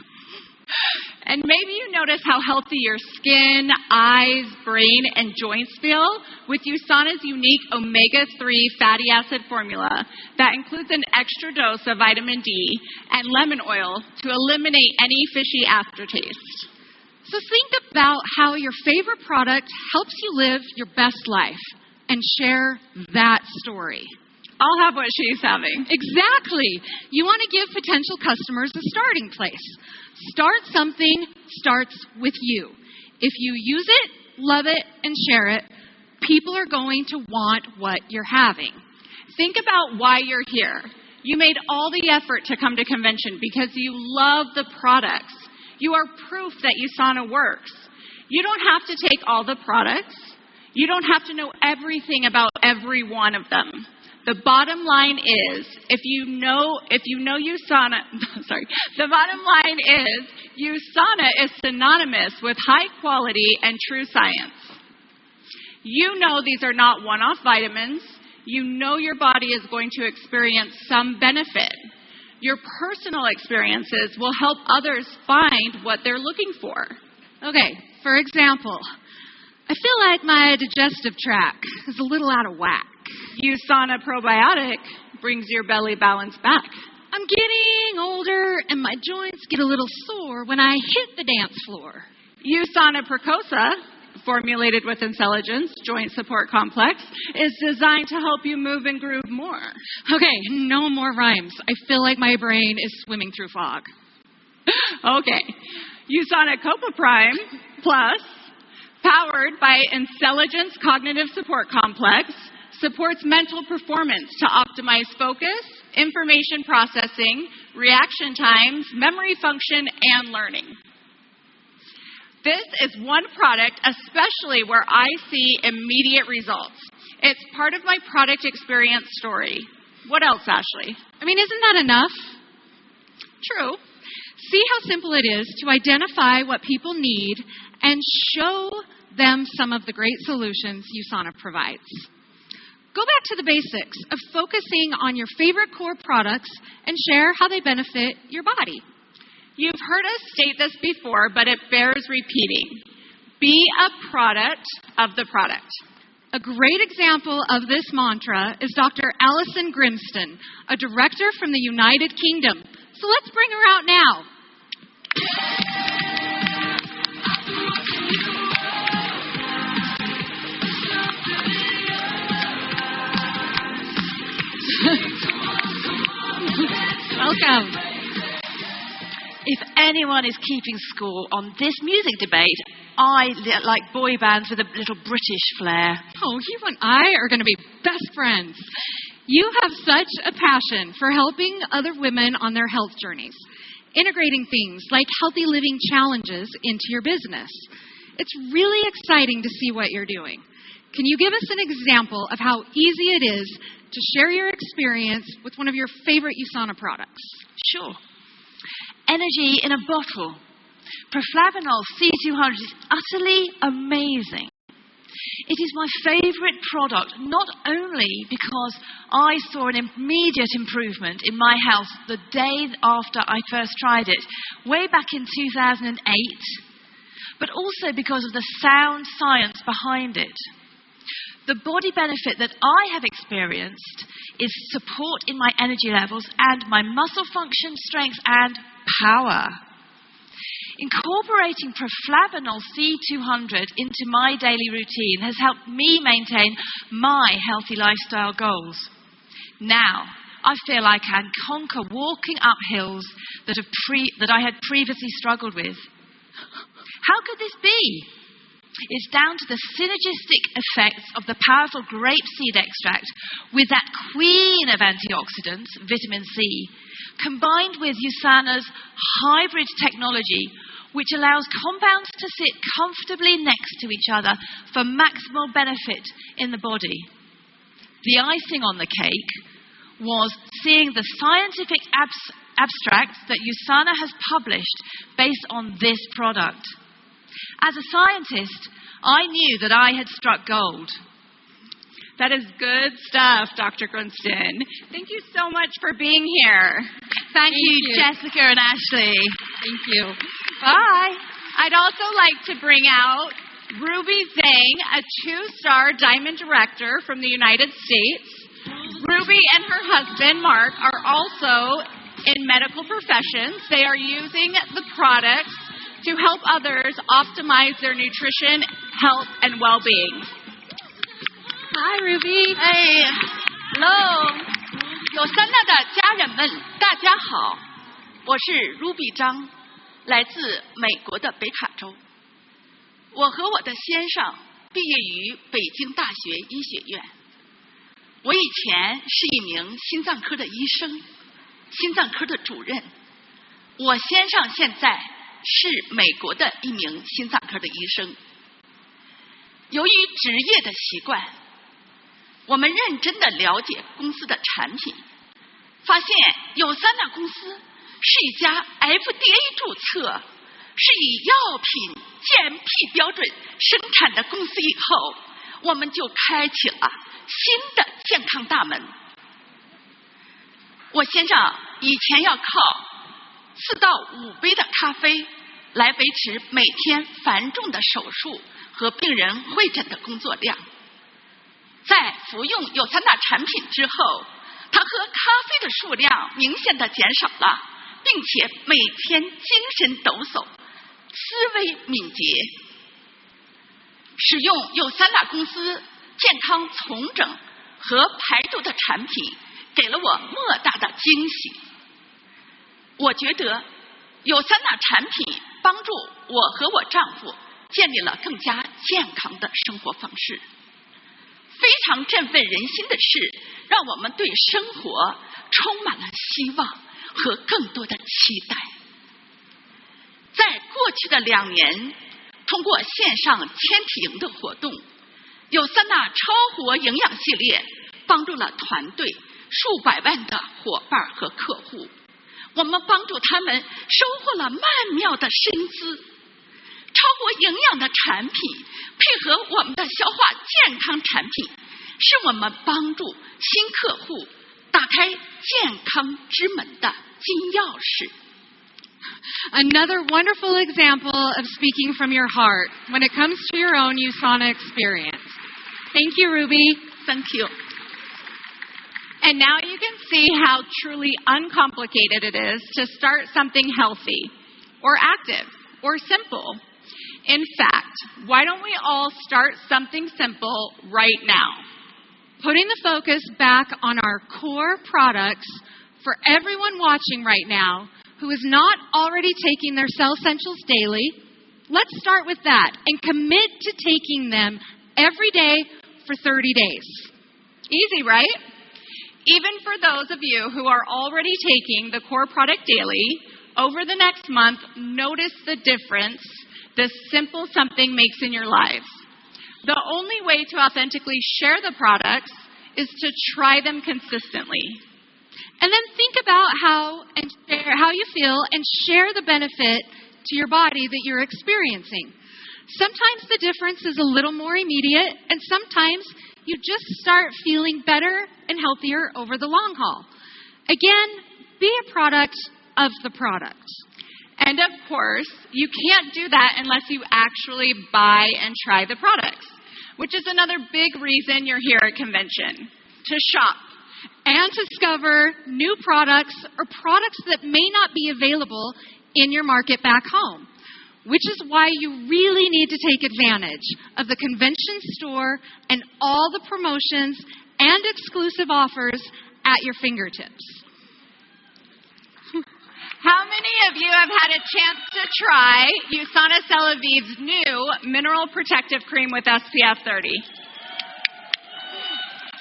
And maybe you notice how healthy your skin, eyes, brain, and joints feel with USANA's unique omega-3 fatty acid formula that includes an extra dose of vitamin D and lemon oil to eliminate any fishy aftertaste. So think about how your favorite product helps you live your best life and share that story. I'll have what she's having. Exactly. You want to give potential customers a starting place. Start something starts with you. If you use it, love it, and share it, people are going to want what you're having. Think about why you're here. You made all the effort to come to convention because you love the products. You are proof that USANA works. You don't have to take all the products. You don't have to know everything about every one of them. The bottom line is, if you know USANA, the bottom line is, USANA is synonymous with high quality and true science. You know these are not one-off vitamins. You know your body is going to experience some benefit. Your personal experiences will help others find what they're looking for. Okay, for example, I feel like my digestive tract is a little out of whack. USANA probiotic brings your belly balance back. I'm getting older and my joints get a little sore when I hit the dance floor. USANA Precosa, formulated with Intelligence Joint Support Complex, is designed to help you move and groove more. Okay, no more rhymes. I feel like my brain is swimming through fog. Okay. USANA Copa Prime Plus, powered by Intelligence Cognitive Support Complex, supports mental performance to optimize focus, information processing, reaction times, memory function, and learning. This is one product, especially where I see immediate results. It's part of my product experience story. What else, Ashley? I mean, isn't that enough? True. See how simple it is to identify what people need and show them some of the great solutions USANA provides. Go back to the basics of focusing on your favorite core products and share how they benefit your body. You've heard us state this before, but it bears repeating. Be a product of the product. A great example of this mantra is Dr. Alison Grimston, a director from the United Kingdom. So let's bring her out now. Welcome. If anyone is keeping score on this music debate, I like boy bands with a little British flair. Oh, you and I are going to be best friends. You have such a passion for helping other women on their health journeys, integrating things like healthy living challenges into your business. It's really exciting to see what you're doing. Can you give us an example of how easy it is to share your experience with one of your favorite USANA products? Sure. Energy in a bottle. Proflavanol C200 is utterly amazing. It is my favorite product, not only because I saw an immediate improvement in my health the day after I first tried it, way back in 2008, but also because of the sound science behind it. The body benefit that I have experienced is support in my energy levels and my muscle function, strength, and power. Incorporating Proflavanol C200 into my daily routine has helped me maintain my healthy lifestyle goals. Now, I feel I can conquer walking up hills that I had previously struggled with. How could this be? It's down to the synergistic effects of the powerful grapeseed extract with that queen of antioxidants, vitamin C, combined with USANA's hybrid technology, which allows compounds to sit comfortably next to each other for maximal benefit in the body. The icing on the cake was seeing the scientific abstracts that USANA has published based on this product. As a scientist, I knew that I had struck gold. That is good stuff, Dr. Grunston. Thank you so much for being here. Thank you, Jessica and Ashley. Thank you. Bye. I'd also like to bring out Ruby Zhang, a 2-star Diamond Director from the United States. Ruby and her husband, Mark, are also in medical professions. They are using the products to help others optimize their nutrition, health, and well-being. Hi, Ruby. Hey, hello. USANA 的家人们，大家好，我是 Ruby 张，来自美国的北卡州。我和我的先生毕业于北京大学医学院。我以前是一名心脏科的医生，心脏科的主任。我先生现在是美国的一名心脏科的医生。由于职业的习惯，我们认真的了解公司的产品，发现USANA公司是一家 FDA 注册，是以药品 GMP 标准生产的公司以后，我们就开启了新的健康大门。我先生以前要靠4到5杯的咖啡来维持每天繁重的手术和病人会诊的工作量。在服用USANA产品之后，他喝咖啡的数量明显的减少了，并且每天精神抖擞，思维敏捷。使用USANA公司健康重整和排毒的产品，给了我莫大的惊喜。我觉得USANA产品帮助我和我丈夫建立了更加健康的生活方式。非常振奋人心的是，让我们对生活充满了希望和更多的期待。在过去的2年，通过线上千体营的活动，USANA超活营养系列帮助了团队数百万的伙伴和客户。我们帮助他们收获了曼妙的薪资。超活营养的产品配合我们的消化健康产品，是我们帮助新客户打开健康之门的金钥匙。Another wonderful example of speaking from your heart when it comes to your own USANA experience. Thank you, Ruby. Thank you. And now you can see how truly uncomplicated it is to start something healthy or active or simple. In fact, why don't we all start something simple right now? Putting the focus back on our core products for everyone watching right now who is not already taking their Cell Essentials daily, let's start with that and commit to taking them every day for 30 days. Easy, right? Even for those of you who are already taking the core product daily, over the next month, notice the difference this simple something makes in your lives. The only way to authentically share the products is to try them consistently. And then think about how you feel and share the benefit to your body that you're experiencing. Sometimes the difference is a little more immediate, and sometimes you just start feeling better and healthier over the long haul. Again, be a product of the product. And of course, you can't do that unless you actually buy and try the products, which is another big reason you're here at convention, to shop and discover new products or products that may not be available in your market back home, which is why you really need to take advantage of the convention store and all the promotions and exclusive offers at your fingertips. How many of you have had a chance to try USANA Celavive's new Mineral Protective Cream with SPF 30?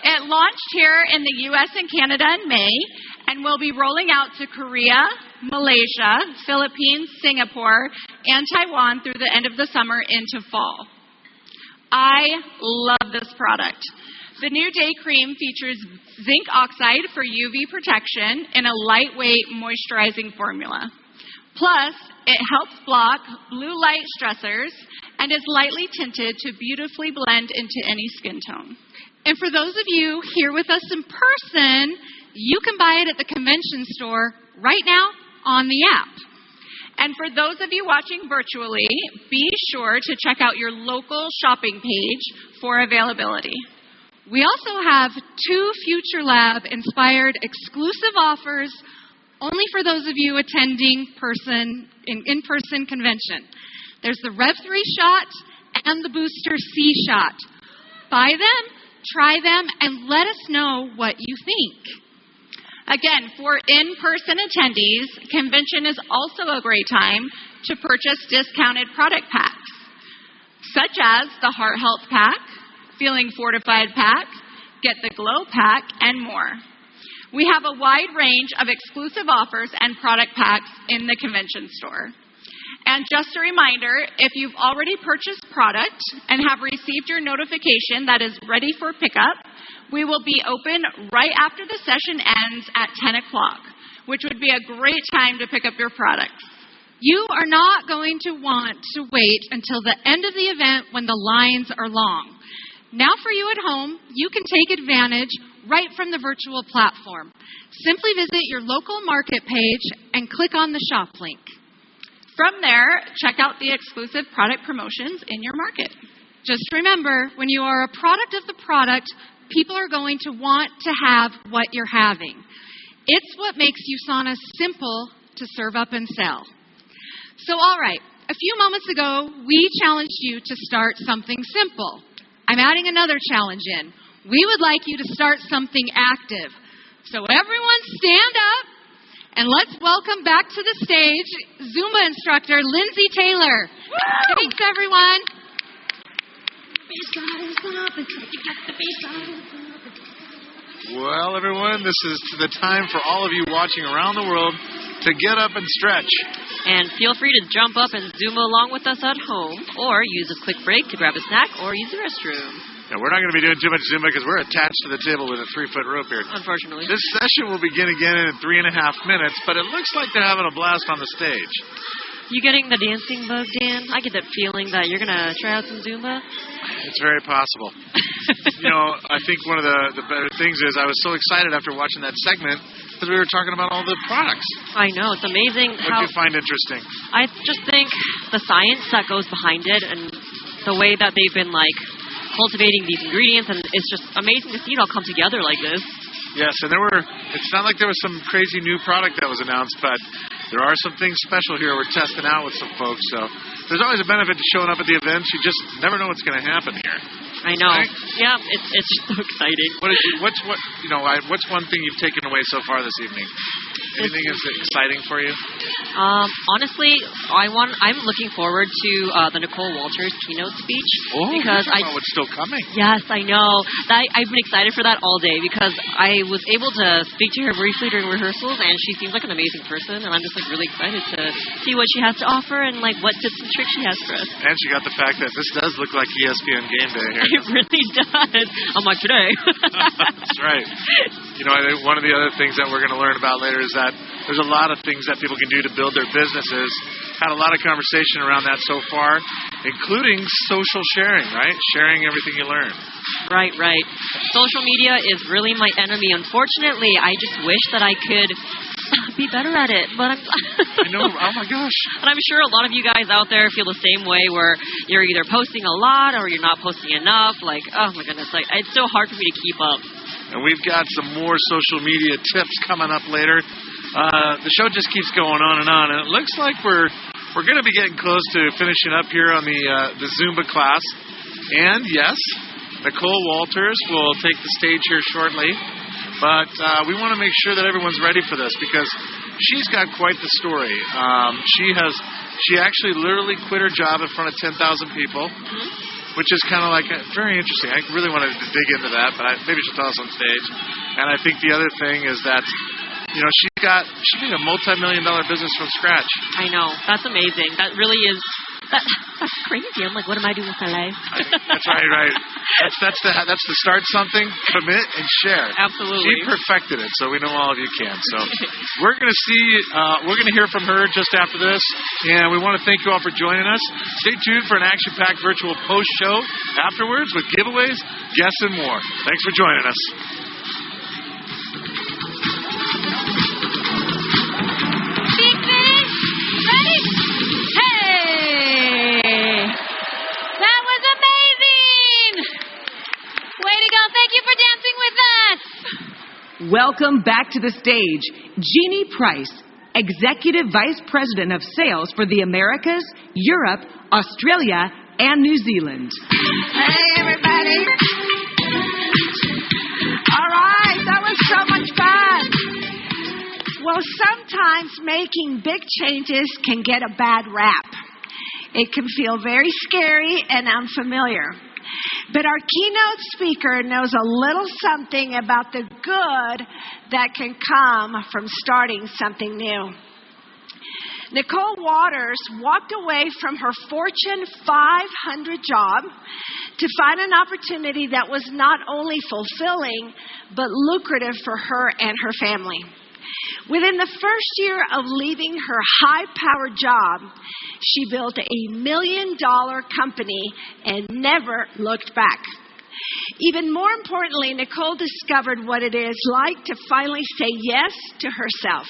It launched here in the U.S. and Canada in May and will be rolling out to Korea, Malaysia, Philippines, Singapore, and Taiwan through the end of the summer into fall. I love this product. The new day cream features zinc oxide for UV protection in a lightweight moisturizing formula. Plus, it helps block blue light stressors and is lightly tinted to beautifully blend into any skin tone. And for those of you here with us in person, you can buy it at the convention store right now on the app. And for those of you watching virtually, be sure to check out your local shopping page for availability. We also have 2 Future Lab-inspired exclusive offers only for those of you attending in-person convention. There's the Rev 3 shot and the Booster C shot. Buy them, try them, and let us know what you think. Again, for in-person attendees, convention is also a great time to purchase discounted product packs, such as the Heart Health Pack, Feeling Fortified Pack, Get the Glow Pack, and more. We have a wide range of exclusive offers and product packs in the convention store. And just a reminder, if you've already purchased product and have received your notification that is ready for pickup, we will be open right after the session ends at 10 o'clock, which would be a great time to pick up your product. You are not going to want to wait until the end of the event when the lines are long. Now for you at home, you can take advantage right from the virtual platform. Simply visit your local market page and click on the shop link. From there, check out the exclusive product promotions in your market. Just remember, when you are a product of the product, people are going to want to have what you're having. It's what makes USANA simple to serve up and sell. So, all right, a few moments ago, we challenged you to start something simple. I'm adding another challenge in. We would like you to start something active. So everyone stand up and let's welcome back to the stage Zumba instructor Lindsay Taylor. Woo! Thanks, everyone. Well, everyone, this is the time for all of you watching around the world to get up and stretch. And feel free to jump up and Zumba along with us at home, or use a quick break to grab a snack or use the restroom. Now, we're not going to be doing too much Zumba because we're attached to the table with a 3-foot rope here. Unfortunately. This session will begin again in 3.5 minutes, but it looks like they're having a blast on the stage. You getting the dancing bug, Dan? I get that feeling that you're going to try out some Zumba. It's very possible. You know, I think one of the better things is I was so excited after watching that segment because we were talking about all the products. I know. It's amazing What did you find interesting? I just think the science that goes behind it and the way that they've been, cultivating these ingredients, and it's just amazing to see it all come together like this. Yes, and it's not like there was some crazy new product that was announced, but there are some things special here we're testing out with some folks. So there's always a benefit to showing up at the events. You just never know what's going to happen here. I know. Right? Yeah, it's just so exciting. What's one thing you've taken away so far this evening? Anything that's exciting for you? Honestly, I'm looking forward to the Nicole Walters keynote speech. Because what's still coming. Yes, I know. I've been excited for that all day because I was able to speak to her briefly during rehearsals, and she seems like an amazing person, and I'm just really excited to see what she has to offer and what tips and tricks she has for us. And she got the fact that this does look like ESPN Game Day here. It really does. I'm like, today. That's right. I think one of the other things that we're going to learn about later is that there's a lot of things that people can do to build their businesses. Had a lot of conversation around that so far, including social sharing, right? Sharing everything you learn. Right. Social media is really my enemy. Unfortunately, I just wish that I could be better at it. But I know. Oh, my gosh. And I'm sure a lot of you guys out there feel the same way where you're either posting a lot or you're not posting enough. Oh, my goodness. It's so hard for me to keep up. And we've got some more social media tips coming up later. The show just keeps going on, and it looks like we're going to be getting close to finishing up here on the Zumba class. And yes, Nicole Walters will take the stage here shortly. But we want to make sure that everyone's ready for this because she's got quite the story. She actually literally quit her job in front of 10,000 people, which is kind of like very interesting. I really wanted to dig into that, but maybe she'll tell us on stage. And I think the other thing is that, you know, she made a multi-million-dollar business from scratch. I know. That's amazing. That really is. That's crazy. I'm like, what am I doing with my life? That's right. That's to start something, commit, and share. Absolutely. She perfected it, so we know all of you can. So we're going to hear from her just after this, and we want to thank you all for joining us. Stay tuned for an action-packed virtual post-show afterwards with giveaways, guests, and more. Thanks for joining us. Welcome back to the stage, Jeannie Price, Executive Vice President of Sales for the Americas, Europe, Australia, and New Zealand. Hey, everybody. All right, that was so much fun. Well, sometimes making big changes can get a bad rap. It can feel very scary and unfamiliar. But our keynote speaker knows a little something about the good that can come from starting something new. Nicole Walters walked away from her Fortune 500 job to find an opportunity that was not only fulfilling, but lucrative for her and her family. Within the first year of leaving her high-powered job, she built a $1 million company and never looked back. Even more importantly, Nicole discovered what it is like to finally say yes to herself.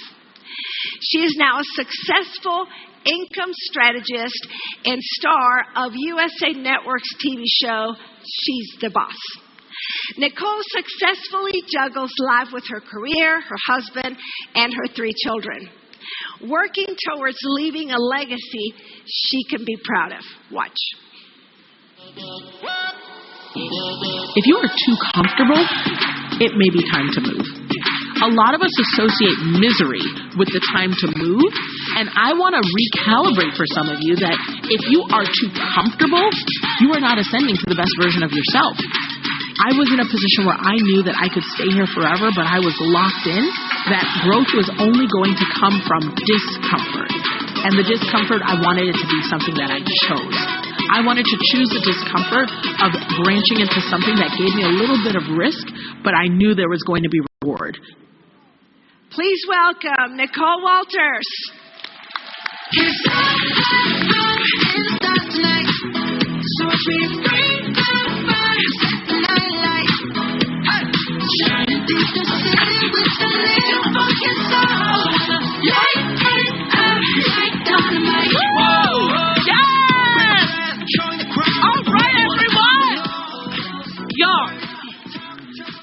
She is now a successful income strategist and star of USA Network's TV show, She's the Boss. Nicole successfully juggles life with her career, her husband, and her 3 children, working towards leaving a legacy she can be proud of. Watch. If you are too comfortable, it may be time to move. A lot of us associate misery with the time to move, and I want to recalibrate for some of you that if you are too comfortable, you are not ascending to the best version of yourself. I was in a position where I knew that I could stay here forever, but I was locked in, that growth was only going to come from discomfort. And the discomfort, I wanted it to be something that I chose. I wanted to choose the discomfort of branching into something that gave me a little bit of risk, but I knew there was going to be reward. Please welcome Nicole Walters.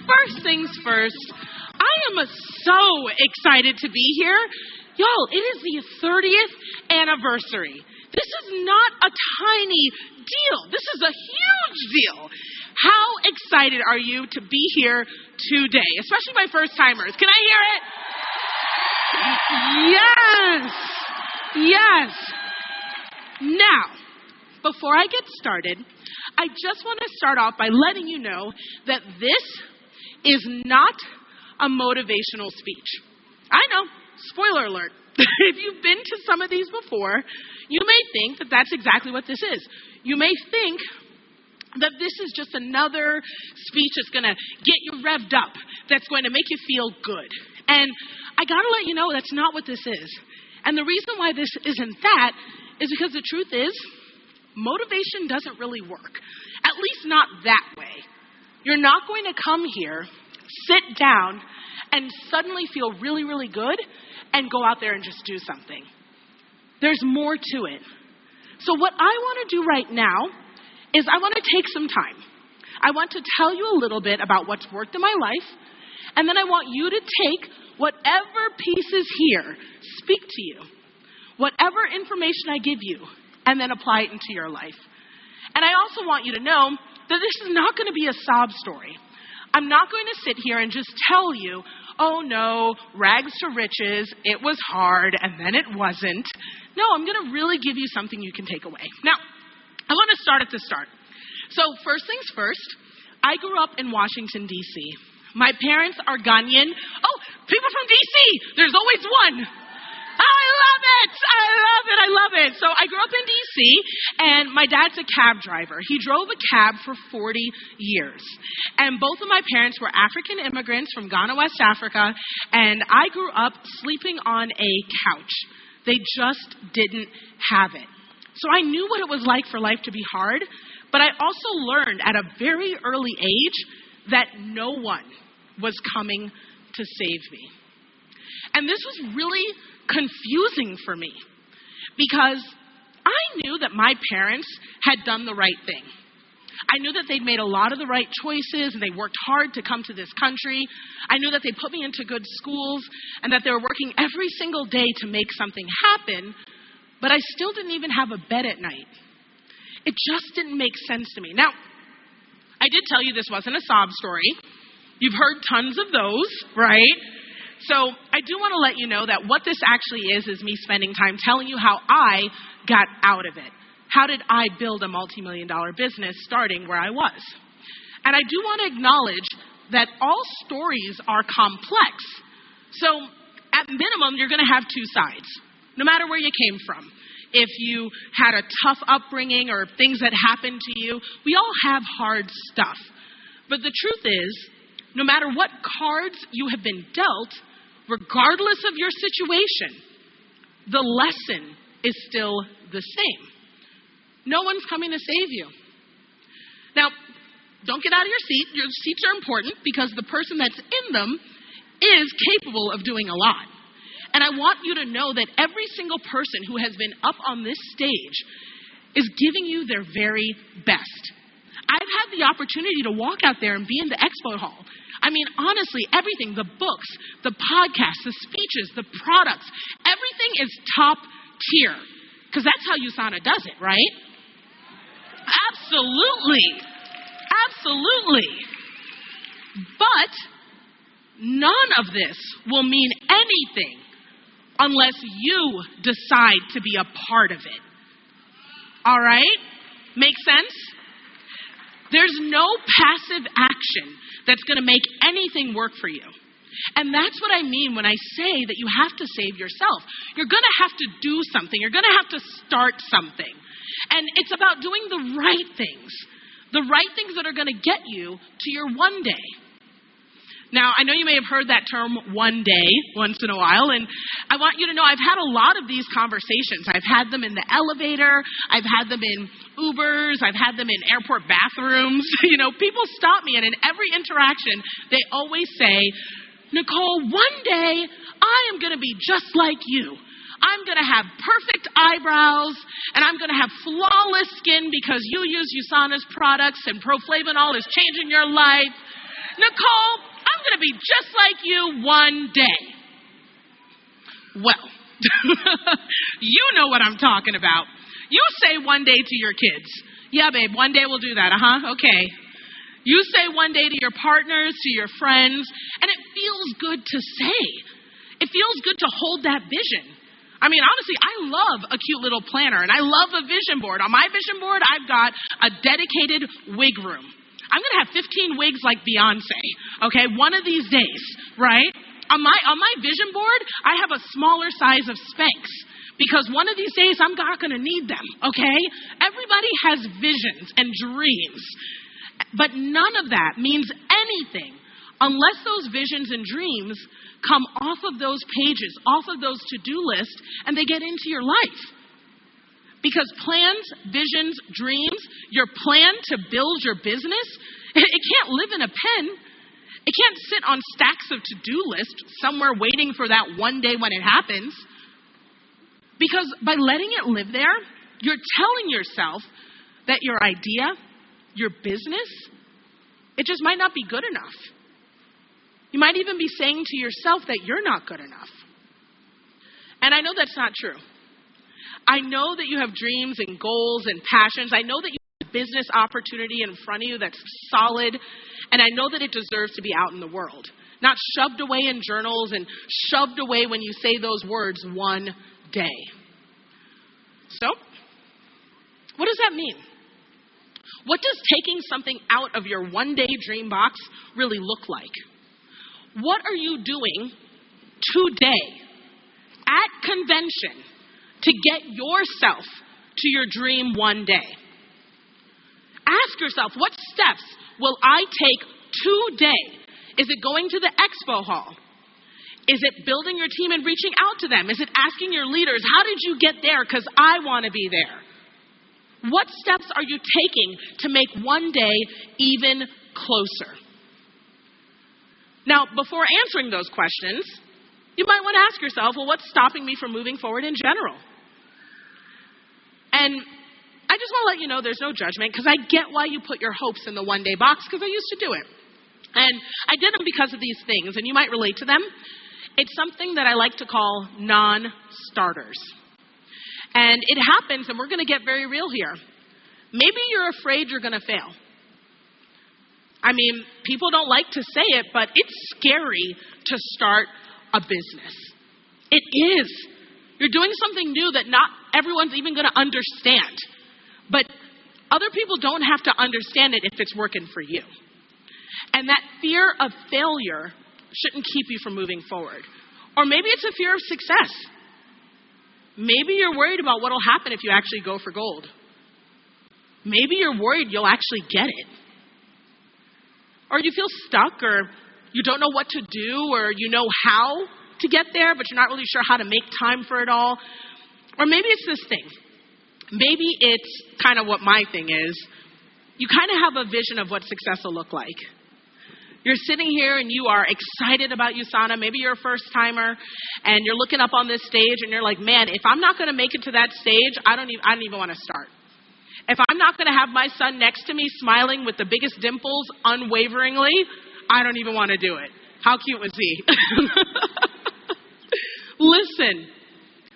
First things first, I am so excited to be here. Y'all, it is the 30th anniversary. This is not a tiny deal. This is a huge deal. How excited are you to be here today? Especially my first timers. Can I hear it? Yes. Now, before I get started, I just want to start off by letting you know that this is not a motivational speech. I know, spoiler alert. If you've been to some of these before, you may think that that's exactly what this is. You may think that this is just another speech that's going to get you revved up, that's going to make you feel good. And I got to let you know that's not what this is. And the reason why this isn't that is because the truth is, motivation doesn't really work. At least not that way. You're not going to come here, sit down, and suddenly feel really, really good and go out there and just do something. There's more to it. So what I want to do right now is I want to take some time. I want to tell you a little bit about what's worked in my life, and then I want you to take whatever pieces here speak to you, whatever information I give you, and then apply it into your life. And I also want you to know that this is not going to be a sob story. I'm not going to sit here and just tell you, oh no, rags to riches, it was hard, and then it wasn't. No, I'm going to really give you something you can take away. Now, I want to start at the start. So first things first, I grew up in Washington, D.C. My parents are Ghanaian. Oh, people from D.C., there's always one. I love it. I love it. I love it. So I grew up in D.C., and my dad's a cab driver. He drove a cab for 40 years. And both of my parents were African immigrants from Ghana, West Africa, and I grew up sleeping on a couch. They just didn't have it. So I knew what it was like for life to be hard, but I also learned at a very early age that no one was coming to save me. And this was really confusing for me because I knew that my parents had done the right thing. I knew that they'd made a lot of the right choices and they worked hard to come to this country. I knew that they put me into good schools and that they were working every single day to make something happen, but I still didn't even have a bed at night. It just didn't make sense to me. Now, I did tell you this wasn't a sob story. You've heard tons of those, right? So I do want to let you know that what this actually is me spending time telling you how I got out of it. How did I build a multi-million-dollar business starting where I was? And I do want to acknowledge that all stories are complex. So at minimum, you're going to have two sides, no matter where you came from. If you had a tough upbringing or things that happened to you, we all have hard stuff. But the truth is, no matter what cards you have been dealt, regardless of your situation, the lesson is still the same. No one's coming to save you. Now, don't get out of your seat. Your seats are important because the person that's in them is capable of doing a lot. And I want you to know that every single person who has been up on this stage is giving you their very best. I've had the opportunity to walk out there and be in the expo hall. I mean, honestly, everything, the books, the podcasts, the speeches, the products, everything is top tier. Because that's how USANA does it, right? Absolutely. Absolutely. But none of this will mean anything unless you decide to be a part of it. All right? Make sense? There's no passive action that's going to make anything work for you. And that's what I mean when I say that you have to save yourself. You're going to have to do something. You're going to have to start something. And it's about doing the right things that are going to get you to your one day. Now, I know you may have heard that term one day once in a while, and I want you to know I've had a lot of these conversations. I've had them in the elevator. I've had them in Ubers. I've had them in airport bathrooms. You know, people stop me, and in every interaction, they always say, Nicole, one day I am going to be just like you. I'm going to have perfect eyebrows, and I'm going to have flawless skin because you use USANA's products, and Proflavanol is changing your life. Nicole, I'm going to be just like you one day. Well, you know what I'm talking about. You say one day to your kids. Yeah, babe, one day we'll do that. Okay. You say one day to your partners, to your friends, and it feels good to say. It feels good to hold that vision. I mean, honestly, I love a cute little planner, and I love a vision board. On my vision board, I've got a dedicated wig room. I'm going to have 15 wigs like Beyonce, okay, one of these days, right? On my vision board, I have a smaller size of Spanx because one of these days I'm not going to need them, okay? Everybody has visions and dreams, but none of that means anything unless those visions and dreams come off of those pages, off of those to-do lists, and they get into your life. Because plans, visions, dreams, your plan to build your business, it can't live in a pen. It can't sit on stacks of to-do lists somewhere waiting for that one day when it happens. Because by letting it live there, you're telling yourself that your idea, your business, it just might not be good enough. You might even be saying to yourself that you're not good enough. And I know that's not true. I know that you have dreams and goals and passions. I know that you have a business opportunity in front of you that's solid. And I know that it deserves to be out in the world, not shoved away in journals and shoved away when you say those words one day. So, what does that mean? What does taking something out of your one-day dream box really look like? What are you doing today at convention to get yourself to your dream one day? Ask yourself, what steps will I take today? Is it going to the expo hall? Is it building your team and reaching out to them? Is it asking your leaders, how did you get there? Because I want to be there. What steps are you taking to make one day even closer? Now, before answering those questions, you might want to ask yourself, well, what's stopping me from moving forward in general? And I just want to let you know there's no judgment, because I get why you put your hopes in the one-day box, because I used to do it. And I did them because of these things, and you might relate to them. It's something that I like to call non-starters. And it happens, and we're going to get very real here. Maybe you're afraid you're going to fail. I mean, people don't like to say it, but it's scary to start a business. It is. You're doing something new that not everyone's even going to understand. But other people don't have to understand it if it's working for you. And that fear of failure shouldn't keep you from moving forward. Or maybe it's a fear of success. Maybe you're worried about what will happen if you actually go for gold. Maybe you're worried you'll actually get it. Or you feel stuck, or you don't know what to do, or you know how to get there, but you're not really sure how to make time for it all. Or maybe it's this thing. Maybe it's kind of what my thing is. You kind of have a vision of what success will look like. You're sitting here and you are excited about USANA. Maybe you're a first timer and you're looking up on this stage and you're like, man, if I'm not going to make it to that stage, I don't even want to start. If I'm not going to have my son next to me smiling with the biggest dimples unwaveringly, I don't even want to do it. How cute was he? Listen,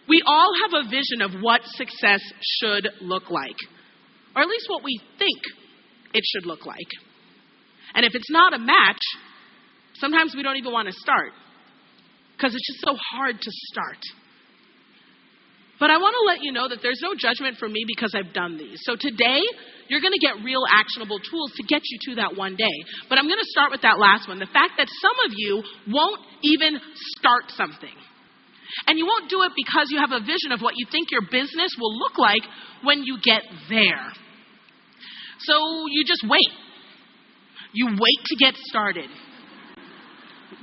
we all have a vision of what success should look like, or at least what we think it should look like. And if it's not a match, sometimes we don't even want to start because it's just so hard to start. But I want to let you know that there's no judgment for me because I've done these. So today, you're going to get real actionable tools to get you to that one day. But I'm going to start with that last one. The fact that some of you won't even start something. And you won't do it because you have a vision of what you think your business will look like when you get there. So you just wait. You wait to get started,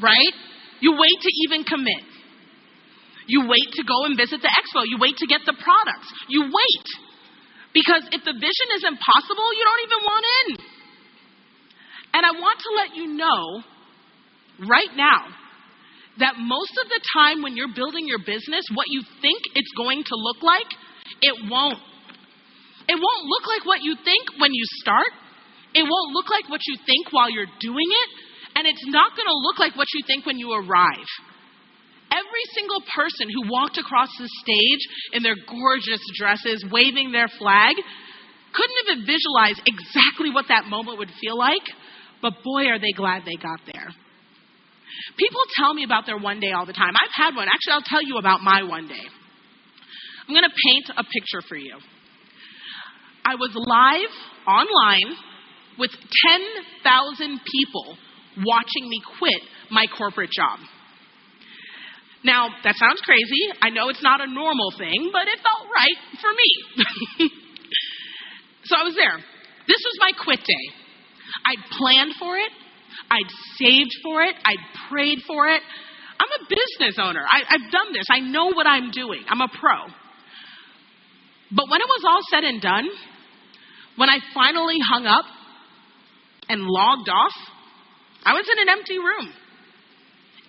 right? You wait to even commit. You wait to go and visit the expo. You wait to get the products. You wait. Because if the vision is impossible, you don't even want in. And I want to let you know right now that most of the time when you're building your business, what you think it's going to look like, it won't. It won't look like what you think when you start. It won't look like what you think while you're doing it. And it's not going to look like what you think when you arrive. Every single person who walked across the stage in their gorgeous dresses, waving their flag, couldn't even visualize exactly what that moment would feel like. But boy, are they glad they got there. People tell me about their one day all the time. I've had one. Actually, I'll tell you about my one day. I'm going to paint a picture for you. I was live online with 10,000 people watching me quit my corporate job. Now, that sounds crazy. I know it's not a normal thing, but it felt right for me. So I was there. This was my quit day. I'd planned for it. I'd saved for it. I'd prayed for it. I'm a business owner. I've done this. I know what I'm doing. I'm a pro. But when it was all said and done, when I finally hung up and logged off, I was in an empty room.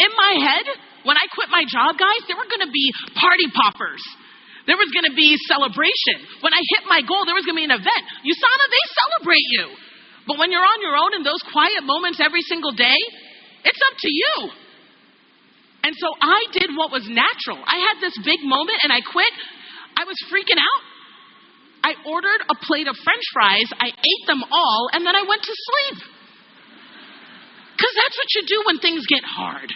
In my head, when I quit my job, guys, there were going to be party poppers. There was going to be celebration. When I hit my goal, there was going to be an event. USANA, they celebrate you. But when you're on your own in those quiet moments every single day, it's up to you. And so I did what was natural. I had this big moment and I quit. I was freaking out. I ordered a plate of French fries. I ate them all, and then I went to sleep. Because that's what you do when things get hard.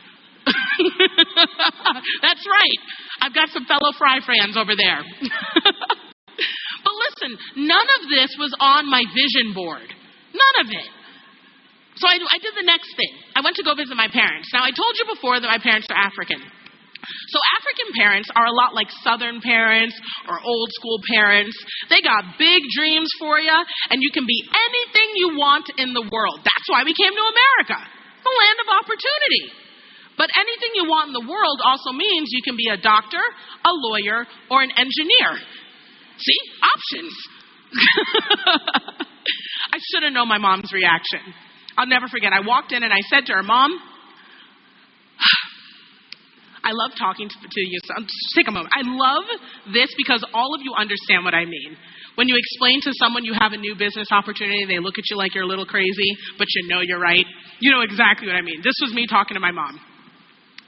That's right. I've got some fellow fry friends over there. But listen, none of this was on my vision board. None of it. So I did the next thing. I went to go visit my parents. Now, I told you before that my parents are African. So African parents are a lot like Southern parents or old school parents. They got big dreams for you, and you can be anything you want in the world. That's why we came to America, the land of opportunity. But anything you want in the world also means you can be a doctor, a lawyer, or an engineer. See? Options. I should have known my mom's reaction. I'll never forget. I walked in and I said to her, Mom, I love talking to you. So just take a moment. I love this because all of you understand what I mean. When you explain to someone you have a new business opportunity, they look at you like you're a little crazy, but you know you're right. You know exactly what I mean. This was me talking to my mom.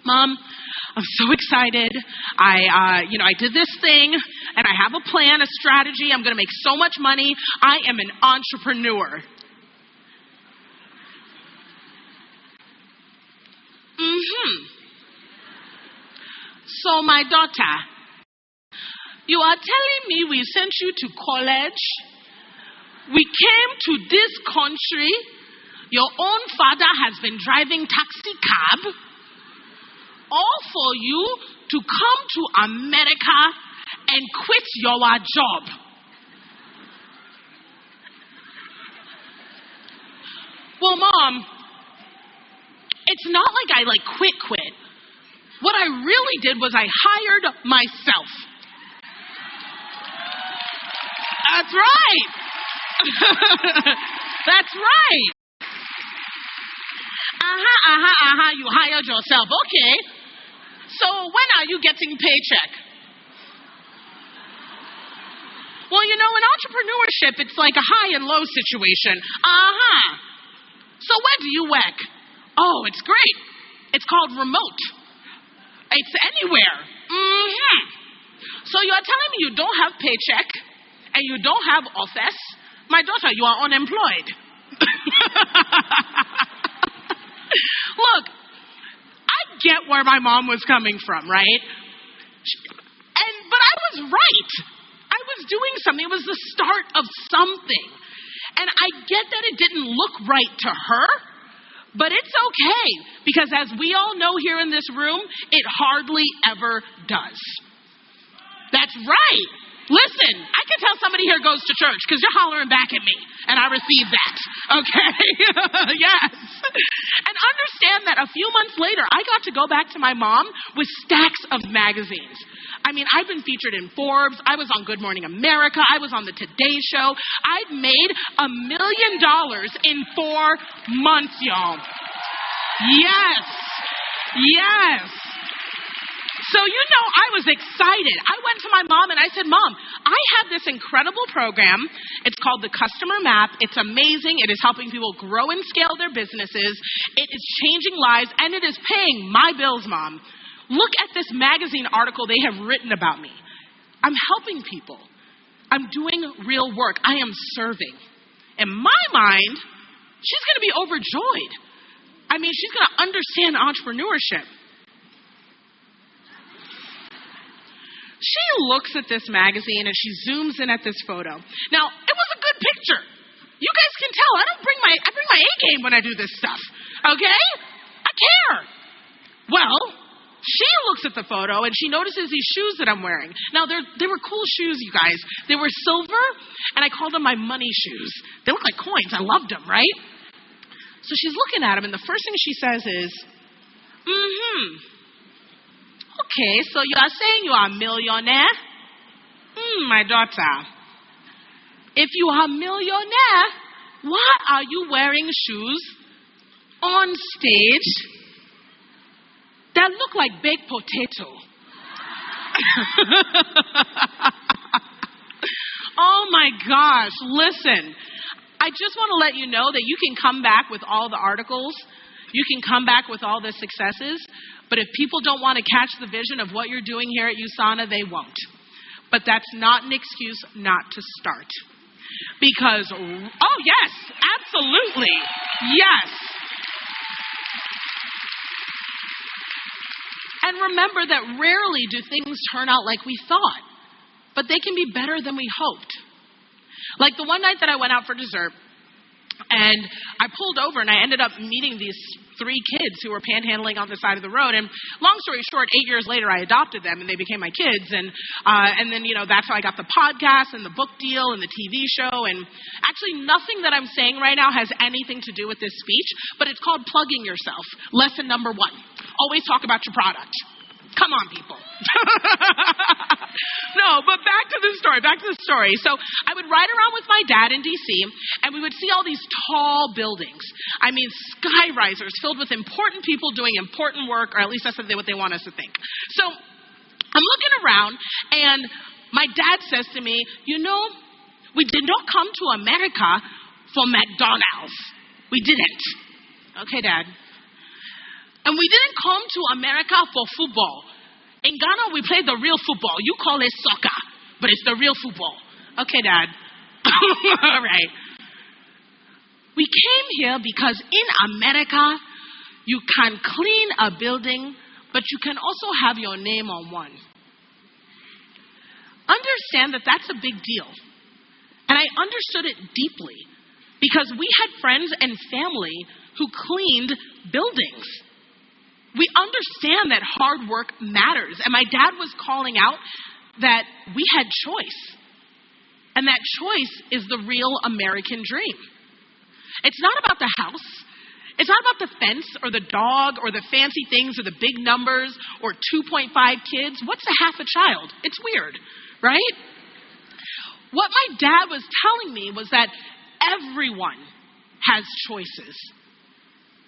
Mom, I'm so excited. I did this thing, and I have a plan, a strategy. I'm going to make so much money. I am an entrepreneur. So, my daughter, you are telling me we sent you to college. We came to this country. Your own father has been driving taxi cab. All for you to come to America and quit your job. Well, Mom, it's not like I quit. What I really did was I hired myself. That's right. That's right. You hired yourself. Okay. So when are you getting paycheck? Well, in entrepreneurship, it's like a high and low situation. So where do you work? Oh, it's great. It's called remote. It's anywhere. So you are telling me you don't have paycheck and you don't have office? My daughter, you are unemployed. Look, I get where my mom was coming from, right? But I was right. I was doing something. It was the start of something. And I get that it didn't look right to her, but it's okay, because as we all know here in this room, it hardly ever does. That's right. Listen, I can tell somebody here goes to church because you're hollering back at me, and I receive that. Okay? Yes. And understand that a few months later, I got to go back to my mom with stacks of magazines. I mean, I've been featured in Forbes. I was on Good Morning America. I was on the Today Show. I've made $1 million in 4 months, y'all. Yes. Yes. So, I was excited. I went to my mom and I said, Mom, I have this incredible program. It's called the Customer Map. It's amazing. It is helping people grow and scale their businesses. It is changing lives, and it is paying my bills, Mom. Look at this magazine article they have written about me. I'm helping people. I'm doing real work. I am serving. In my mind, she's going to be overjoyed. I mean, she's going to understand entrepreneurship. She looks at this magazine and she zooms in at this photo. Now, it was a good picture. You guys can tell. I bring my A game when I do this stuff. Okay? I care. Well, she looks at the photo and she notices these shoes that I'm wearing. Now, they were cool shoes, you guys. They were silver, and I called them my money shoes. They look like coins. I loved them, right? So she's looking at them, and the first thing she says is, okay, so you are saying you are a millionaire? My daughter, if you are a millionaire, why are you wearing shoes on stage that look like baked potato? Oh my gosh, listen. I just want to let you know that you can come back with all the articles. You can come back with all the successes. But if people don't want to catch the vision of what you're doing here at USANA, they won't. But that's not an excuse not to start. Because, oh yes, absolutely, yes. And remember that rarely do things turn out like we thought, but they can be better than we hoped. Like the one night that I went out for dessert, and I pulled over and I ended up meeting these 3 kids who were panhandling on the side of the road. And long story short, 8 years later, I adopted them and they became my kids. And then, that's how I got the podcast and the book deal and the TV show. And actually nothing that I'm saying right now has anything to do with this speech, but it's called plugging yourself. Lesson number 1, always talk about your product. Come on, people. No, but back to the story. So I would ride around with my dad in D.C., and we would see all these tall buildings. I mean, sky risers filled with important people doing important work, or at least that's what they want us to think. So I'm looking around, and my dad says to me, we did not come to America for McDonald's. We didn't. Okay, Dad. And we didn't come to America for football. In Ghana, we play the real football. You call it soccer, but it's the real football. Okay, Dad. All right. We came here because in America, you can clean a building, but you can also have your name on one. Understand that that's a big deal. And I understood it deeply because we had friends and family who cleaned buildings. We understand that hard work matters. And my dad was calling out that we had choice. And that choice is the real American dream. It's not about the house. It's not about the fence or the dog or the fancy things or the big numbers or 2.5 kids. What's a half a child? It's weird, right? What my dad was telling me was that everyone has choices,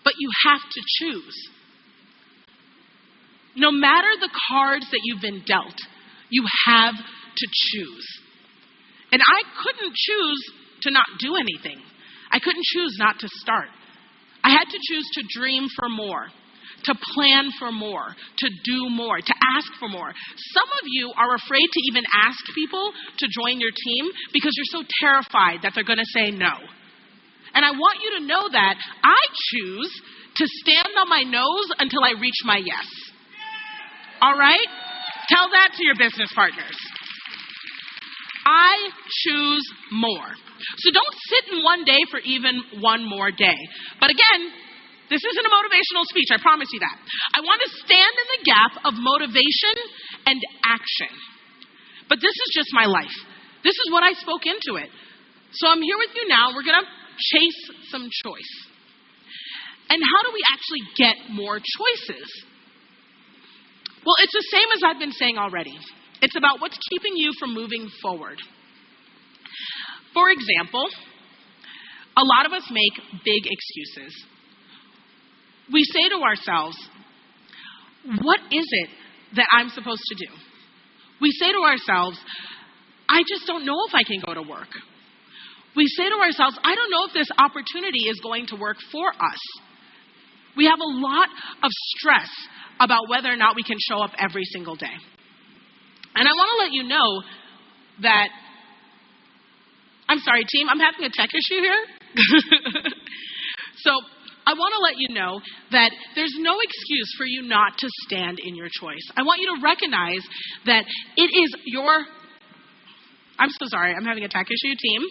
but you have to choose. No matter the cards that you've been dealt, you have to choose. And I couldn't choose to not do anything. I couldn't choose not to start. I had to choose to dream for more, to plan for more, to do more, to ask for more. Some of you are afraid to even ask people to join your team because you're so terrified that they're going to say no. And I want you to know that I choose to stand on my nose until I reach my yes. All right? Tell that to your business partners. I choose more. So don't sit in one day for even one more day. But again, this isn't a motivational speech, I promise you that. I want to stand in the gap of motivation and action. But this is just my life. This is what I spoke into it. So I'm here with you now. We're going to chase some choice. And how do we actually get more choices? Well, it's the same as I've been saying already. It's about what's keeping you from moving forward. For example, a lot of us make big excuses. We say to ourselves, what is it that I'm supposed to do? We say to ourselves, I just don't know if I can go to work. We say to ourselves, I don't know if this opportunity is going to work for us. We have a lot of stress about whether or not we can show up every single day. And I want to let you know that, I'm sorry, team, I'm having a tech issue here. So I want to let you know that there's no excuse for you not to stand in your choice. I want you to recognize that it is I'm so sorry, I'm having a tech issue, team.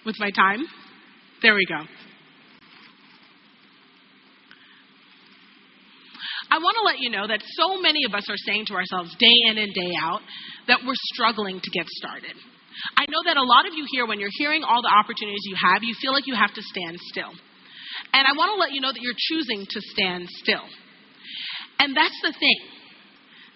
With my time. There we go. I want to let you know that so many of us are saying to ourselves day in and day out that we're struggling to get started. I know that a lot of you here, when you're hearing all the opportunities you have, you feel like you have to stand still. And I want to let you know that you're choosing to stand still. And that's the thing.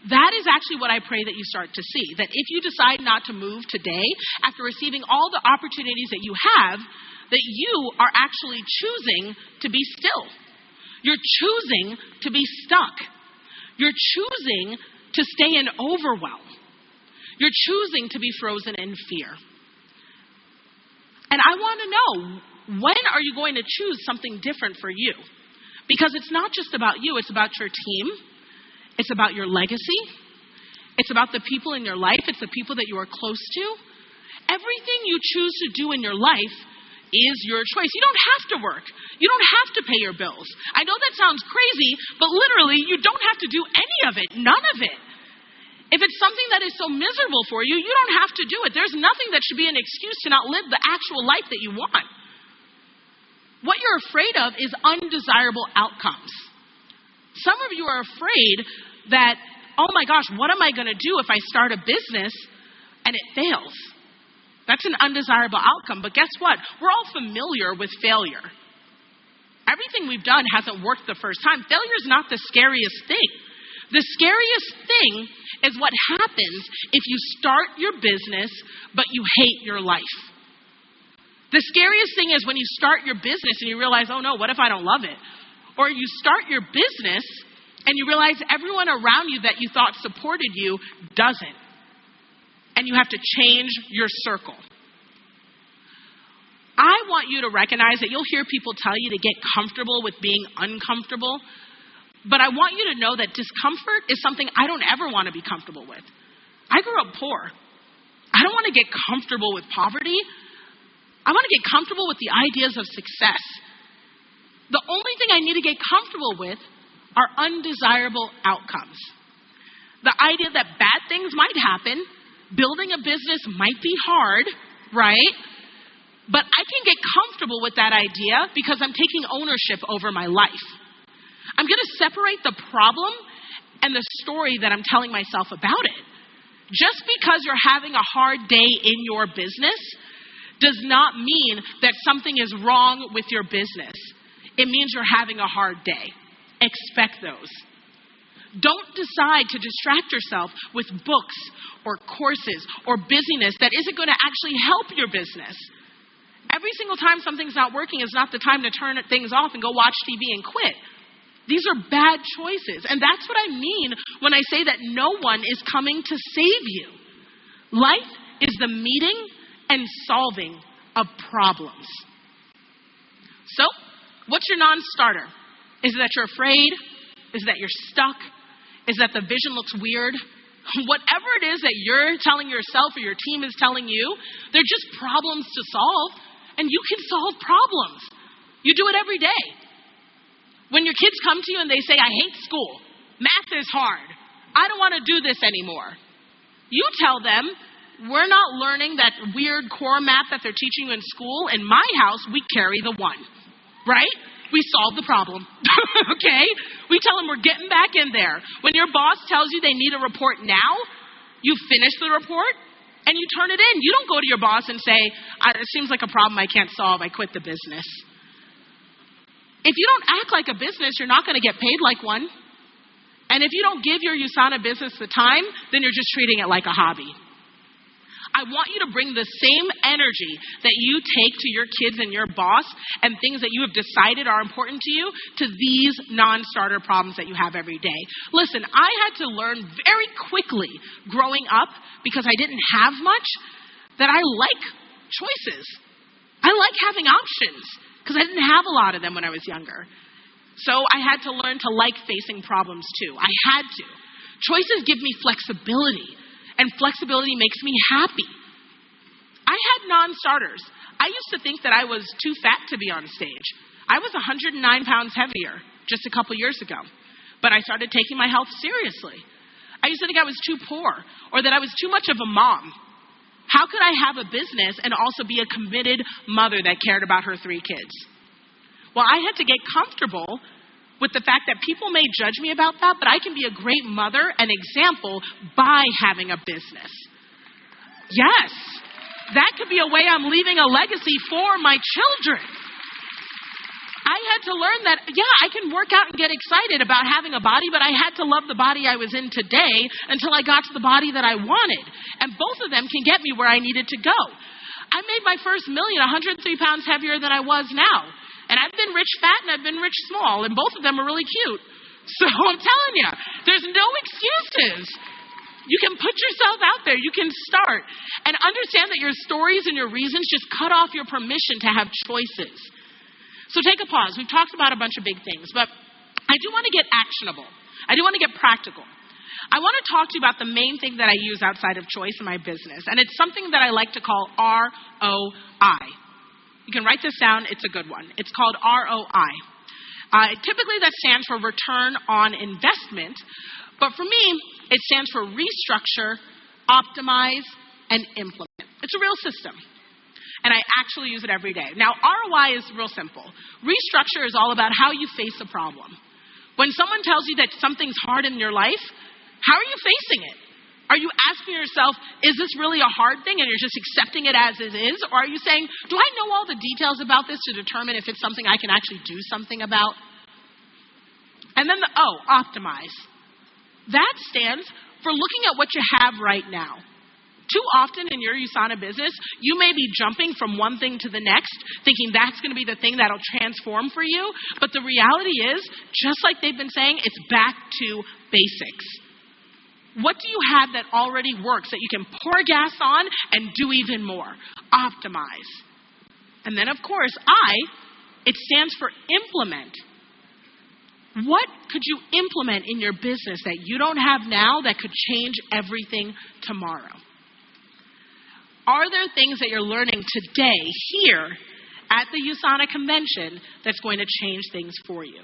That is actually what I pray that you start to see. That if you decide not to move today, after receiving all the opportunities that you have, that you are actually choosing to be still. You're choosing to be stuck. You're choosing to stay in overwhelm. You're choosing to be frozen in fear. And I want to know, when are you going to choose something different for you? Because it's not just about you, it's about your team. It's about your legacy. It's about the people in your life. It's the people that you are close to. Everything you choose to do in your life is your choice. You don't have to work. You don't have to pay your bills. I know that sounds crazy, but literally, you don't have to do any of it, none of it. If it's something that is so miserable for you, you don't have to do it. There's nothing that should be an excuse to not live the actual life that you want. What you're afraid of is undesirable outcomes. Some of you are afraid that, oh my gosh, what am I going to do if I start a business and it fails? That's an undesirable outcome. But guess what? We're all familiar with failure. Everything we've done hasn't worked the first time. Failure is not the scariest thing. The scariest thing is what happens if you start your business, but you hate your life. The scariest thing is when you start your business and you realize, oh no, what if I don't love it? Or you start your business and you realize everyone around you that you thought supported you doesn't. And you have to change your circle. I want you to recognize that you'll hear people tell you to get comfortable with being uncomfortable. But I want you to know that discomfort is something I don't ever want to be comfortable with. I grew up poor. I don't want to get comfortable with poverty. I want to get comfortable with the ideas of success. The only thing I need to get comfortable with are undesirable outcomes. The idea that bad things might happen, building a business might be hard, right? But I can get comfortable with that idea because I'm taking ownership over my life. I'm going to separate the problem and the story that I'm telling myself about it. Just because you're having a hard day in your business does not mean that something is wrong with your business. It means you're having a hard day. Expect those. Don't decide to distract yourself with books or courses or busyness that isn't going to actually help your business. Every single time something's not working is not the time to turn things off and go watch TV and quit. These are bad choices. And that's what I mean when I say that no one is coming to save you. Life is the meeting and solving of problems. So, what's your non-starter? Is it that you're afraid? Is it that you're stuck? Is it that the vision looks weird? Whatever it is that you're telling yourself or your team is telling you, they're just problems to solve. And you can solve problems. You do it every day. When your kids come to you and they say, I hate school. Math is hard. I don't want to do this anymore. You tell them, we're not learning that weird core math that they're teaching you in school. In my house, we carry the one. Right? We solve the problem. Okay? We tell them we're getting back in there. When your boss tells you they need a report now, you finish the report and you turn it in. You don't go to your boss and say, it seems like a problem I can't solve. I quit the business. If you don't act like a business, you're not going to get paid like one. And if you don't give your USANA business the time, then you're just treating it like a hobby. I want you to bring the same energy that you take to your kids and your boss and things that you have decided are important to you to these non-starter problems that you have every day. Listen, I had to learn very quickly growing up, because I didn't have much, that I like choices. I like having options. Because I didn't have a lot of them when I was younger. So I had to learn to like facing problems too. I had to. Choices give me flexibility. And flexibility makes me happy. I had non-starters. I used to think that I was too fat to be on stage. I was 109 pounds heavier just a couple years ago. But I started taking my health seriously. I used to think I was too poor or that I was too much of a mom. How could I have a business and also be a committed mother that cared about her 3 kids? Well, I had to get comfortable with the fact that people may judge me about that, but I can be a great mother and example by having a business. Yes, that could be a way I'm leaving a legacy for my children. I had to learn that, I can work out and get excited about having a body, but I had to love the body I was in today until I got to the body that I wanted. And both of them can get me where I needed to go. I made my first million 103 pounds heavier than I was now. And I've been rich fat and I've been rich small, and both of them are really cute. So I'm telling you, there's no excuses. You can put yourself out there. You can start. And understand that your stories and your reasons just cut off your permission to have choices. So take a pause. We've talked about a bunch of big things, but I do want to get actionable. I do want to get practical. I want to talk to you about the main thing that I use outside of choice in my business, and it's something that I like to call ROI. You can write this down. It's a good one. It's called ROI. Typically, that stands for return on investment. But for me, it stands for restructure, optimize, and implement. It's a real system. And I actually use it every day. Now, ROI is real simple. Restructure is all about how you face a problem. When someone tells you that something's hard in your life, how are you facing it? Are you asking yourself, is this really a hard thing and you're just accepting it as it is? Or are you saying, do I know all the details about this to determine if it's something I can actually do something about? And then the O, optimize. That stands for looking at what you have right now. Too often in your USANA business, you may be jumping from one thing to the next, thinking that's going to be the thing that'll transform for you. But the reality is, just like they've been saying, it's back to basics. What do you have that already works that you can pour gas on and do even more? Optimize. And then, of course, it stands for implement. What could you implement in your business that you don't have now that could change everything tomorrow? Are there things that you're learning today here at the USANA convention that's going to change things for you?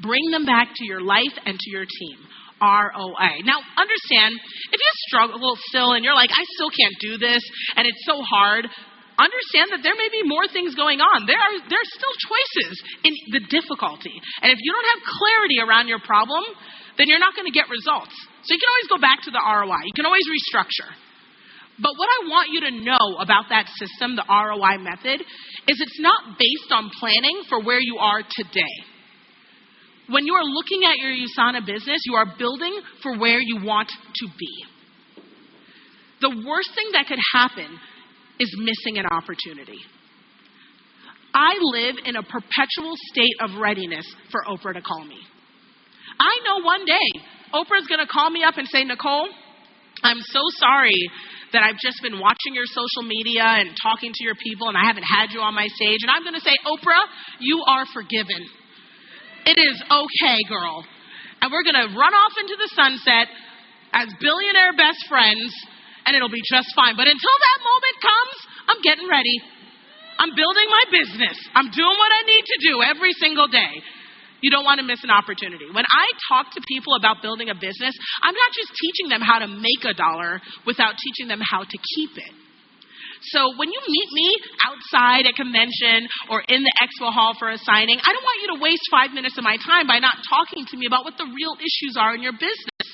Bring them back to your life and to your team. ROI. Now, understand, if you struggle still and you're like, I still can't do this and it's so hard, understand that there may be more things going on. There are still choices in the difficulty. And if you don't have clarity around your problem, then you're not going to get results. So you can always go back to the ROI. You can always restructure. But what I want you to know about that system, the ROI method, is it's not based on planning for where you are today. When you are looking at your USANA business, you are building for where you want to be. The worst thing that could happen is missing an opportunity. I live in a perpetual state of readiness for Oprah to call me. I know one day Oprah's going to call me up and say, Nicole, I'm so sorry that I've just been watching your social media and talking to your people and I haven't had you on my stage. And I'm going to say, Oprah, you are forgiven. It is okay, girl. And we're going to run off into the sunset as billionaire best friends and it'll be just fine. But until that moment comes, I'm getting ready. I'm building my business. I'm doing what I need to do every single day. You don't want to miss an opportunity. When I talk to people about building a business, I'm not just teaching them how to make $1 without teaching them how to keep it. So when you meet me outside at convention or in the expo hall for a signing, I don't want you to waste 5 minutes of my time by not talking to me about what the real issues are in your business.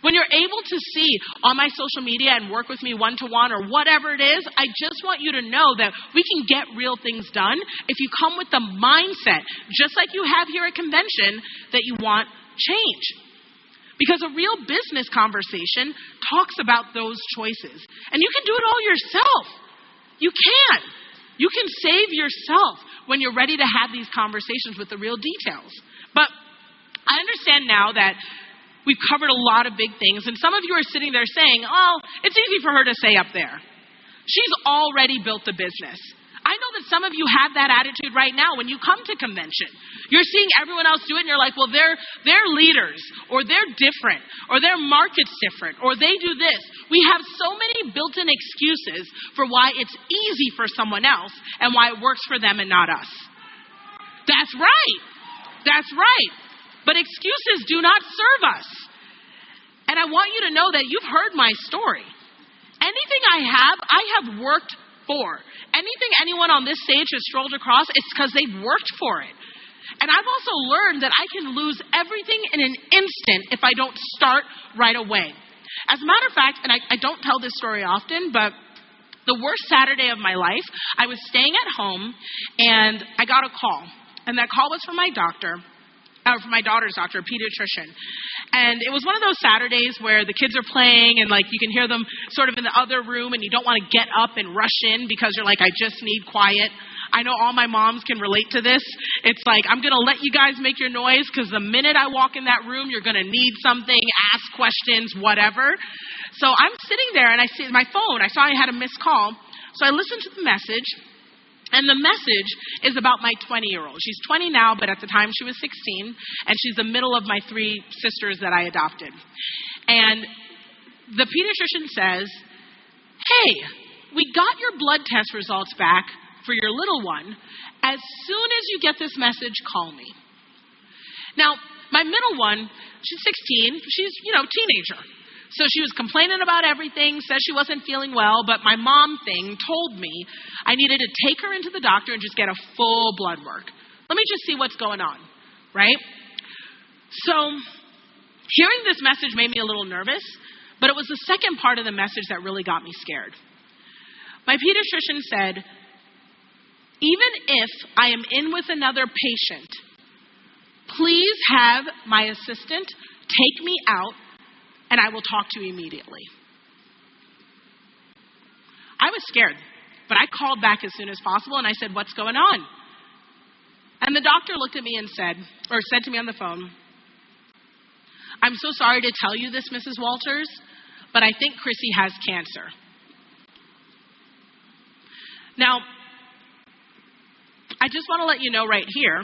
When you're able to see on my social media and work with me one-to-one or whatever it is, I just want you to know that we can get real things done if you come with the mindset, just like you have here at convention, that you want change. Because a real business conversation talks about those choices. And you can do it all yourself. You can. You can save yourself when you're ready to have these conversations with the real details. But I understand now that we've covered a lot of big things, and some of you are sitting there saying, oh, it's easy for her to say up there. She's already built a business. I know that some of you have that attitude right now when you come to convention. You're seeing everyone else do it, and you're like, well, they're leaders, or they're different, or their market's different, or they do this. We have so many built-in excuses for why it's easy for someone else and why it works for them and not us. That's right. That's right. But excuses do not serve us. And I want you to know that you've heard my story. Anything I have worked for. Anything anyone on this stage has strolled across, it's because they've worked for it. And I've also learned that I can lose everything in an instant if I don't start right away. As a matter of fact, and I don't tell this story often, but the worst Saturday of my life, I was staying at home and I got a call. And that call was from my doctor. For my daughter's doctor, a pediatrician. And it was one of those Saturdays where the kids are playing and like you can hear them sort of in the other room and you don't want to get up and rush in because you're like, I just need quiet. I know all my moms can relate to this. It's like, I'm going to let you guys make your noise because the minute I walk in that room, you're going to need something, ask questions, whatever. So I'm sitting there and I see my phone. I saw I had a missed call. So I listened to the message. And the message is about my 20-year-old. She's 20 now, but at the time she was 16. And she's the middle of my 3 sisters that I adopted. And the pediatrician says, hey, we got your blood test results back for your little one, as soon as you get this message, call me. Now, my middle one, she's 16. She's, teenager. So she was complaining about everything, says she wasn't feeling well, but my mom thing told me I needed to take her into the doctor and just get a full blood work. Let me just see what's going on, right? So hearing this message made me a little nervous, but it was the second part of the message that really got me scared. My pediatrician said, even if I am in with another patient, please have my assistant take me out and I will talk to you immediately. I was scared, but I called back as soon as possible and I said, what's going on? And the doctor looked at me and said to me on the phone, I'm so sorry to tell you this, Mrs. Walters, but I think Chrissy has cancer. Now, I just want to let you know right here,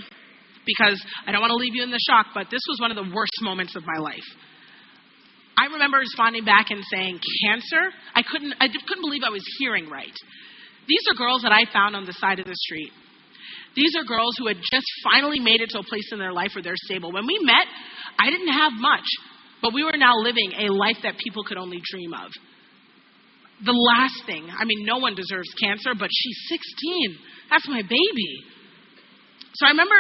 because I don't want to leave you in the shock, but this was one of the worst moments of my life. I remember responding back and saying, cancer? I couldn't believe I was hearing right. These are girls that I found on the side of the street. These are girls who had just finally made it to a place in their life where they're stable. When we met, I didn't have much, but we were now living a life that people could only dream of. The last thing, no one deserves cancer, but she's 16. That's my baby. So I remember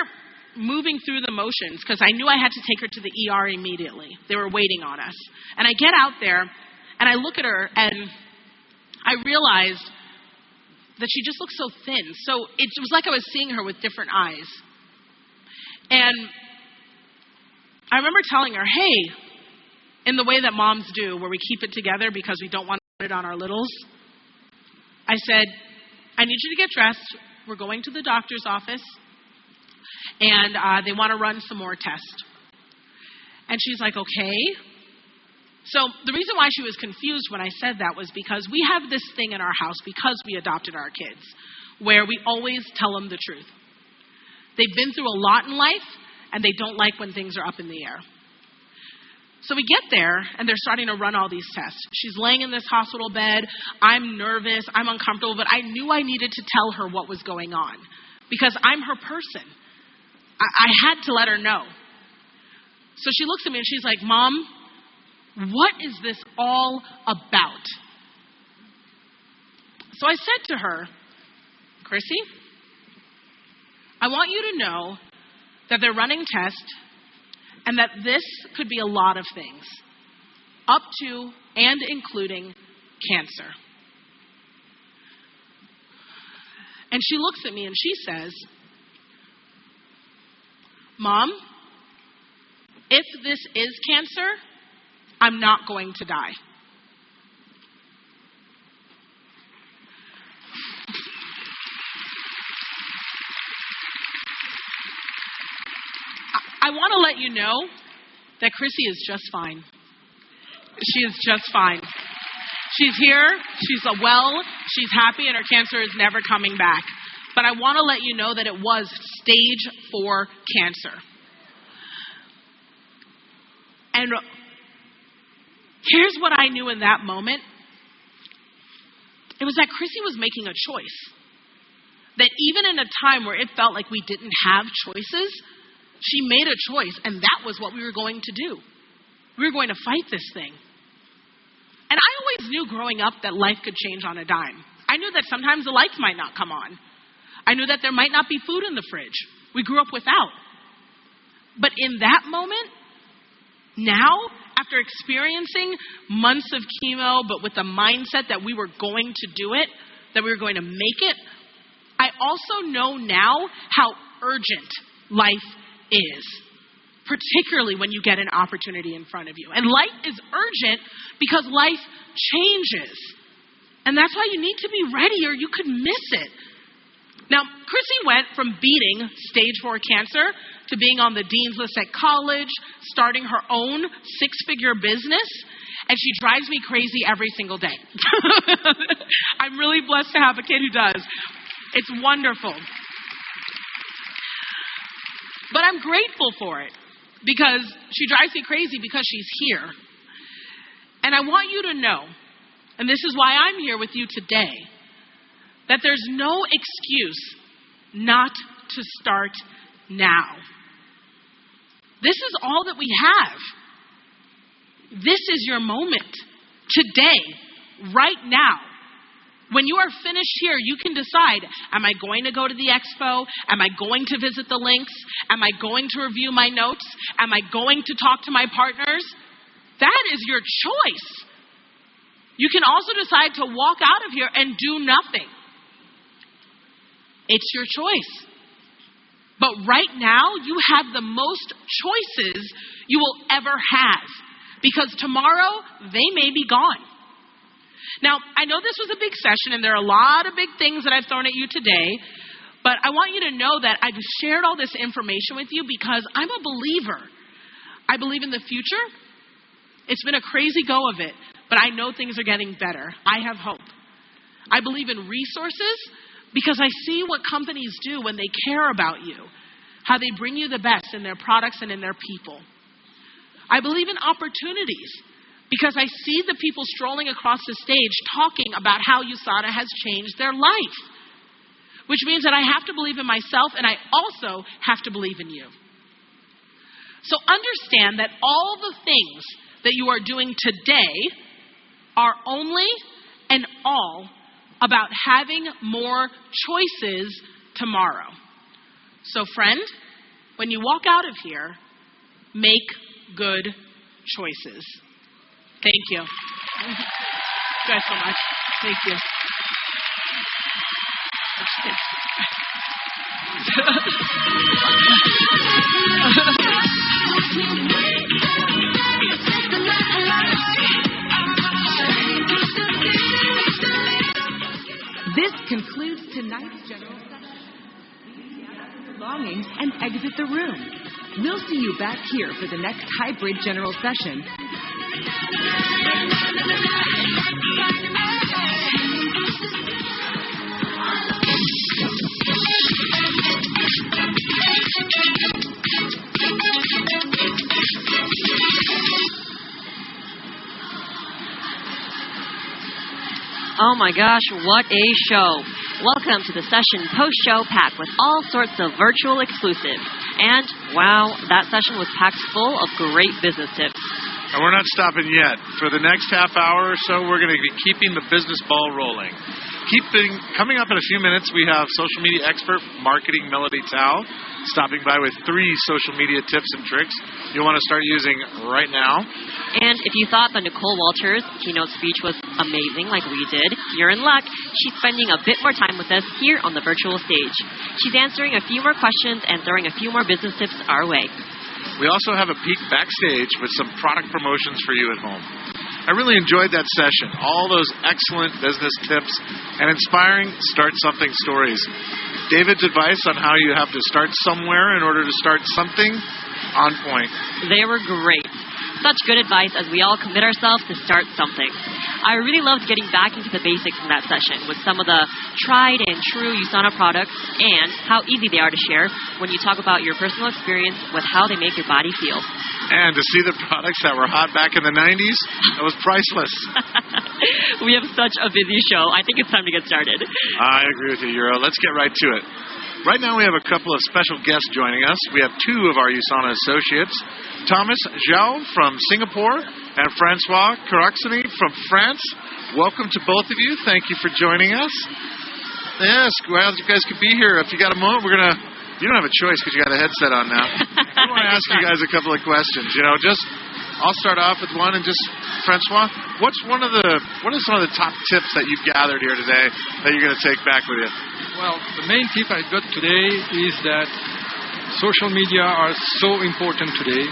moving through the motions because I knew I had to take her to the ER immediately. They were waiting on us. And I get out there and I look at her and I realized that she just looked so thin. So it was like I was seeing her with different eyes. And I remember telling her, hey, in the way that moms do, where we keep it together because we don't want to put it on our littles, I said, I need you to get dressed. We're going to the doctor's office. And they want to run some more tests. And she's like, okay. So the reason why she was confused when I said that was because we have this thing in our house, because we adopted our kids, where we always tell them the truth. They've been through a lot in life, and they don't like when things are up in the air. So we get there, and they're starting to run all these tests. She's laying in this hospital bed. I'm nervous. I'm uncomfortable, but I knew I needed to tell her what was going on because I'm her person. I had to let her know. So she looks at me and she's like, Mom, what is this all about? So I said to her, Chrissy, I want you to know that they're running tests and that this could be a lot of things, up to and including cancer. And she looks at me and she says, Mom, if this is cancer, I'm not going to die. I want to let you know that Chrissy is just fine. She is just fine. She's here, she's well, she's happy, and her cancer is never coming back. But I want to let you know that it was stage 4 cancer. And here's what I knew in that moment. It was that Chrissy was making a choice. That even in a time where it felt like we didn't have choices, she made a choice, and that was what we were going to do. We were going to fight this thing. And I always knew growing up that life could change on a dime. I knew that sometimes the lights might not come on. I knew that there might not be food in the fridge. We grew up without. But in that moment, now, after experiencing months of chemo, but with the mindset that we were going to do it, that we were going to make it, I also know now how urgent life is, particularly when you get an opportunity in front of you. And life is urgent because life changes. And that's why you need to be ready or you could miss it. Now, Chrissy went from beating stage 4 cancer to being on the dean's list at college, starting her own 6-figure business, and she drives me crazy every single day. I'm really blessed to have a kid who does. It's wonderful. But I'm grateful for it because she drives me crazy because she's here. And I want you to know, and this is why I'm here with you today, that there's no excuse not to start now. This is all that we have. This is your moment. Today, right now. When you are finished here, you can decide, am I going to go to the expo? Am I going to visit the links? Am I going to review my notes? Am I going to talk to my partners? That is your choice. You can also decide to walk out of here and do nothing. It's your choice. But right now, you have the most choices you will ever have. Because tomorrow, they may be gone. Now, I know this was a big session, and there are a lot of big things that I've thrown at you today, but I want you to know that I've shared all this information with you because I'm a believer. I believe in the future. It's been a crazy go of it, but I know things are getting better. I have hope. I believe in resources because I see what companies do when they care about you, how they bring you the best in their products and in their people. I believe in opportunities because I see the people strolling across the stage talking about how USANA has changed their life, which means that I have to believe in myself and I also have to believe in you. So understand that all the things that you are doing today are only and all about having more choices tomorrow. So friend, when you walk out of here, make good choices. Thank you. Thank you guys so much. Thank you. This concludes tonight's general session. Please gather your belongings and exit the room. We'll see you back here for the next hybrid general session. Oh my gosh, what a show. Welcome to the session post-show packed with all sorts of virtual exclusives. And wow, that session was packed full of great business tips. And we're not stopping yet. For the next half hour or so, we're going to be keeping the business ball rolling. Coming up in a few minutes, we have social media expert marketing Melody Tao stopping by with 3 social media tips and tricks you'll want to start using right now. And if you thought the Nicole Walters keynote speech was amazing like we did, you're in luck. She's spending a bit more time with us here on the virtual stage. She's answering a few more questions and throwing a few more business tips our way. We also have a peek backstage with some product promotions for you at home. I really enjoyed that session. All those excellent business tips and inspiring start something stories. David's advice on how you have to start somewhere in order to start something, on point. They were great. Such good advice as we all commit ourselves to start something. I really loved getting back into the basics in that session with some of the tried and true USANA products and how easy they are to share when you talk about your personal experience with how they make your body feel. And to see the products that were hot back in the 90s, that was priceless. We have such a busy show. I think it's time to get started. I agree with you, Euro. Let's get right to it. Right now we have a couple of special guests joining us. We have 2 of our USANA associates, Thomas Zhao from Singapore and Francois Caraxini from France. Welcome to both of you. Thank you for joining us. Yes, glad you guys could be here. If you got a moment, you don't have a choice because you got a headset on now. I want to ask you guys a couple of questions. I'll start off with one and just, Francois, what are some of the top tips that you've gathered here today that you're going to take back with you? Well, the main tip I got today is that social media are so important today.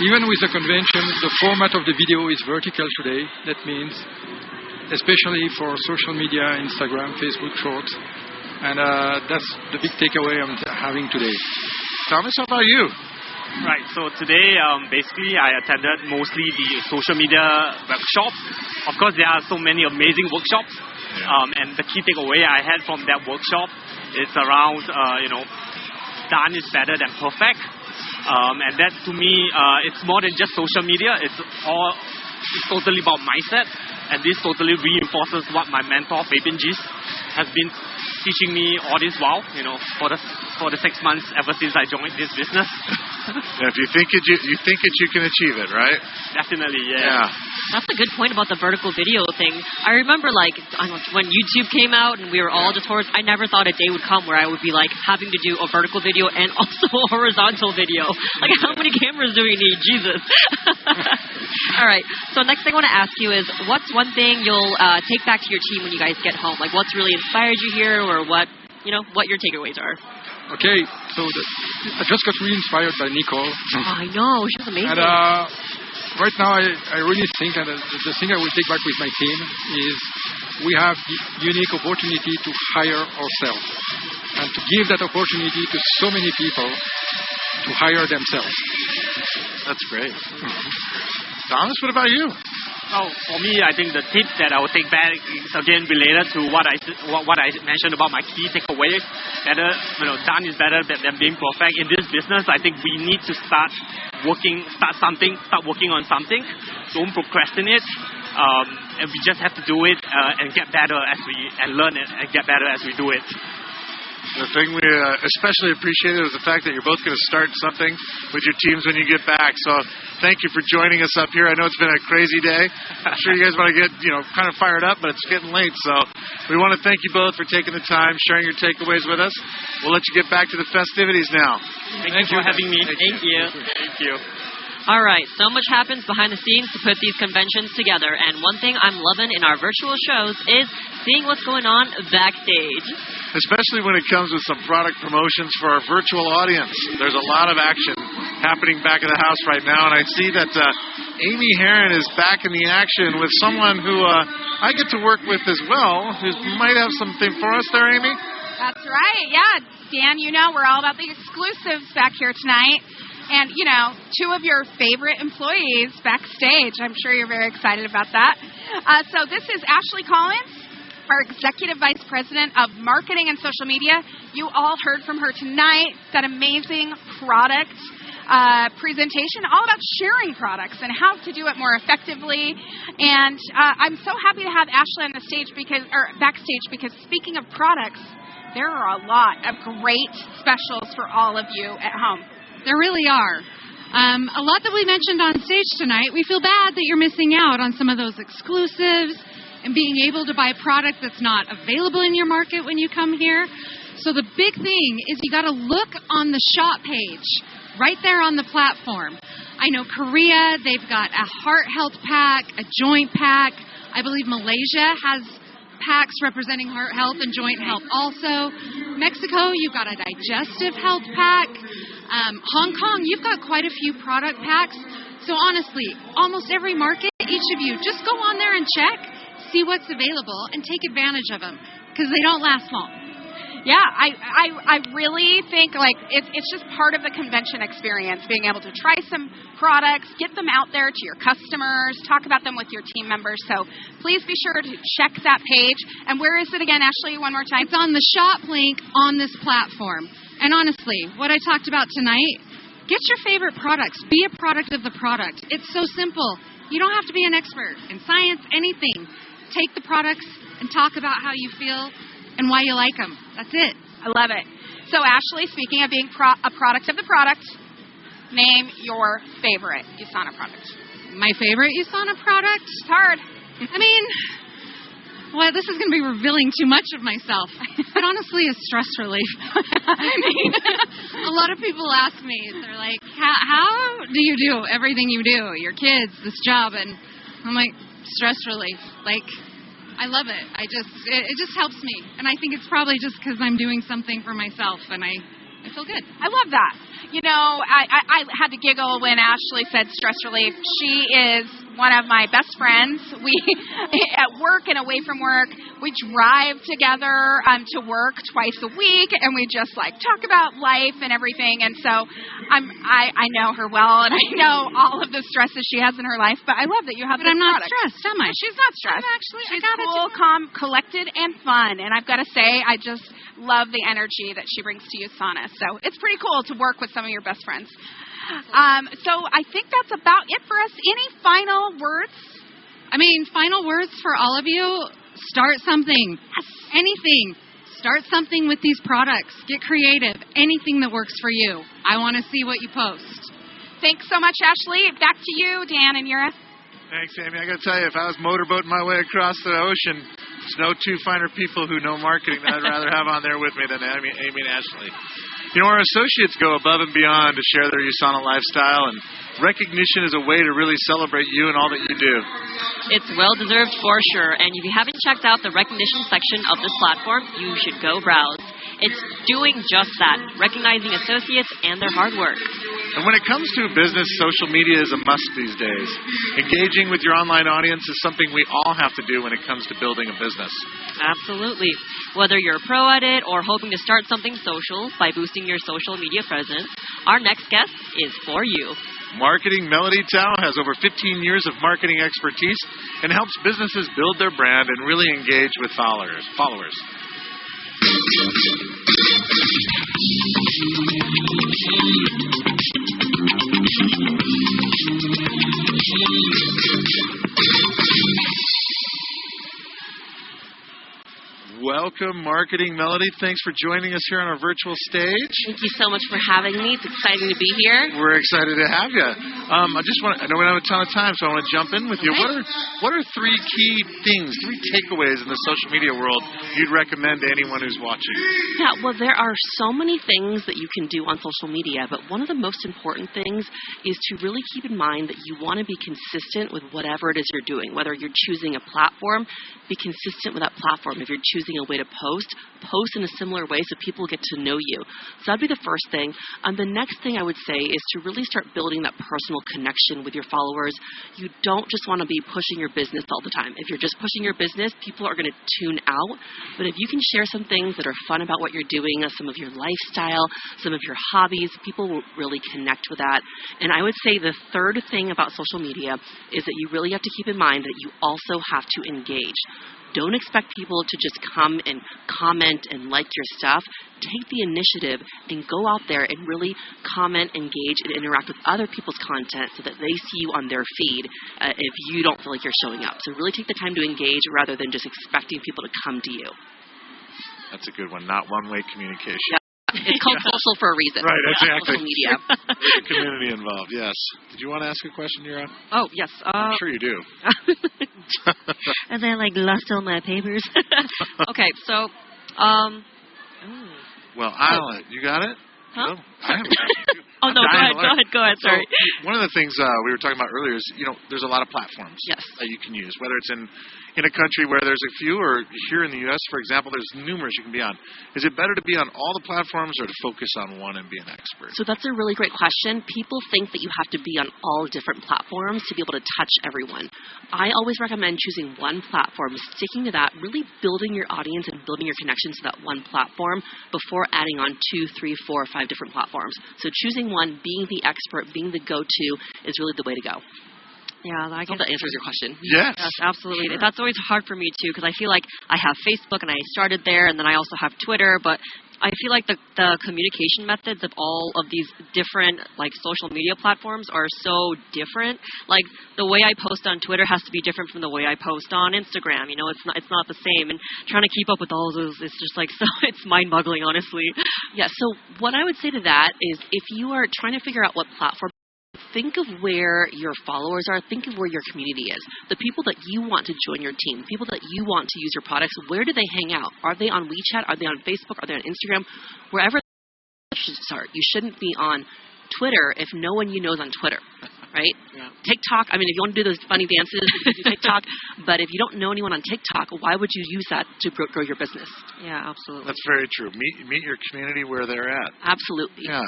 Even with the convention, the format of the video is vertical today. That means, especially for social media, Instagram, Facebook Shorts. And that's the big takeaway I'm having today. Thomas, how about you? Right, so today, basically, I attended mostly the social media workshops. Of course, there are so many amazing workshops. And the key takeaway I had from that workshop is around, done is better than perfect. And that, to me, it's more than just social media. It's totally about mindset. And this totally reinforces what my mentor, Fabian Gis, has been teaching me all this while, for the 6 months ever since I joined this business. If you think it, you can achieve it, right? Definitely, yeah. That's a good point about the vertical video thing. I remember, when YouTube came out and we were all just horse, I never thought a day would come where I would be, having to do a vertical video and also a horizontal video. How many cameras do we need? Jesus. All right. So next thing I want to ask you is, what's one thing you'll take back to your team when you guys get home? What's really inspired you here, or what your takeaways are? Okay, so I just got really inspired by Nicole. Oh, I know. She's amazing. And right now, I really think, and the thing I will take back with my team is we have the unique opportunity to hire ourselves and to give that opportunity to so many people to hire themselves. That's great. Thomas, what about you? Oh, for me, I think the tip that I will take back is again related to what I mentioned about my key takeaway. Done is better than being perfect. In this business, I think we need to start working on something. Don't procrastinate. And we just have to do it and get better and learn it and get better as we do it. The thing we especially appreciated is the fact that you're both going to start something with your teams when you get back. So thank you for joining us up here. I know it's been a crazy day. I'm sure you guys want to get, kind of fired up, but it's getting late. So we want to thank you both for taking the time, sharing your takeaways with us. We'll let you get back to the festivities now. Thank you for having me. Thank you. Thank you. All right, so much happens behind the scenes to put these conventions together, and one thing I'm loving in our virtual shows is seeing what's going on backstage. Especially when it comes with some product promotions for our virtual audience. There's a lot of action happening back of the house right now, and I see that Amy Herron is back in the action with someone who I get to work with as well, who might have something for us there, Amy? That's right, yeah. Dan, we're all about the exclusives back here tonight. And, two of your favorite employees backstage. I'm sure you're very excited about that. So this is Ashley Collins, our Executive Vice President of Marketing and Social Media. You all heard from her tonight, that amazing product presentation, all about sharing products and how to do it more effectively. And I'm so happy to have Ashley on the stage backstage because speaking of products, there are a lot of great specials for all of you at home. There really are. A lot that we mentioned on stage tonight. We feel bad that you're missing out on some of those exclusives and being able to buy product that's not available in your market when you come here. So the big thing is you got to look on the shop page right there on the platform. I know Korea, they've got a heart health pack, a joint pack. I believe Malaysia has packs representing heart health and joint health also. Mexico, you've got a digestive health pack. Hong Kong, you've got quite a few product packs. So honestly, almost every market, each of you, just go on there and check, see what's available, and take advantage of them because they don't last long. Yeah, I really think it's just part of the convention experience, being able to try some products, get them out there to your customers, talk about them with your team members. So please be sure to check that page. And where is it again, Ashley, one more time? It's on the shop link on this platform. And honestly, what I talked about tonight, get your favorite products. Be a product of the product. It's so simple. You don't have to be an expert in science, anything. Take the products and talk about how you feel and why you like them. That's it. I love it. So, Ashley, speaking of being a product of the product, name your favorite USANA product. My favorite USANA product? It's hard. Well, this is going to be revealing too much of myself. But honestly, it's stress relief. A lot of people ask me, they're like, how do you do everything you do? Your kids, this job. And I'm like, stress relief. I love it. It just helps me. And I think it's probably just because I'm doing something for myself and I feel good. I love that. I had to giggle when Ashley said stress relief. She is one of my best friends. We, at work and away from work, we drive together to work twice a week, and we just talk about life and everything. And so I know her well, and I know all of the stresses she has in her life. But I love that you have. But I'm not product. stressed, am I? She's not stressed. She's cool, calm, collected, and fun. And I've got to say, I just love the energy that she brings to USANA. So it's pretty cool to work with some of your best friends. So I think that's about it for us. Any final words? Final words for all of you. Start something. Anything. Start something with these products. Get creative. Anything that works for you. I want to see what you post. Thanks so much, Ashley. Back to you, Dan and Yura. Thanks, Amy. I got to tell you, if I was motorboating my way across the ocean, there's no two finer people who know marketing that I'd rather have on there with me than Amy and Ashley. You know, our associates go above and beyond to share their USANA lifestyle, and recognition is a way to really celebrate you and all that you do. It's well-deserved for sure, and if you haven't checked out the recognition section of this platform, you should go browse. It's doing just that, recognizing associates and their hard work. And when it comes to business, social media is a must these days. Engaging with your online audience is something we all have to do when it comes to building a business. Absolutely. Whether you're a pro at it or hoping to start something social by boosting your social media presence, our next guest is for you. Marketing Melody Tao has over 15 years of marketing expertise and helps businesses build their brand and really engage with followers. Welcome, Marketing Melody. Thanks for joining us here on our virtual stage. Thank you so much for having me. It's exciting to be here. We're excited to have you. I know we don't have a ton of time, so I want to jump in with you. Okay. What are three key things, three takeaways in the social media world you'd recommend to anyone who's watching? Yeah, well, there are so many things that you can do on social media, but one of the most important things is to really keep in mind that you want to be consistent with whatever it is you're doing. Whether you're choosing a platform, be consistent with that platform. If you're choosing a way to post in a similar way so people get to know you. So that'd be the first thing. The next thing I would say is to really start building that personal connection with your followers. You don't just want to be pushing your business all the time. If you're just pushing your business, people are going to tune out. But if you can share some things that are fun about what you're doing, some of your lifestyle, some of your hobbies, people will really connect with that. And I would say the third thing about social media is that you really have to keep in mind that you also have to engage. Don't expect people to just come and comment and like your stuff. Take the initiative and go out there and really comment, engage, and interact with other people's content so that they see you on their feed if you don't feel like you're showing up. So really take the time to engage rather than just expecting people to come to you. That's a good one. Not one-way communication. Yeah. It's called social for a reason. Right, exactly. Social media. Community involved, yes. Did you want to ask a question, Yura? Oh, yes. I'm sure you do. And then, lost all my papers. Okay, so, Well, you got it? Huh? No, I have a question. Oh, no, go ahead, sorry. So, one of the things we were talking about earlier is, there's a lot of platforms that you can use, whether it's in a country where there's a few, or here in the U.S., for example, there's numerous you can be on. Is it better to be on all the platforms or to focus on one and be an expert? So that's a really great question. People think that you have to be on all different platforms to be able to touch everyone. I always recommend choosing one platform, sticking to that, really building your audience and building your connections to that one platform before adding on 2, 3, 4, or 5 different platforms. So choosing one, being the expert, being the go-to is really the way to go. Yeah, I hope that answers your question. Yes. Yes, absolutely. Sure. That's always hard for me, too, because I feel like I have Facebook, and I started there, and then I also have Twitter, but I feel like the communication methods of all of these different, social media platforms are so different. Like, the way I post on Twitter has to be different from the way I post on Instagram. It's not the same, and trying to keep up with all of those is just, so it's mind-boggling, honestly. Yeah, so what I would say to that is if you are trying to figure out what platform, think of where your followers are. Think of where your community is. The people that you want to join your team, people that you want to use your products, where do they hang out? Are they on WeChat? Are they on Facebook? Are they on Instagram? Wherever they start. You shouldn't be on Twitter if no one you know is on Twitter, right? Yeah. TikTok, if you want to do those funny dances, you can do TikTok. But if you don't know anyone on TikTok, why would you use that to grow your business? Yeah, absolutely. That's very true. Meet your community where they're at. Absolutely. Yeah.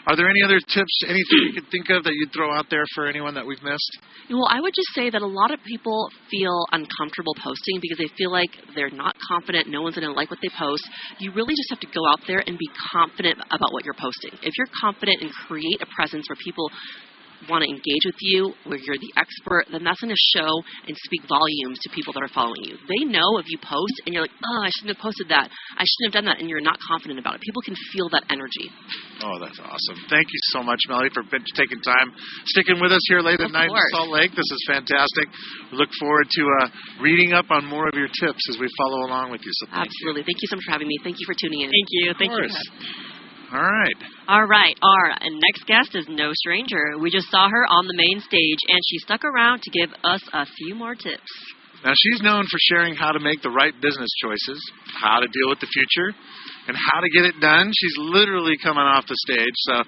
Are there any other tips, anything you could think of that you'd throw out there for anyone that we've missed? Well, I would just say that a lot of people feel uncomfortable posting because they feel like they're not confident, no one's going to like what they post. You really just have to go out there and be confident about what you're posting. If you're confident and create a presence where people want to engage with you, where you're the expert, then that's going to show and speak volumes to people that are following you. They know if you post and you're like, oh, I shouldn't have posted that. I shouldn't have done that, and you're not confident about it. People can feel that energy. Oh, that's awesome. Thank you so much, Melody, for taking time, sticking with us here late at night in Salt Lake. This is fantastic. We look forward to reading up on more of your tips as we follow along with you. So Absolutely. Thank you so much for having me. Thank you for tuning in. Thank you. Thank you. All right. All right. Our next guest is no stranger. We just saw her on the main stage, and she stuck around to give us a few more tips. Now, she's known for sharing how to make the right business choices, how to deal with the future, and how to get it done. She's literally coming off the stage, so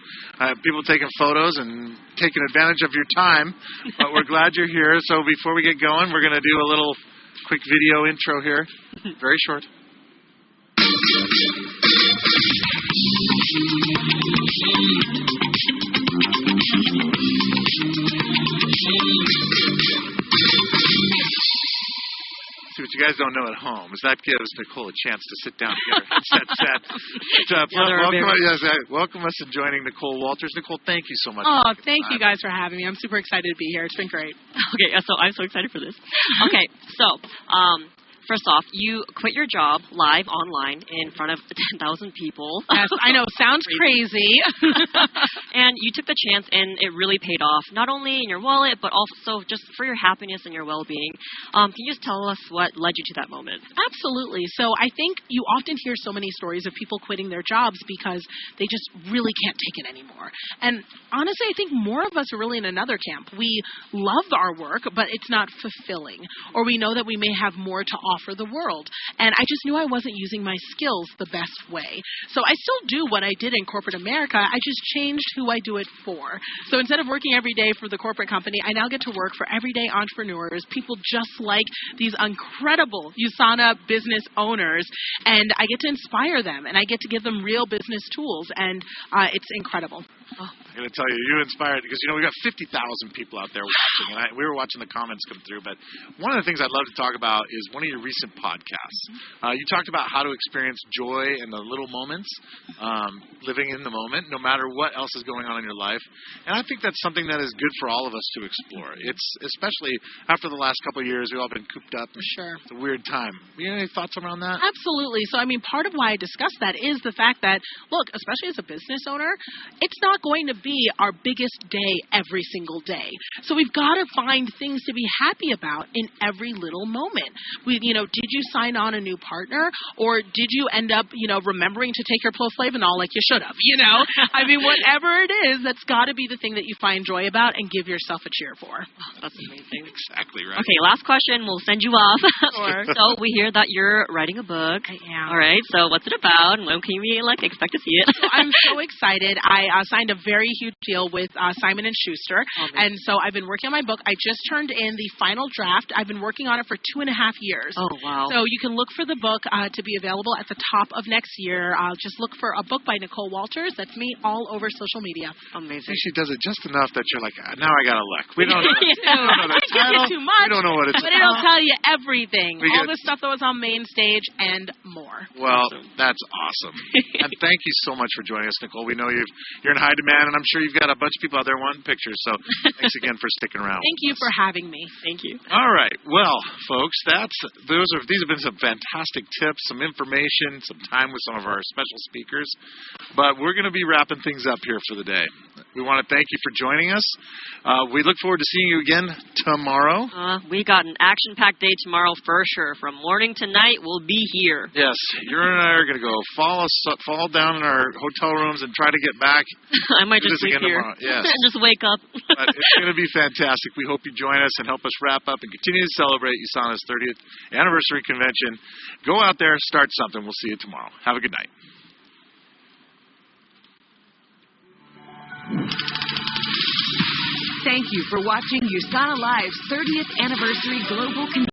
people taking photos and taking advantage of your time, but we're glad you're here. So before we get going, we're going to do a little quick video intro here, very short. See, what you guys don't know at home is that gives Nicole a chance to sit down here and set. Welcome us to joining Nicole Walters. Nicole, thank you so much. Oh, thank you guys for having me. I'm super excited to be here. It's been great. Okay, so I'm so excited for this. Okay, so first off, you quit your job live online in front of 10,000 people. Yes, I know. Sounds crazy. And you took the chance, and it really paid off, not only in your wallet, but also just for your happiness and your well-being. Can you just tell us what led you to that moment? Absolutely. So I think you often hear so many stories of people quitting their jobs because they just really can't take it anymore. And honestly, I think more of us are really in another camp. We love our work, but it's not fulfilling. Or we know that we may have more to offer the world. And I just knew I wasn't using my skills the best way. So I still do what I did in corporate America. I just changed who I do it for. So instead of working every day for the corporate company, I now get to work for everyday entrepreneurs, people just like these incredible USANA business owners, and I get to inspire them, and I get to give them real business tools, and it's incredible. Oh. I'm going to tell you, you inspired, because, we got 50,000 people out there watching, and we were watching the comments come through, but one of the things I'd love to talk about is one of your recent podcasts. You talked about how to experience joy in the little moments, living in the moment, no matter what else is going on in your life, and I think that's something that is good for all of us to explore. It's especially after the last couple of years, we've all been cooped up. Sure. It's a weird time. You have any thoughts around that? Absolutely. So, part of why I discuss that is the fact that, look, especially as a business owner, it's not going to be our biggest day every single day. So we've got to find things to be happy about in every little moment. Did you sign on a new partner, or did you end up, remembering to take your Flavonoid like you should have? Whatever it is, that's got to be the thing that you find joy about and give yourself a cheer for. Oh, that's amazing. Exactly right. Okay, last question. We'll send you off. Sure. So we hear that you're writing a book. I am. All right. So what's it about, and when can we expect to see it? So I'm so excited. I signed a very huge deal with Simon & Schuster, and so I've been working on my book. I just turned in the final draft. I've been working on it for 2.5 years. Oh, wow. So you can look for the book to be available at the top of next year. Just look for a book by Nicole Walters. That's me all over social media. Amazing. She does it just enough that you're like, now I got to look. We don't know. We don't know the title. Too much. We don't know what it's But it'll tell you everything. All the stuff that was on main stage and more. Well, that's awesome. And thank you so much for joining us, Nicole. We know you're in high demand, and I'm sure you've got a bunch of people out there wanting pictures. So thanks again for sticking around. Thank you for having me. Thank you. All right. Well, folks, these have been some fantastic tips, some information, some time with some of our special speakers. But we're going to be wrapping things up here for the day. We want to thank you for joining us. We look forward to seeing you again tomorrow. We got an action-packed day tomorrow for sure. From morning to night, we'll be here. Yes, you and I are going to go fall down in our hotel rooms and try to get back. I might just sleep here. Yes. And just wake up. But it's going to be fantastic. We hope you join us and help us wrap up and continue to celebrate USANA's 30th anniversary convention. Go out there, start something. We'll see you tomorrow. Have a good night. Thank you for watching USANA Live's 30th Anniversary Global Convention.